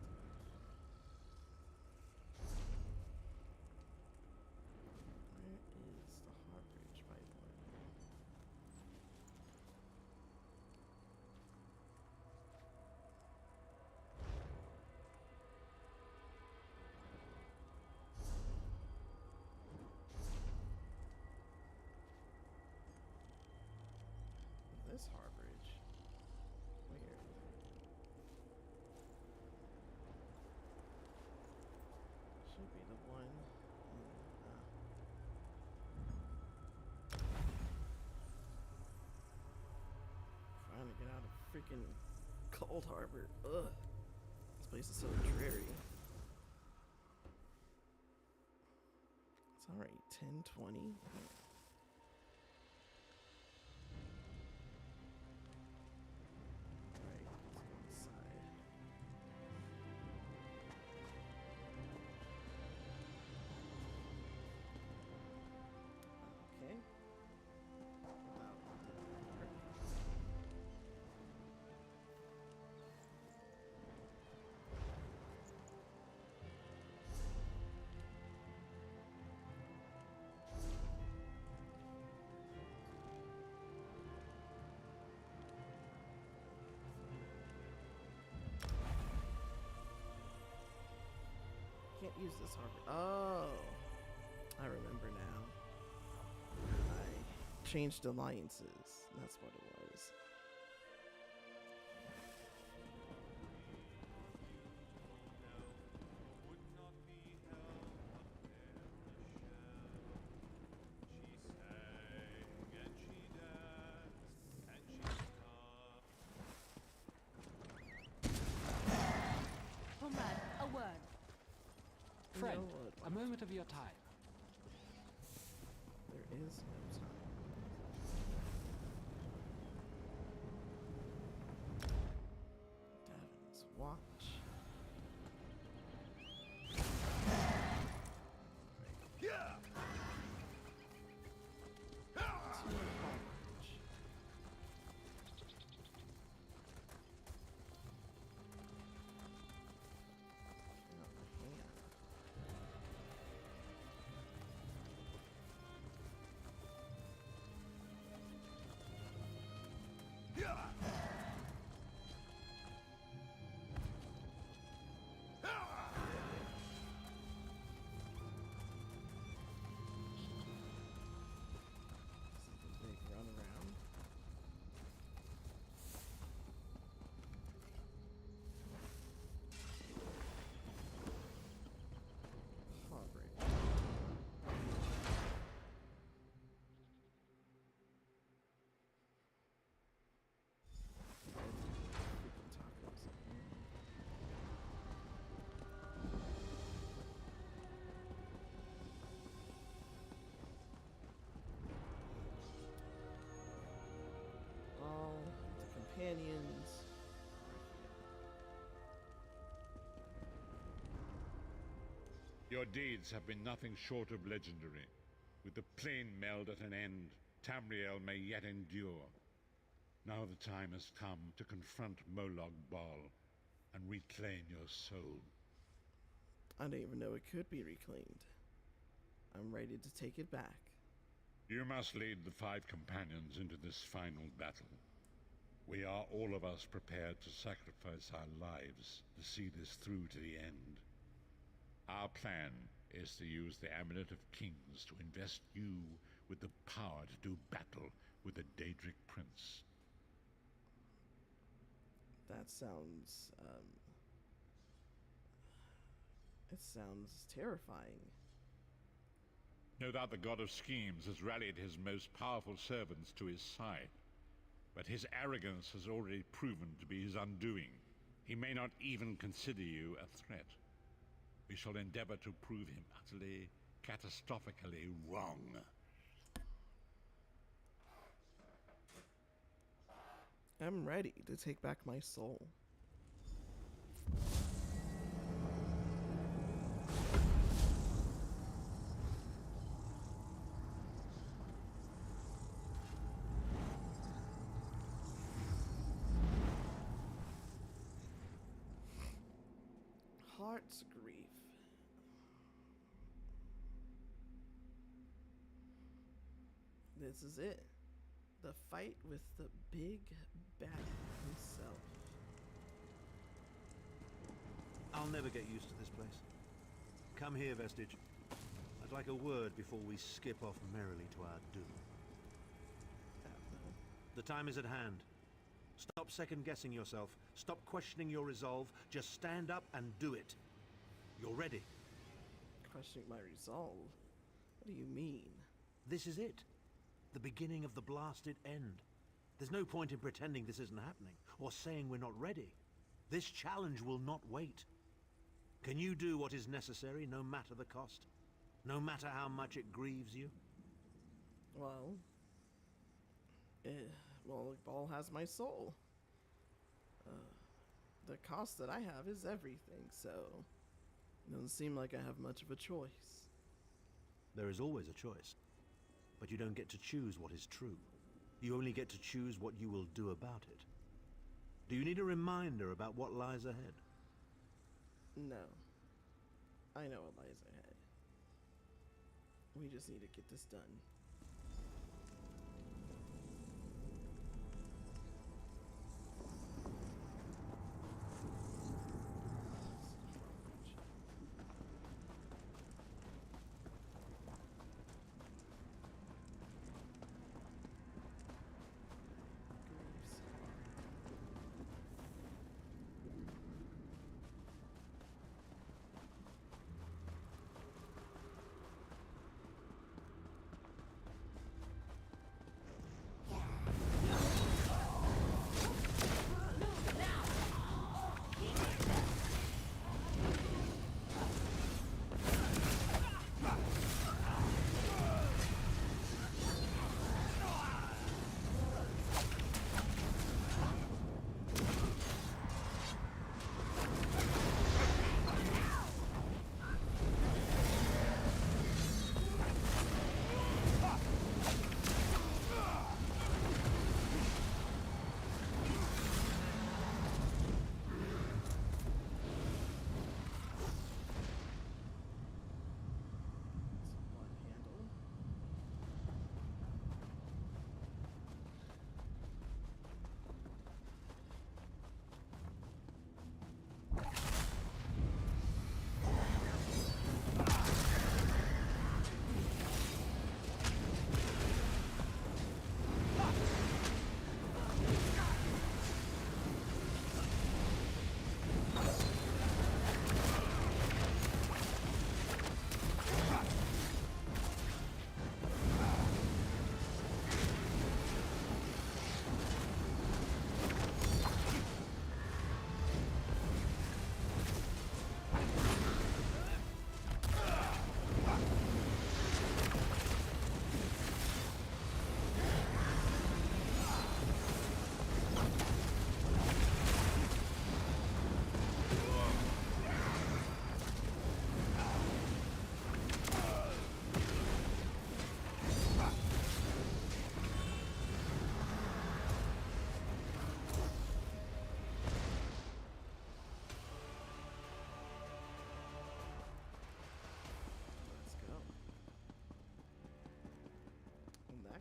Where is the harborage, by the way? This harborage. Weird. Should be the one. Trying to get out of freaking Cold Harbor. Ugh. This place is so dreary. It's alright. 10:20. Okay. Can't use this harbor. Oh, I remember now. I changed alliances. That's what it was. Comrade, a word. Friend, a moment of your time. There is no time. Davin's watch. Yeah. Your deeds have been nothing short of legendary. With the plane meld at an end, Tamriel may yet endure. Now the time has come to confront Molag Bal and reclaim your soul. I didn't even know it could be reclaimed. I'm ready to take it back. You must lead the 5 companions into this final battle. We are all of us prepared to sacrifice our lives to see this through to the end. Our plan is to use the Amulet of Kings to invest you with the power to do battle with the Daedric Prince. That sounds, it sounds terrifying. No doubt the God of Schemes has rallied his most powerful servants to his side, but his arrogance has already proven to be his undoing. He may not even consider you a threat. We shall endeavor to prove him utterly, catastrophically wrong. I'm ready to take back my soul. Heart's grief. This is it. The fight with the big bad himself. I'll never get used to this place. Come here, Vestige. I'd like a word before we skip off merrily to our doom. The time is at hand. Stop second-guessing yourself. Stop questioning your resolve. Just stand up and do it. You're ready. Questioning my resolve? What do you mean? This is it. The beginning of the blasted end. There's no point in pretending this isn't happening, or saying we're not ready. This challenge will not wait. Can you do what is necessary, no matter the cost? No matter how much it grieves you? Well, Ball has my soul. The cost that I have is everything, so it doesn't seem like I have much of a choice. There is always a choice, but you don't get to choose what is true. You only get to choose what you will do about it. Do you need a reminder about what lies ahead? No. I know what lies ahead. We just need to get this done.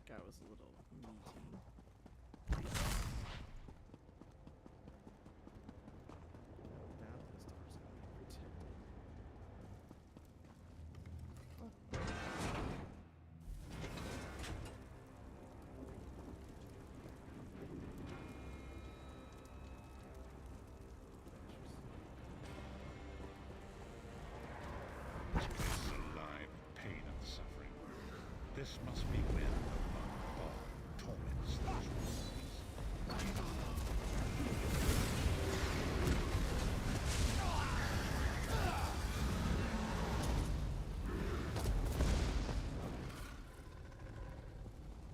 That guy was a little meaty. Now this door's gonna be protected. Alive, pain and suffering. This must be where the ball torments those wolves.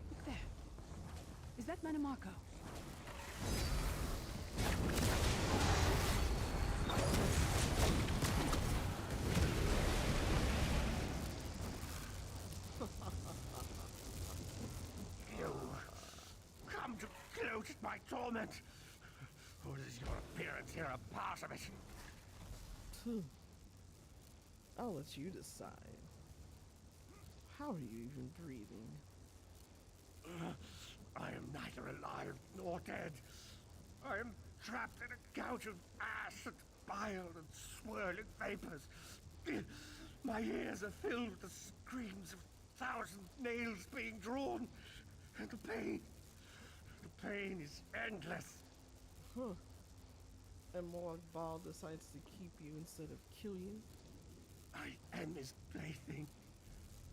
Look there. Is that Manimarco? You come to gloat at my torment, or is your appearance here a part of it? I'll let you decide. How are you even breathing? I am neither alive nor dead. I am trapped in a gouge of ash and bile and swirling vapors. My ears are filled with the screams of 1,000 nails being drawn. And the pain is endless. Huh. And Morag Ball decides to keep you instead of kill you? I am his plaything,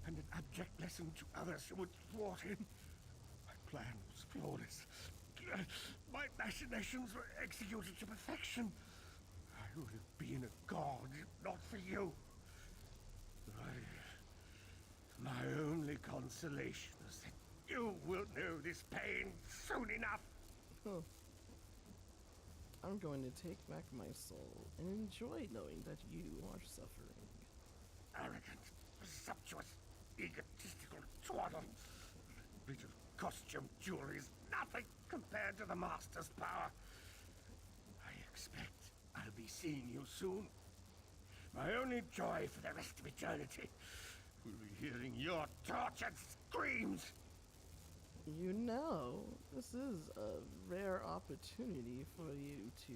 and an abject lesson to others who would thwart him. My plan was flawless. My machinations were executed to perfection. I would have been a god if not for you. My only consolation is that you will know this pain soon enough. Huh. I'm going to take back my soul and enjoy knowing that you are suffering. Arrogant, presumptuous, egotistical twaddle. A bit of costume jewelry is nothing compared to the Master's power. I expect I'll be seeing you soon. My only joy for the rest of eternity will be hearing your tortured screams. You know, this is a rare opportunity for you to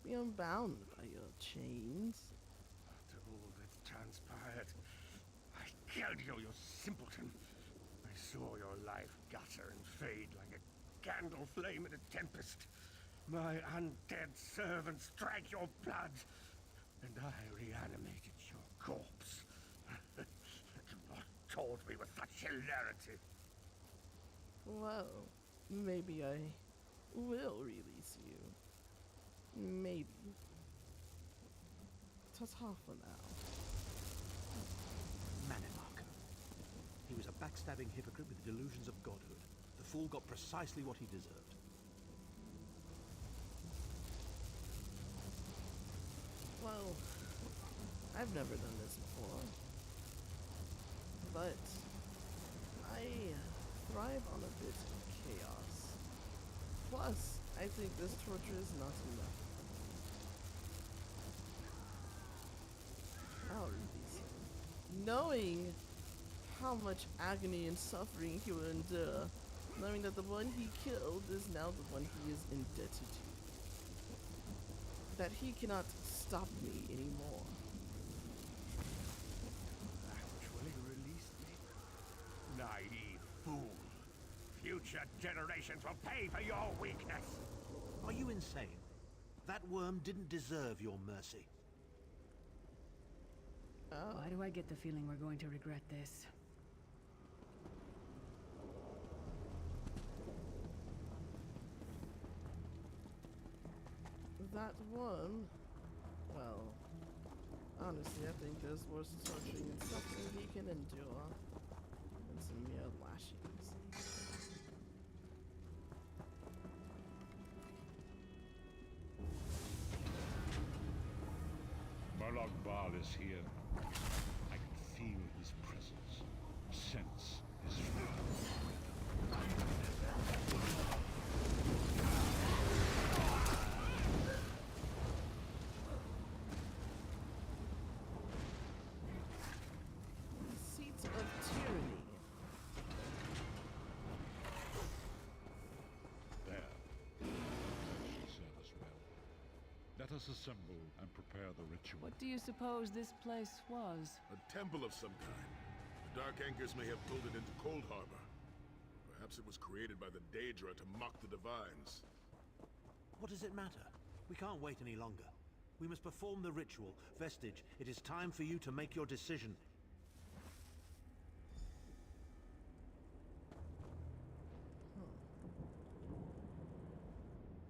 be unbound by your chains. After all that's transpired, I killed you, you simpleton. I saw your life gutter and fade like a candle flame in a tempest. My undead servants drank your blood, and I reanimated your corpse. What told me with such hilarity? Well, maybe I will release you. Maybe. Ta-ta for now. Manimarco. He was a backstabbing hypocrite with delusions of godhood. The fool got precisely what he deserved. Well, I've never done this before. But I thrive on a bit of chaos. Plus, I think this torture is not enough. I'll release him. Knowing how much agony and suffering he will endure, knowing that the one he killed is now the one he is indebted to. That he cannot stop me anymore. Actually released me? Naive fool. Future generations will pay for your weakness. Are you insane? That worm didn't deserve your mercy. Why do I get the feeling we're going to regret this? That one, well, honestly, I think there's worse torturing and suffering he can endure than some mere lashings. Molag Bal is here. I can feel his presence, sense his freedom. Seat of tyranny. Let us assemble and prepare the ritual. What do you suppose this place was? A temple of some kind. The Dark Anchors may have pulled it into Cold Harbor. Perhaps it was created by the Daedra to mock the Divines. What does it matter? We can't wait any longer. We must perform the ritual. Vestige, it is time for you to make your decision.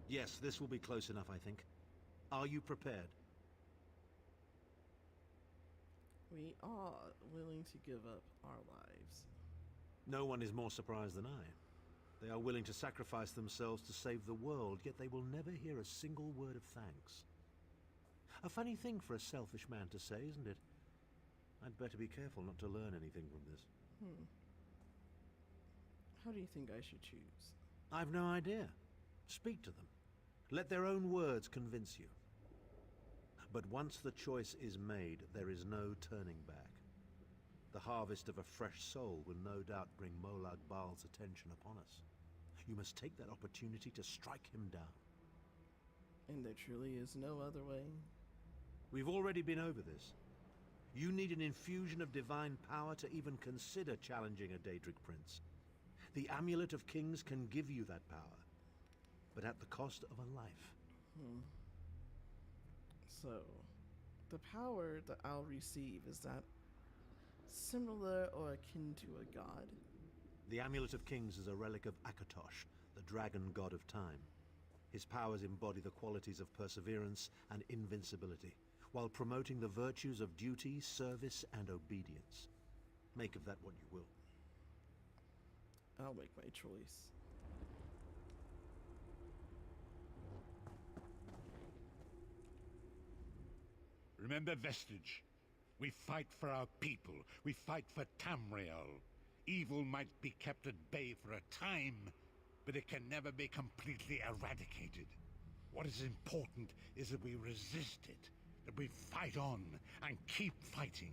Yes, this will be close enough, I think. Are you prepared? We are willing to give up our lives. No one is more surprised than I. They are willing to sacrifice themselves to save the world, yet they will never hear a single word of thanks. A funny thing for a selfish man to say, isn't it? I'd better be careful not to learn anything from this. How do you think I should choose? I've no idea. Speak to them. Let their own words convince you. But once the choice is made, there is no turning back. The harvest of a fresh soul will no doubt bring Molag Bal's attention upon us. You must take that opportunity to strike him down. And there truly is no other way? We've already been over this. You need an infusion of divine power to even consider challenging a Daedric prince. The Amulet of Kings can give you that power, but at the cost of a life. So, the power that I'll receive, is that similar or akin to a god? The Amulet of Kings is a relic of Akatosh, the dragon god of time. His powers embody the qualities of perseverance and invincibility, while promoting the virtues of duty, service, and obedience. Make of that what you will. I'll make my choice. Remember, Vestige. We fight for our people. We fight for Tamriel. Evil might be kept at bay for a time, but it can never be completely eradicated. What is important is that we resist it, that we fight on and keep fighting.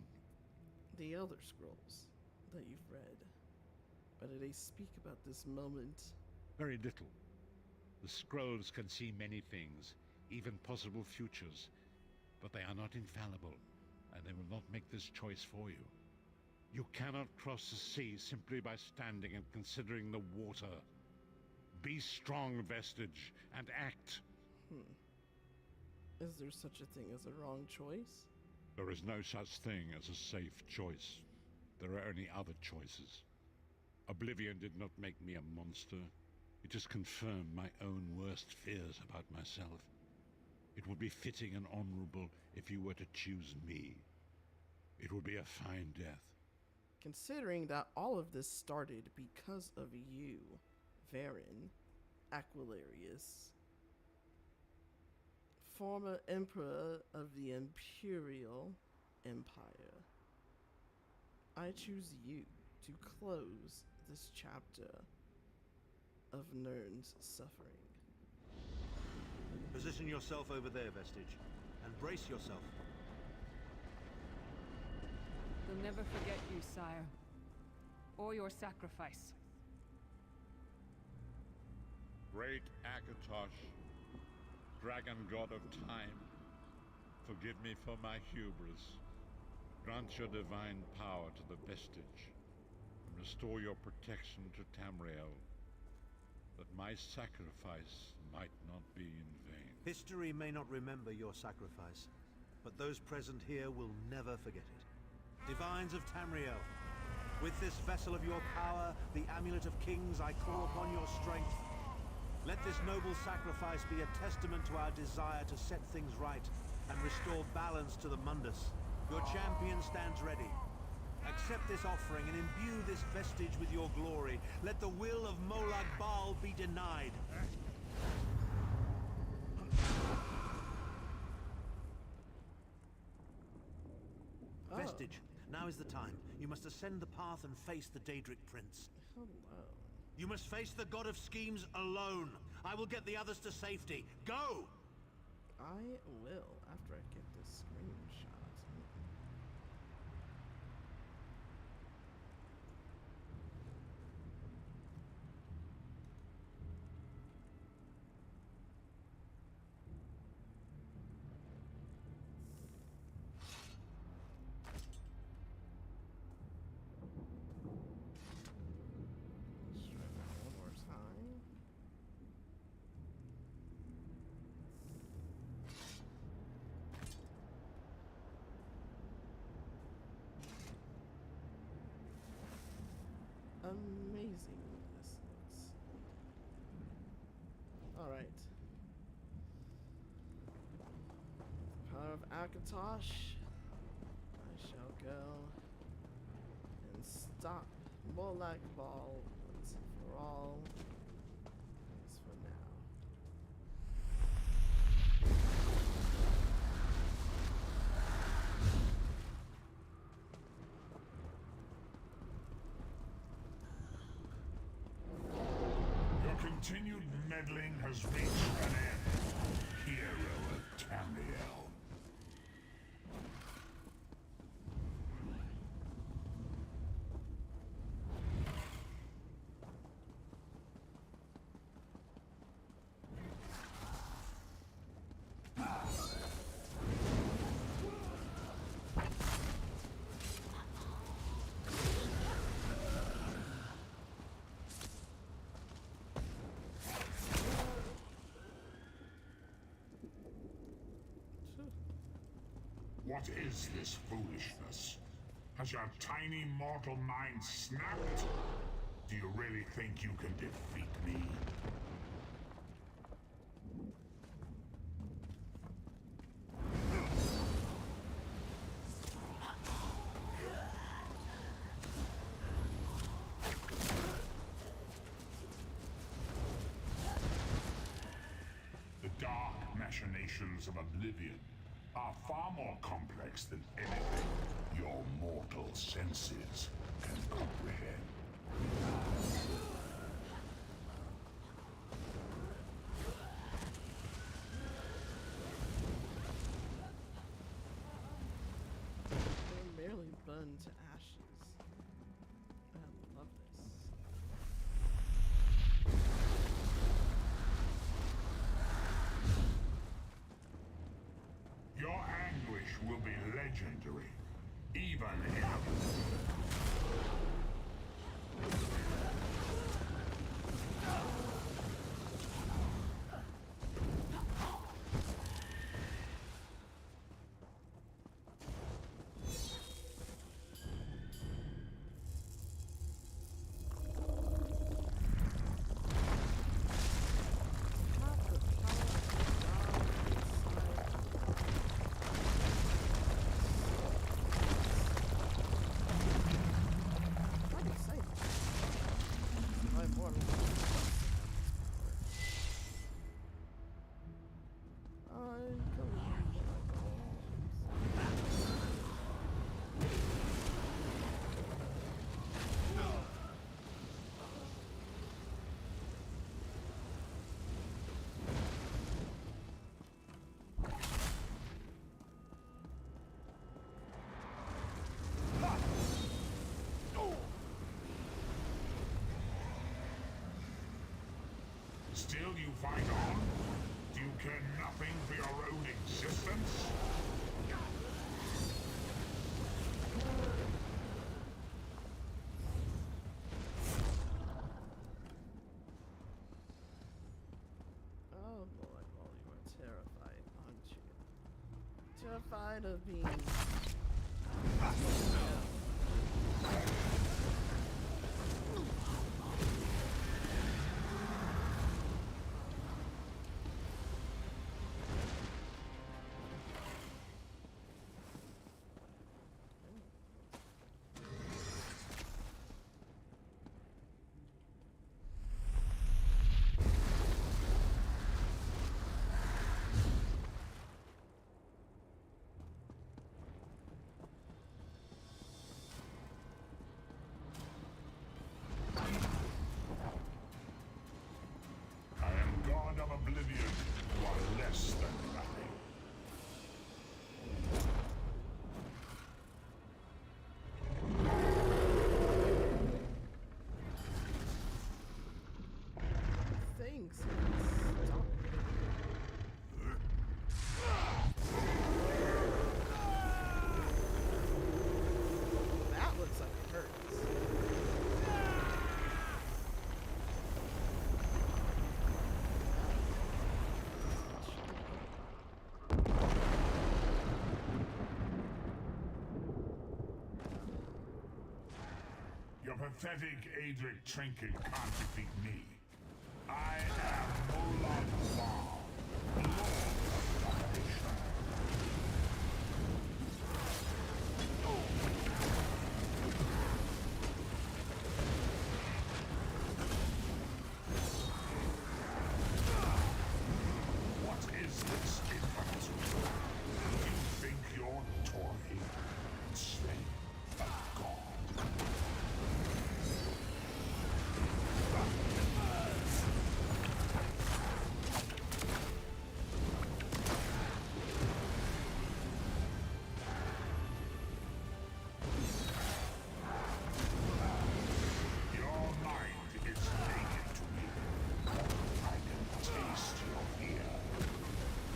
The Elder Scrolls that you've read, but do they speak about this moment? Very little. The scrolls can see many things, even possible futures, but they are not infallible, and they will not make this choice for you. You cannot cross the sea simply by standing and considering the water. Be strong, Vestige, and act. Is there such a thing as a wrong choice? There is no such thing as a safe choice. There are only other choices. Oblivion did not make me a monster. It just confirmed my own worst fears about myself. It would be fitting and honorable if you were to choose me. It would be a fine death. Considering that all of this started because of you, Varen Aquilarius, former Emperor of the Imperial Empire, I choose you to close this chapter of Nirn's suffering. Position yourself over there, Vestige, and brace yourself. They'll never forget you, sire. Or your sacrifice. Great Akatosh, dragon god of time, forgive me for my hubris. Grant your divine power to the Vestige, and restore your protection to Tamriel, that my sacrifice might not be in vain. History may not remember your sacrifice, but those present here will never forget it. Divines of Tamriel, with this vessel of your power, the Amulet of Kings, I call upon your strength. Let this noble sacrifice be a testament to our desire to set things right and restore balance to the Mundus. Your champion stands ready. Accept this offering and imbue this Vestige with your glory. Let the will of Molag Bal be denied. Vestige, now is the time. You must ascend the path and face the Daedric Prince. Hello. You must face the God of Schemes alone. I will get the others to safety. Go! I will, after I get this screenshot. amazing this looks. Alright. Power of Akatosh. I shall go and stop Molag Bal once and for all. As for now. Your continued meddling has reached an end, hero of Tamriel. What is this foolishness? Has your tiny mortal mind snapped? Do you really think you can defeat me? The dark machinations of Oblivion are far more complex than anything your mortal senses can comprehend. They're merely burned to ashes. I love this. Your anguish will be legendary, even in a... Still you fight on? Do you care nothing for your own existence? Oh boy, well, you are terrified, aren't you? Terrified of being... Your pathetic Adric trinket can't defeat me. I am Molag Bal, Lord of Domination. What is this infant? You think you're toy? Slave of God. Your mind is naked to me. I can taste your fear.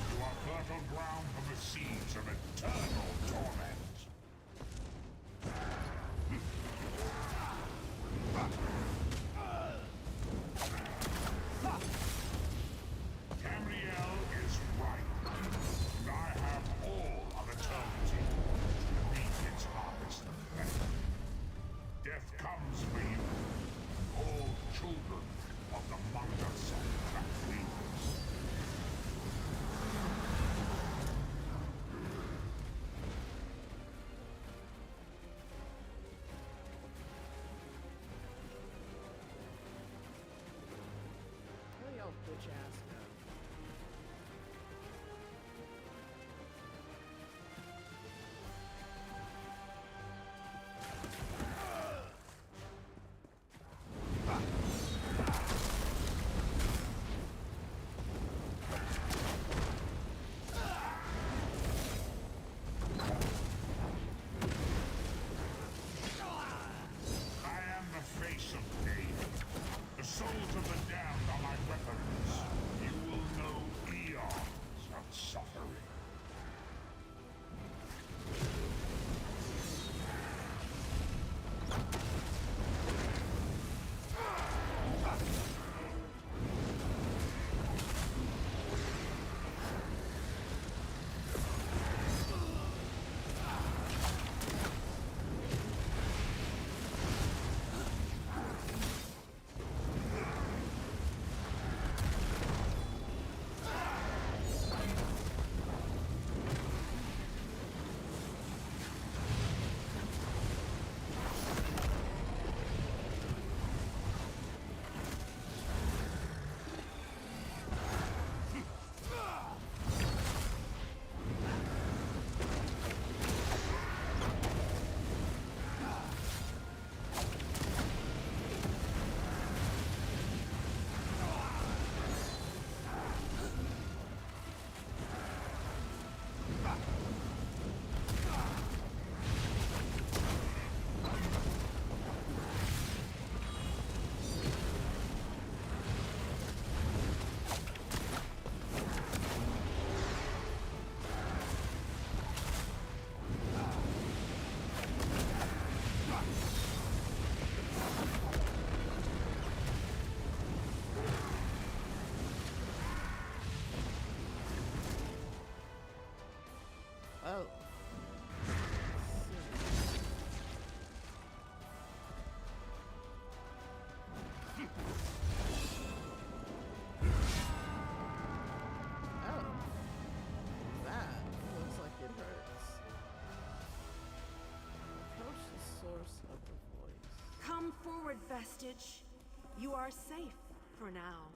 You are fertile ground for the seeds of eternal torment. Tamriel is right, and I have all of eternity to reap its harvest of death. Death comes for you, all children of the Mandas that wings. Where y'all bitch ass go? I am the face of pain. The souls of the damned are my weapons. You will know eons of suffering. Oh. Oh. That looks like it hurts. Approach the source of the voice. Come forward, Vestige. You are safe for now.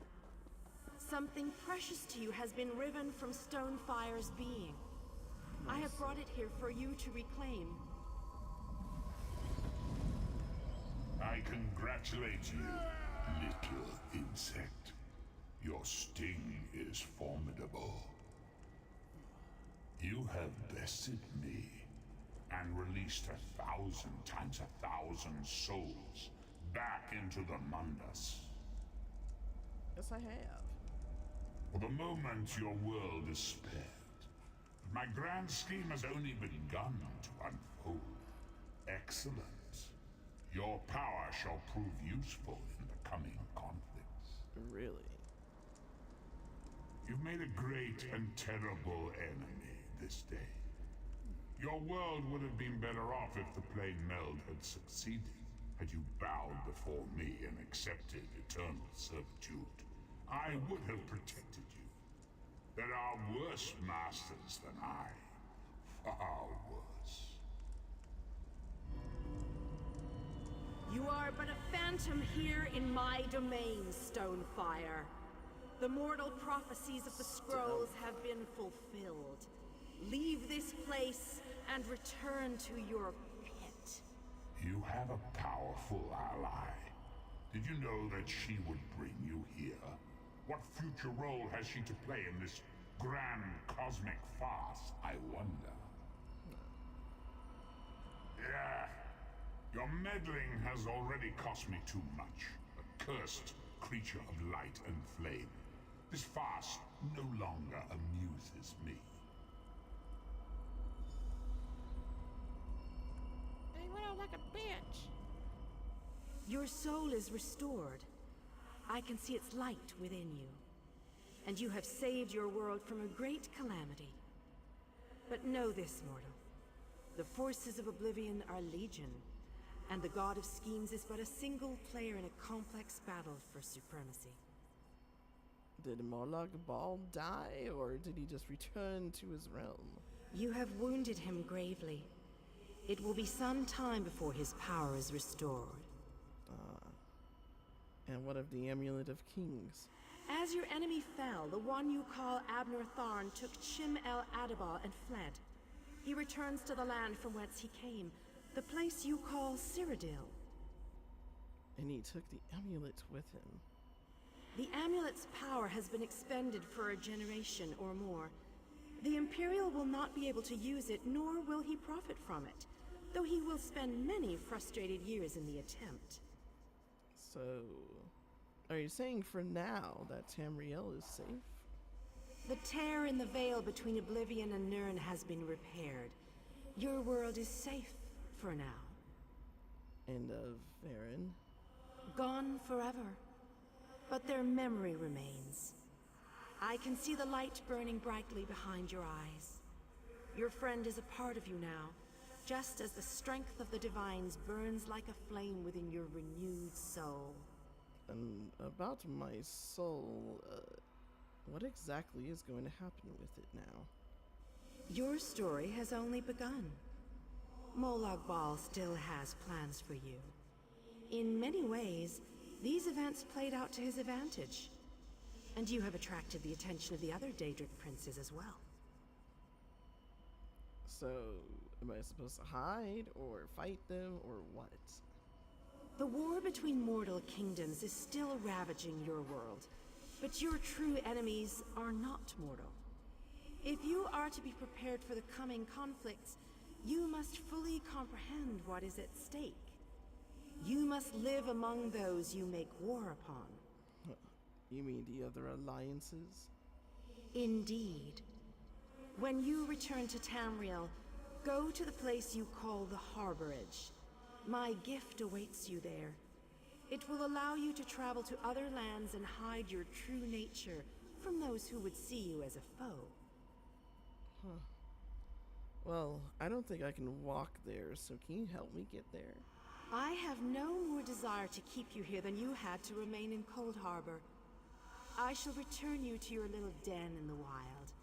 Something precious to you has been riven from Stonefire's being. I have brought it here for you to reclaim. I congratulate you, little insect. Your sting is formidable. You have bested me and released 1,000 times 1,000 souls back into the Mandas. Yes, I have. For the moment, your world is spared. My grand scheme has only begun to unfold. Excellent. Your power shall prove useful in the coming conflicts. Really? You've made a great and terrible enemy this day. Your world would have been better off if the plane meld had succeeded. Had you bowed before me and accepted eternal servitude, I would have protected you. There are worse masters than I. Far worse. You are but a phantom here in my domain, Stonefire. The mortal prophecies of the scrolls have been fulfilled. Leave this place and return to your pit. You have a powerful ally. Did you know that she would bring you here? What future role has she to play in this grand cosmic farce, I wonder? Yeah. Your meddling has already cost me too much. A cursed creature of light and flame. This farce no longer amuses me. They went out like a bitch. Your soul is restored. I can see its light within you. And you have saved your world from a great calamity. But know this, mortal. The forces of Oblivion are legion, and the God of Schemes is but a single player in a complex battle for supremacy. Did Molag Bal die, or did he just return to his realm? You have wounded him gravely. It will be some time before his power is restored. And what of the Amulet of Kings? As your enemy fell, the one you call Abner Tharn took Shim el Adabal and fled. He returns to the land from whence he came, the place you call Cyrodiil. And he took the amulet with him. The amulet's power has been expended for a generation or more. The Imperial will not be able to use it, nor will he profit from it, though he will spend many frustrated years in the attempt. So, are you saying for now that Tamriel is safe? The tear in the veil between Oblivion and Nirn has been repaired. Your world is safe for now. And of Varen? Gone forever. But their memory remains. I can see the light burning brightly behind your eyes. Your friend is a part of you now, just as the strength of the Divines burns like a flame within your renewed soul. And about my soul, what exactly is going to happen with it now? Your story has only begun. Molag Bal still has plans for you. In many ways, these events played out to his advantage. And you have attracted the attention of the other Daedric princes as well. So, am I supposed to hide, or fight them, or what? The war between mortal kingdoms is still ravaging your world, but your true enemies are not mortal. If you are to be prepared for the coming conflicts, you must fully comprehend what is at stake. You must live among those you make war upon. You mean the other alliances? Indeed. When you return to Tamriel, go to the place you call the Harborage. My gift awaits you there. It will allow you to travel to other lands and hide your true nature from those who would see you as a foe. Huh. Well, I don't think I can walk there, so can you help me get there? I have no more desire to keep you here than you had to remain in Cold Harbor. I shall return you to your little den in the wild.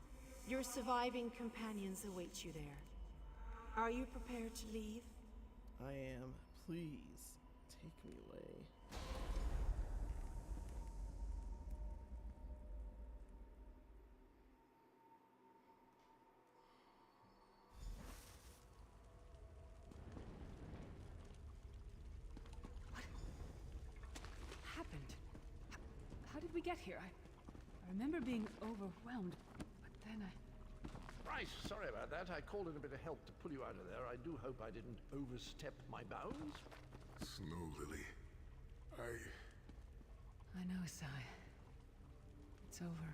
Your surviving companions await you there. Are you prepared to leave? I am. Please, take me away. What happened? How did we get here? I remember being overwhelmed, but then I... Right, sorry about that. I called in a bit of help to pull you out of there. I do hope I didn't overstep my bounds. Snow Lily, I know, Sai. It's over.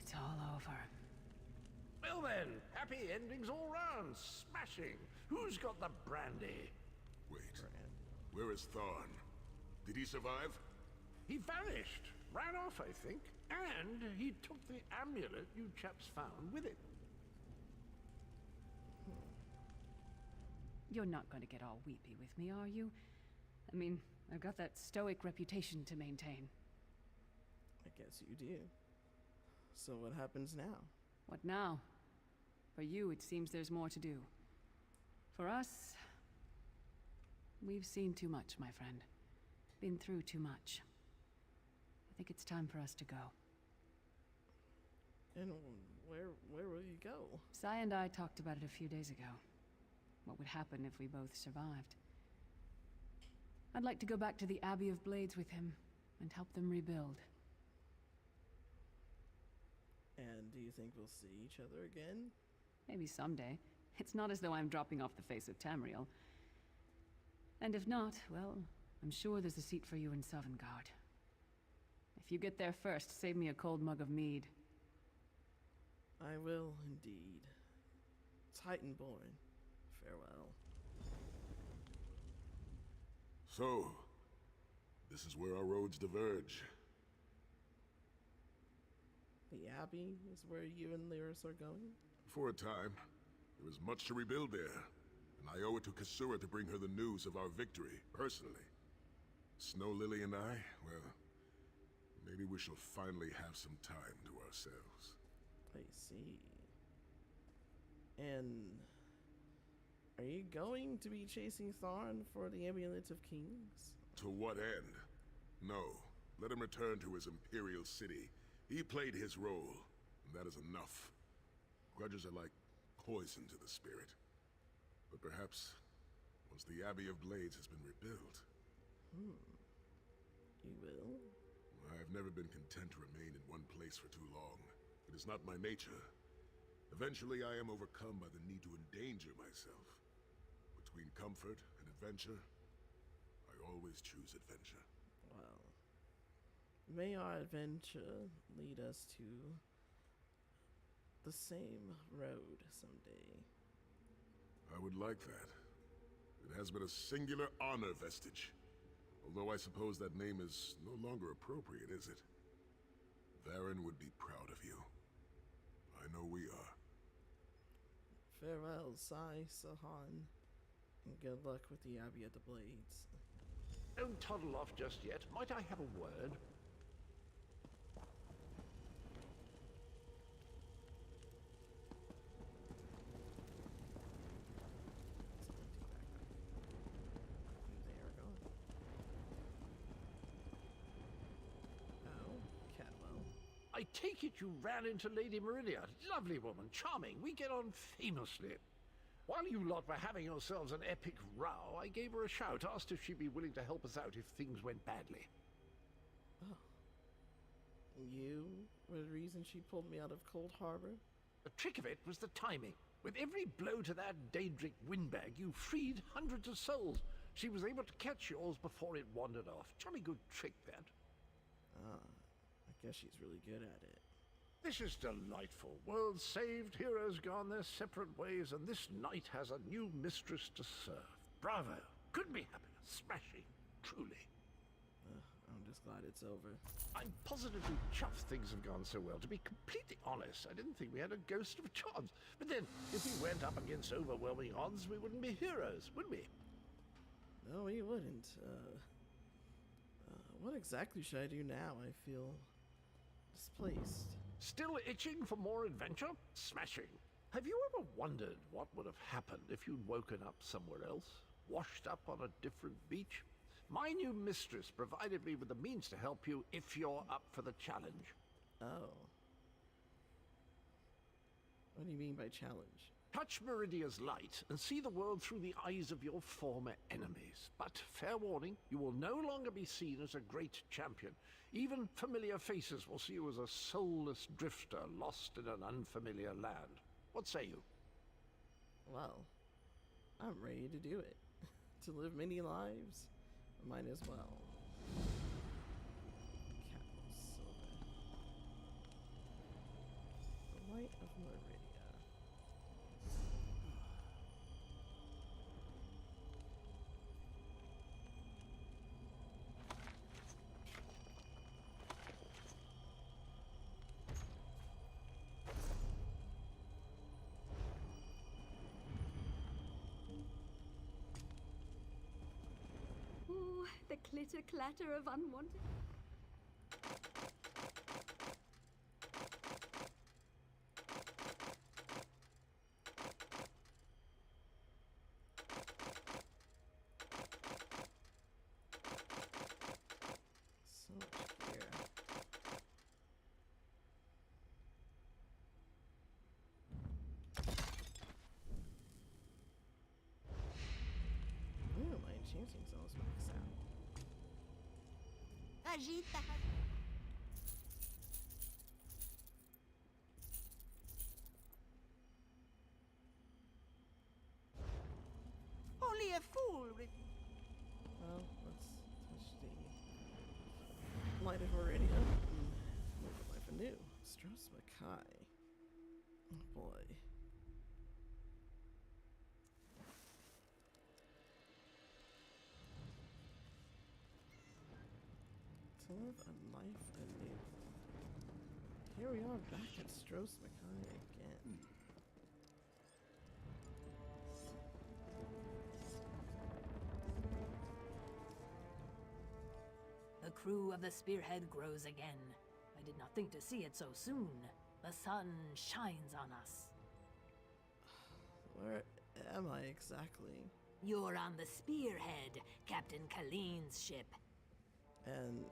It's all over. Well then, happy endings all round. Smashing. Who's got the brandy? Wait, where is Tharn? Did he survive? He vanished. Ran off, I think. And he took the amulet you chaps found with him. You're not going to get all weepy with me, are you? I mean, I've got that stoic reputation to maintain. I guess you do. So what happens now? What now? For you, it seems there's more to do. For us, we've seen too much, my friend. Been through too much. I think it's time for us to go. And where will you go? Sai and I talked about it a few days ago. What would happen if we both survived. I'd like to go back to the Abbey of Blades with him and help them rebuild. And do you think we'll see each other again? Maybe someday. It's not as though I'm dropping off the face of Tamriel. And if not, well, I'm sure there's a seat for you in Sovngarde. If you get there first, save me a cold mug of mead. I will indeed. Titanborn, farewell. So, this is where our roads diverge. The Abbey is where you and Lyris are going? For a time. There is much to rebuild there, and I owe it to Kasura to bring her the news of our victory, personally. Snow Lily and I, well, maybe we shall finally have some time to ourselves. I see. And are you going to be chasing Tharn for the Amulet of Kings? To what end? No. Let him return to his Imperial city. He played his role, and that is enough. Grudges are like poison to the spirit. But perhaps, once the Abbey of Blades has been rebuilt... You will? I have never been content to remain in one place for too long. It is not my nature. Eventually I am overcome by the need to endanger myself. Between comfort and adventure, I always choose adventure. Well, may our adventure lead us to the same road someday. I would like that. It has been a singular honor, Vestige. Although I suppose that name is no longer appropriate, is it? Varen would be proud of you. I know we are. Farewell, Sai, Sahan, and good luck with the Abbey of the Blades. Don't toddle off just yet. Might I have a word? I take it you ran into Lady Meridia. Lovely woman, charming. We get on famously. While you lot were having yourselves an epic row, I gave her a shout, asked if she'd be willing to help us out if things went badly. Oh. You were the reason she pulled me out of Cold Harbor? The trick of it was the timing. With every blow to that Daedric windbag, you freed hundreds of souls. She was able to catch yours before it wandered off. Jolly good trick, that. Ah. I guess she's really good at it. This is delightful. Worlds saved, heroes gone their separate ways, and this knight has a new mistress to serve. Bravo. Couldn't be happier. Smashing. Truly. I'm just glad it's over. I'm positively chuffed things have gone so well. To be completely honest, I didn't think we had a ghost of a chance. But then, if we went up against overwhelming odds, we wouldn't be heroes, would we? No, we wouldn't. What exactly should I do now? I feel displaced. Still itching for more adventure? Smashing. Have you ever wondered what would have happened if you'd woken up somewhere else? Washed up on a different beach? My new mistress provided me with the means to help you if you're up for the challenge. Oh. What do you mean by challenge? Touch Meridia's light and see the world through the eyes of your former enemies. But, fair warning, you will no longer be seen as a great champion. Even familiar faces will see you as a soulless drifter lost in an unfamiliar land. What say you? Well, I'm ready to do it. To live many lives, might as well. Cattle Silver. The light of Meridia. clitter-clatter of unwanted... So much gear. Ooh, my enchanting's almost maxed out. Agita. Only a fool would... Well, let's touch the lighted meridian and move it life anew. Strauss Mackay. Oh boy. To live a life anew. Here we are back at Strauss Mackay again. The crew of the Spearhead grows again. I did not think to see it so soon. The sun shines on us. Where am I exactly? You're on the Spearhead, Captain Kaleem's ship. And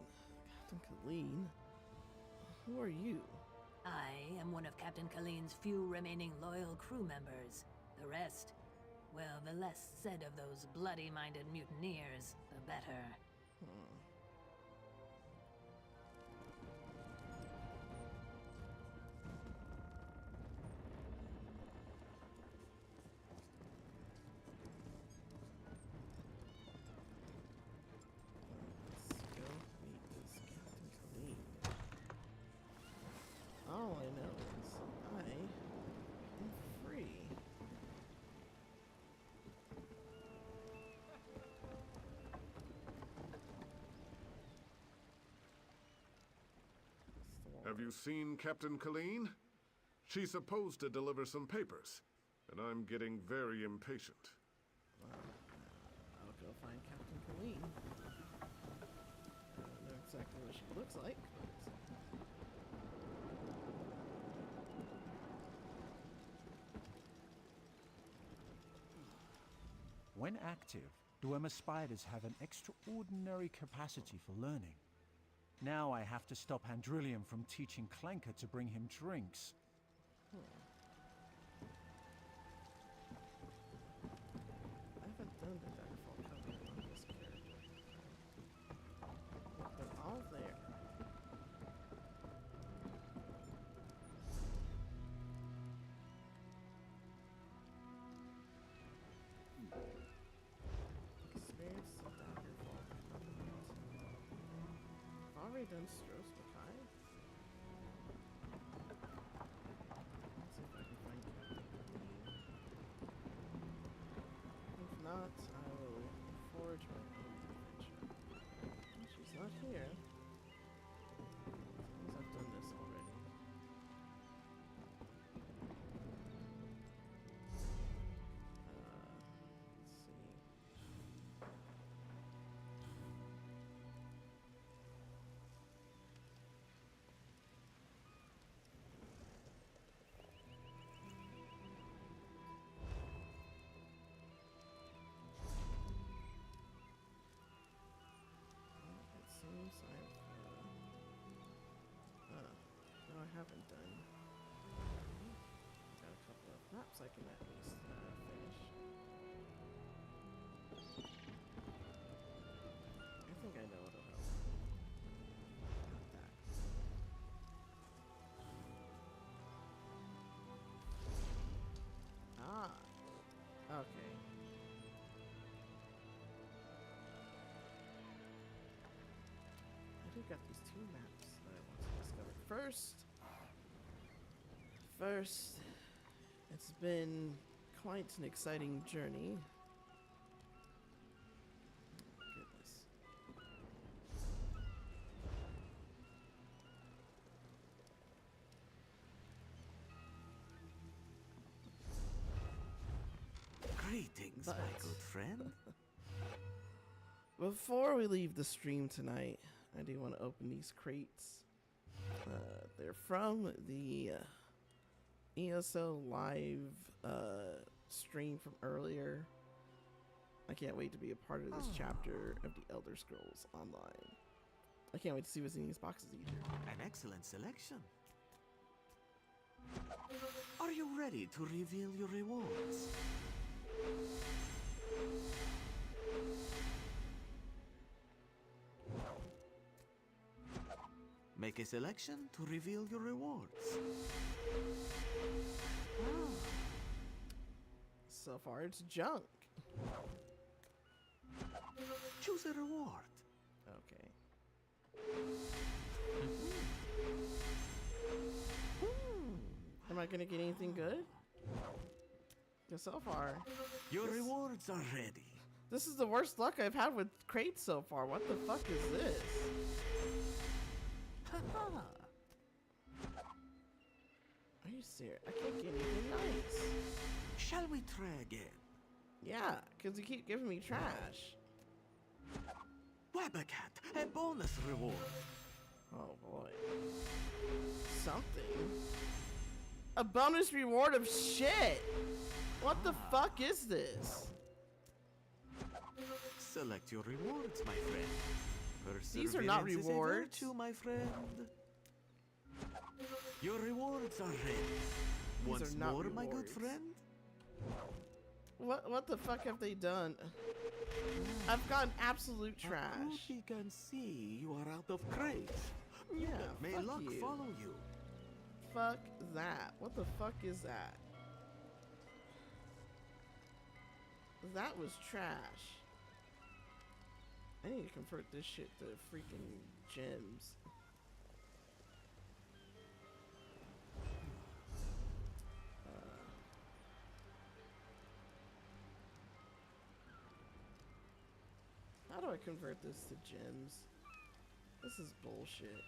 Captain Kaleem? Who are you? I am one of Captain Kaleem's few remaining loyal crew members. The rest, well, the less said of those bloody-minded mutineers, the better. Let's go meet this Captain Kaleem. All I know is I am free. Have you seen Captain Colleen? She's supposed to deliver some papers, and I'm getting very impatient. Well, I'll go find Captain Kaleem. I don't know exactly what she looks like, but... When active, Dwemer spiders have an extraordinary capacity for learning. Now I have to stop Handrillium from teaching Clanker to bring him drinks. I haven't done the Daggerfall covenant on this character. Look, they're all there. Experience the Daggerfall covenant. I've already done Strauss Mackay. Let's see if I can find Captain Kaleem. If not, I will forge my own adventure. She's not here. Seems I've done this already. Let's see. It seems I've no, I haven't done. Got a couple of maps I can at least finish. I think I know what'll help. Not that. Ah, okay. I do got these two maps that I want to discover. First, it's been quite an exciting journey. Goodness. Greetings, my good friend. Before we leave the stream tonight, I do want to open these crates. They're from the ESO live stream from earlier. I can't wait to be a part of this chapter of the Elder Scrolls Online. I can't wait to see what's in these boxes either. An excellent selection. Are you ready to reveal your rewards? Make a selection to reveal your rewards. So far, it's junk. Choose a reward. Okay. Am I gonna get anything good? Because so far, your rewards are ready. This is the worst luck I've had with crates so far. What the fuck is this? Are you serious? I can't get anything nice. Shall we try again? Yeah, because you keep giving me trash. Wabbercat, a bonus reward. Oh boy. Something. A bonus reward of shit. What the fuck is this? Select your rewards, my friend. These are not Perseverance is a rewards. virtue, my friend. Your rewards are ready. These Once are not more, my good rewards. friend. What the fuck have they done? I've gotten absolute trash. You can see you are out of crates. Yeah, May fuck luck you. follow you. Fuck that. What the fuck is that? That was trash. I need to convert this shit to freaking gems. How do I convert this to gems? This is bullshit.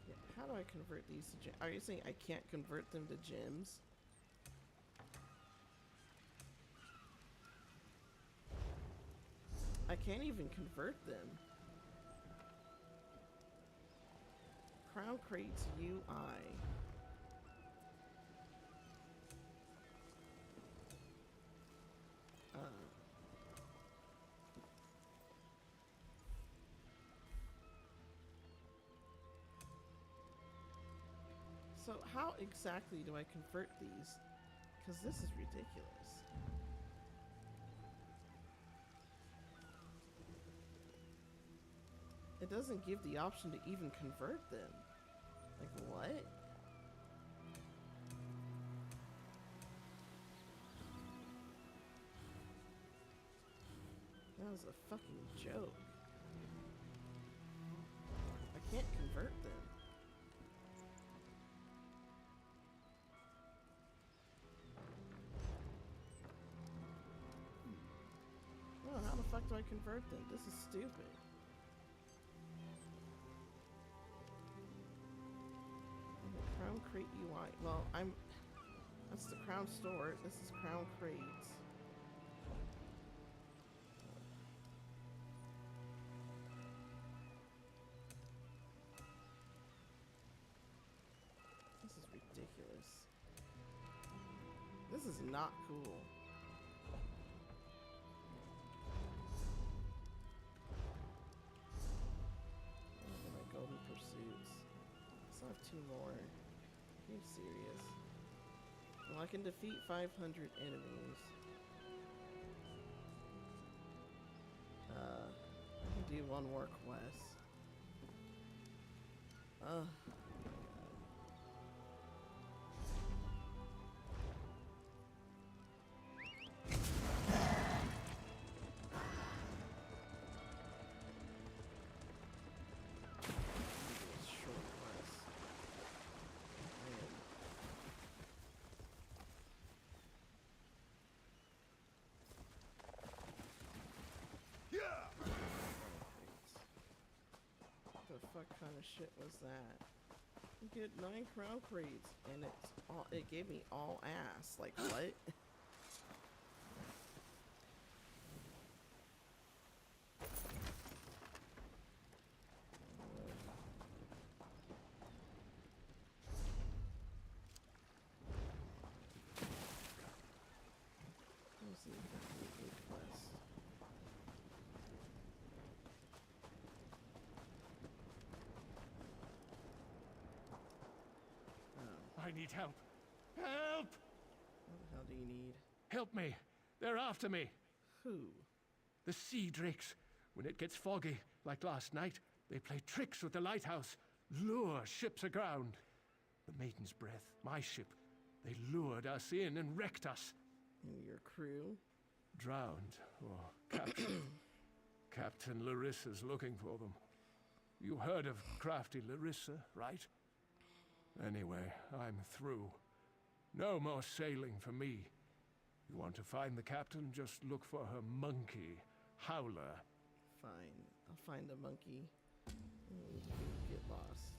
Yeah, how do I convert these to gems? Are you saying I can't convert them to gems? I can't even convert them. Crown Crates UI. So how exactly do I convert these? Because this is ridiculous. It doesn't give the option to even convert them. Like what? That was a fucking joke. I can't convert them. Oh, how the fuck do I convert them? This is stupid. Crown Crate UI. Well, that's the Crown Store. This is Crown Crates. This is ridiculous. This is not cool. My golden pursuits. I still have 2 more. Are you serious? Well, I can defeat 500 enemies. I can do 1 more quest. What the fuck kind of shit was that? You get 9 crown crates, and it gave me all ass. Like what? Let's see if I can do a quest. I need help. Help! What the hell do you need? Help me. They're after me. Who? The sea drakes. When it gets foggy, like last night, they play tricks with the lighthouse, lure ships aground. The Maiden's Breath, my ship, they lured us in and wrecked us. And your crew? Drowned, or captured. Captain Larissa's looking for them. You heard of crafty Larissa, right? Anyway, I'm through. No more sailing for me. You want to find the captain, just look for her monkey, Howler. Fine. I'll find the monkey. Get lost.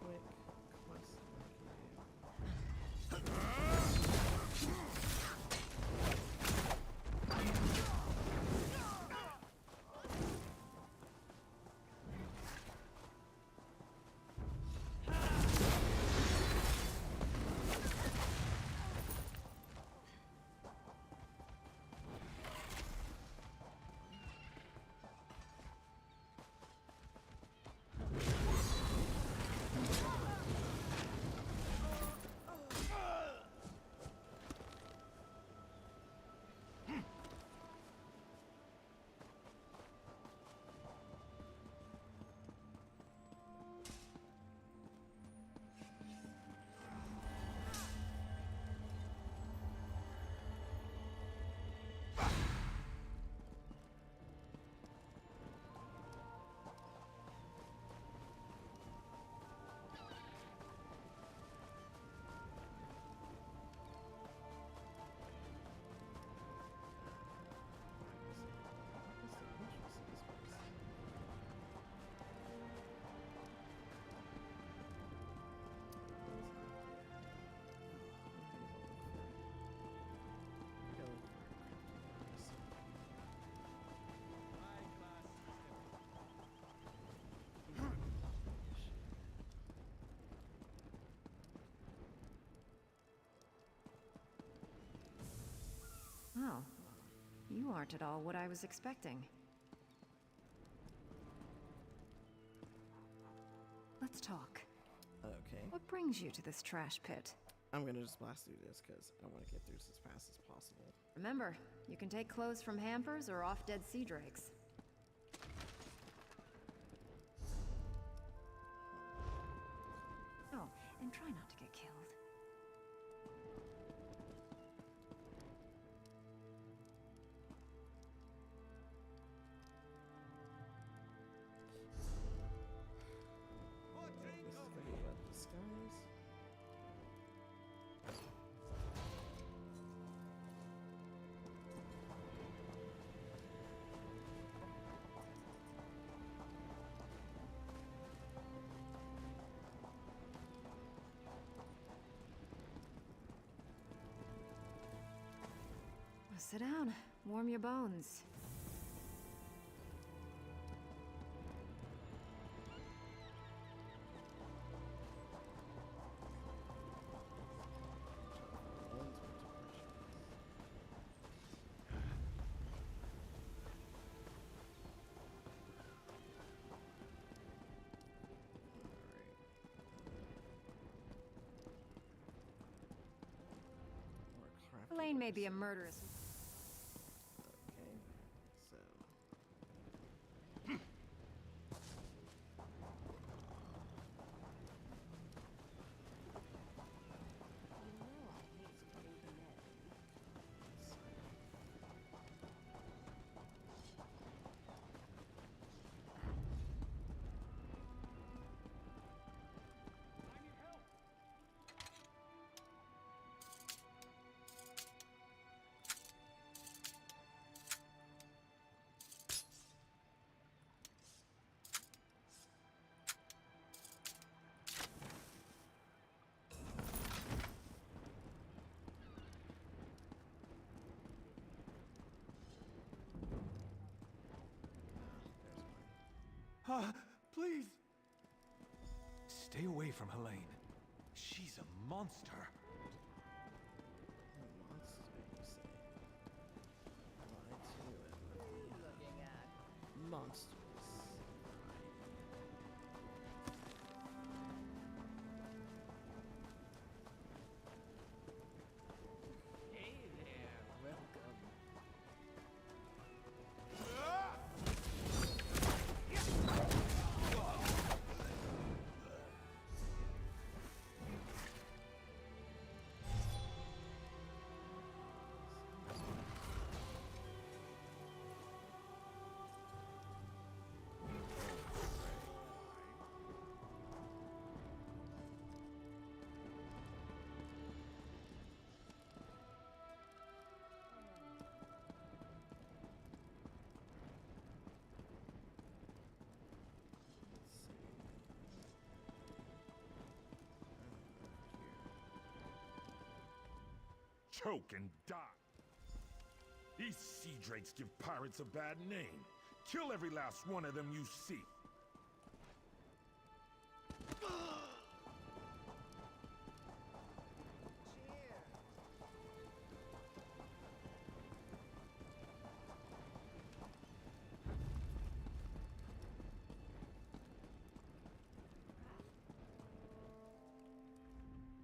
Quick quest I can do. Oh, you aren't at all what I was expecting. Let's talk. Okay. What brings you to this trash pit? I'm gonna just blast through this because I want to get through this as fast as possible. Remember, you can take clothes from hampers or off-dead sea drakes. Oh, and try not to get killed. This is gonna be about disguise. Sit down, warm your bones. Elaine may be a murderess. Okay, so. Please! Stay away from Helene. She's a monster. A monster, you say? Lie to it. What are you looking at? Monsters. Hey there, welcome. Choke and die. These sea drakes give pirates a bad name. Kill every last one of them you see.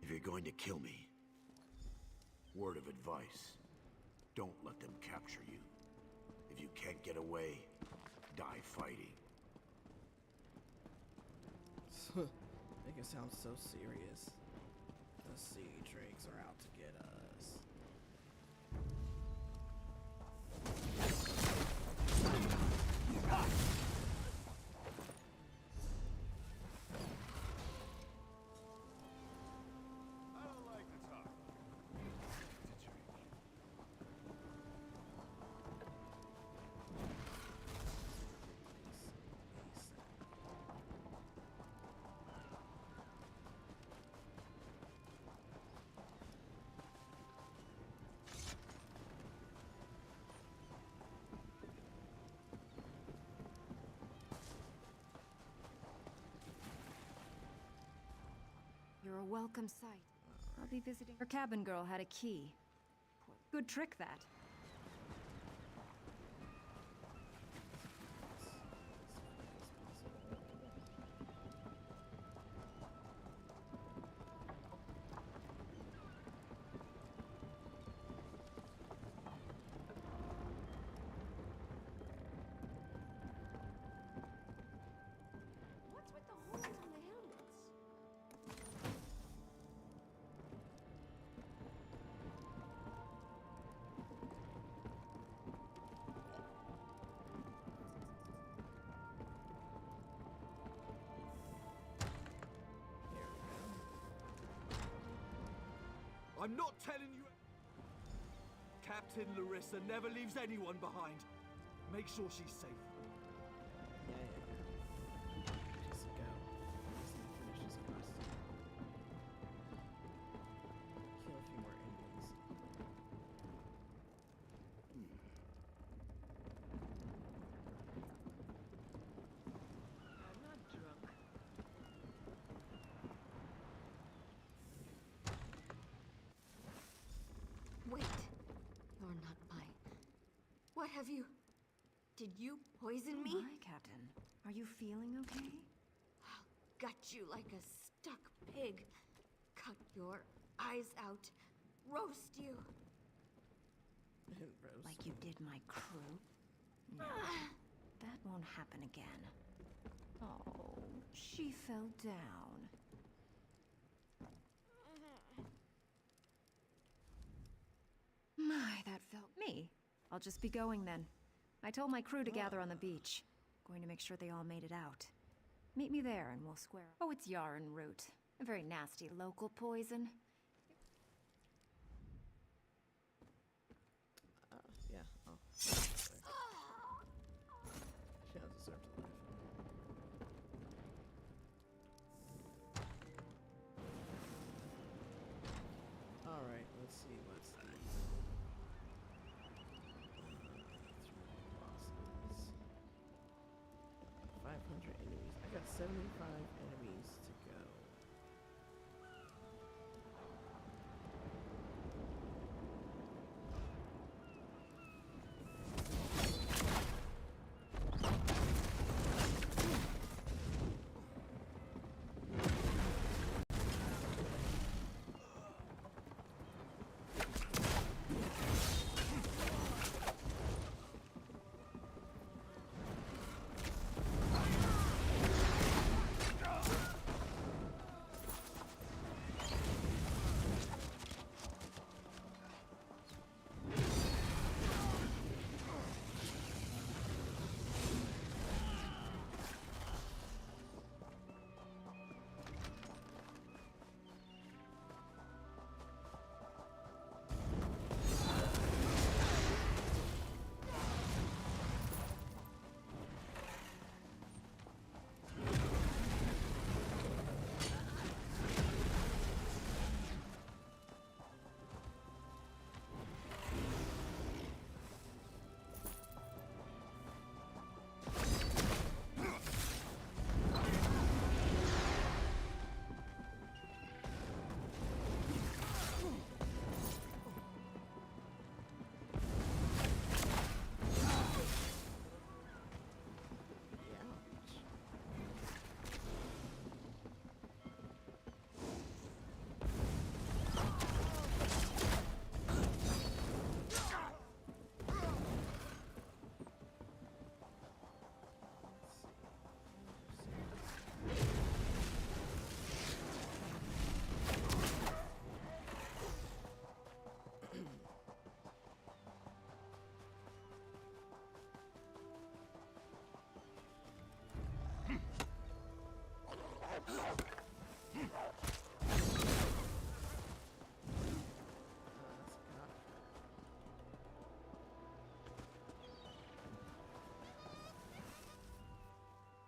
If you're going to kill me, word of advice, don't let them capture you. If you can't get away, die fighting. Make it sound so serious. The sea drakes are out to get us. You're a welcome sight. I'll be visiting. Her cabin girl had a key. Good trick, that. What's with the holes on the helmets? I'm not telling you. Captain Larissa never leaves anyone behind. Make sure she's safe. Just go. Just need to finish this quest. Kill a few more enemies. I'm not drunk. Wait. You're not mine. What have you... Did you poison me? Hi, Captain. Are you feeling okay? I'll gut you like a stuck pig. Cut your eyes out. Roast you. Like you did my crew? No, that won't happen again. Oh, she fell down. My, that felt me. I'll just be going then. I told my crew to gather on the beach. Going to make sure they all made it out. Meet me there and we'll square up. Oh, it's yarn root. A very nasty local poison. Yeah. Oh. She has deserved a life. Alright, let's see what's the... three bosses. 500 75 enemies to go.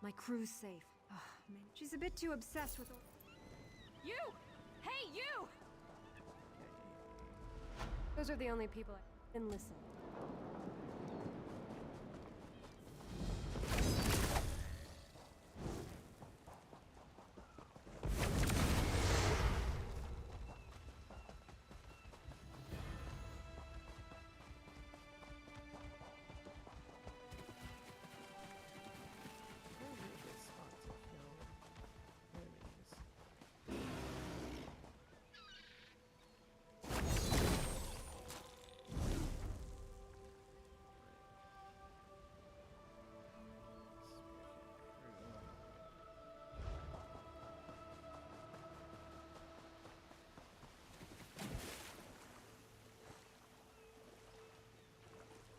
My crew's safe. Oh, man. She's a bit too obsessed with... You! Hey, you! Those are the only people I can listen.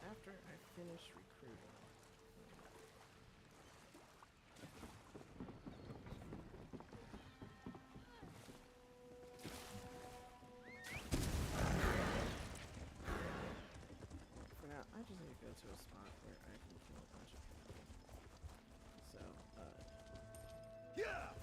After I finish recruiting. For now, I just need to go to a spot where I can kill a bunch of people. So, yeah!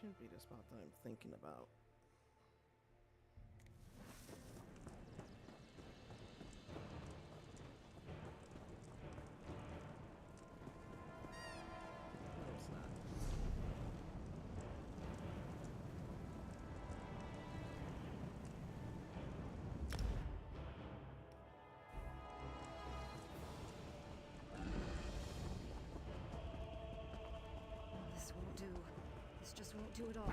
Should be the spot that I'm thinking about. No, it's not. This won't do. This just won't do at all.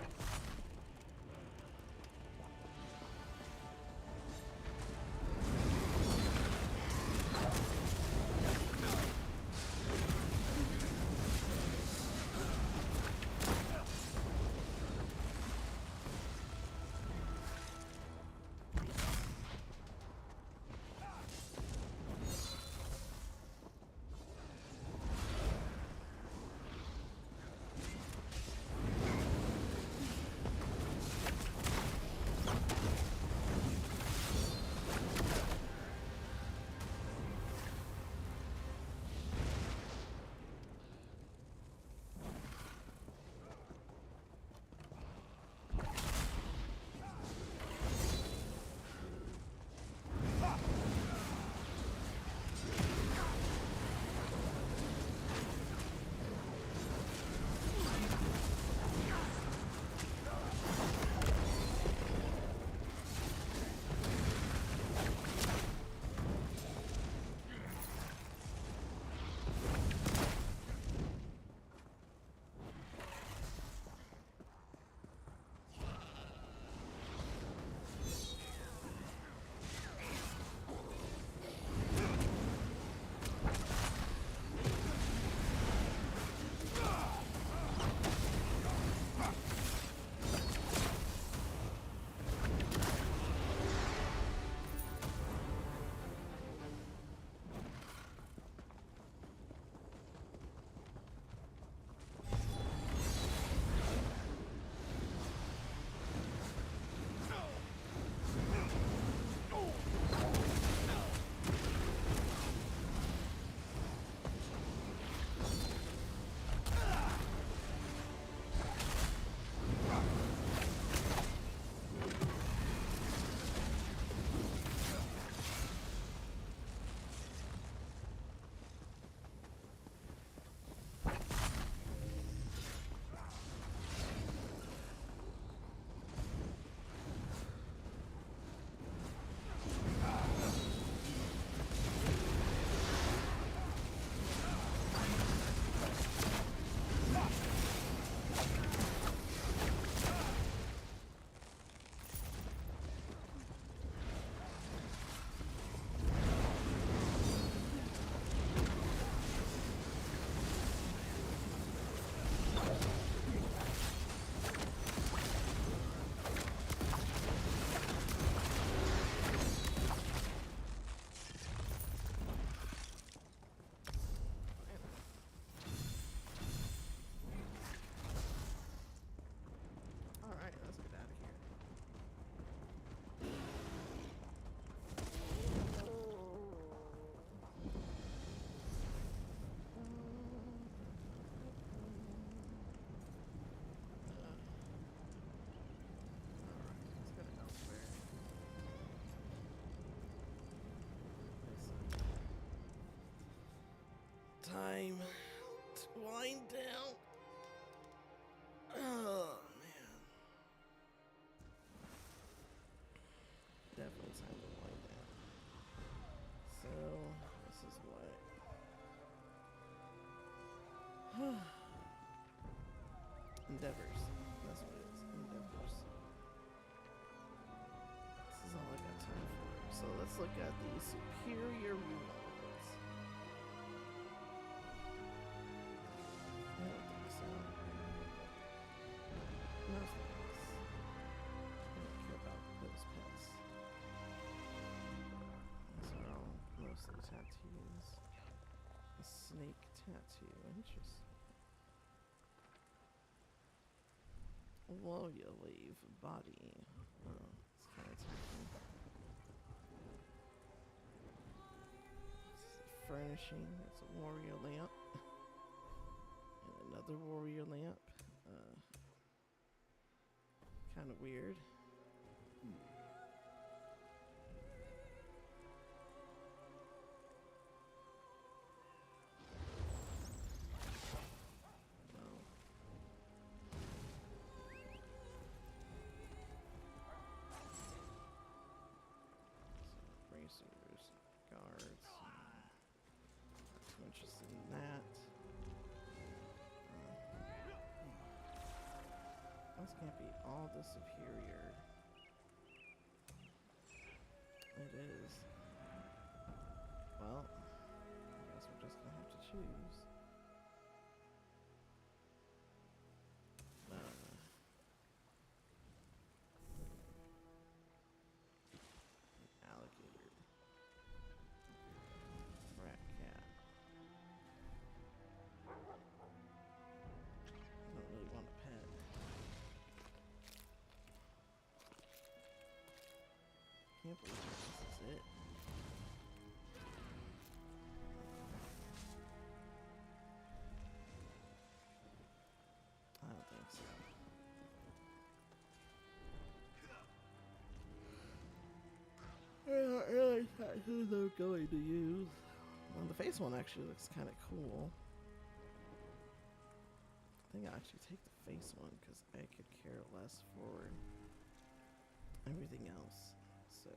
time to wind down. Oh, man. Definitely time to wind down. So, this is what... Endeavors. That's what it is. Endeavors. This is all I got time for. So let's look at the superior rewards. I don't think so. No thanks. I don't care about those pets. These are all mostly tattoos. A snake tattoo. Interesting. Warrior wave body. Oh, it's kind of tacky. Furnishing. It's a warrior lamp. And another warrior lamp. Kind of weird. Bracers, guards. Not too interested in that. This can't be all the superior. It is. Well, I guess we're just gonna have to choose. Alligator. Rat cat. I don't really want a pet. Can't believe this is it. I don't think so. I'm not really sure who they're going to use. Well, the face one actually looks kind of cool. I think I'll actually take the face one because I could care less for everything else. So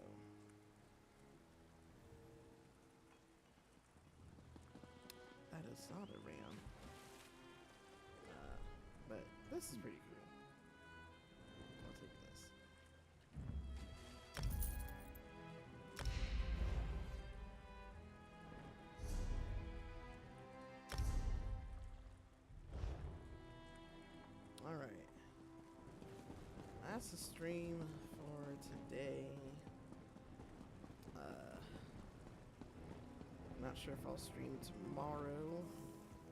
that is not a ram, but this is pretty cool. I'll take this. All right, that's the stream for today. Not sure if I'll stream tomorrow.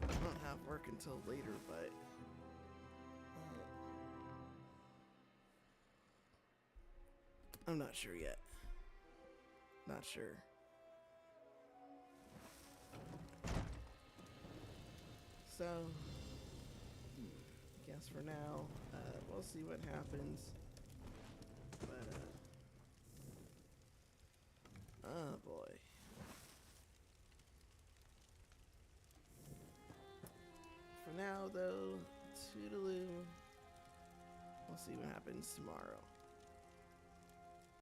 I don't have work until later, but I'm not sure yet. Not sure. So, I guess for now, we'll see what happens. But, oh boy. For now, though, toodaloo. We'll see what happens tomorrow.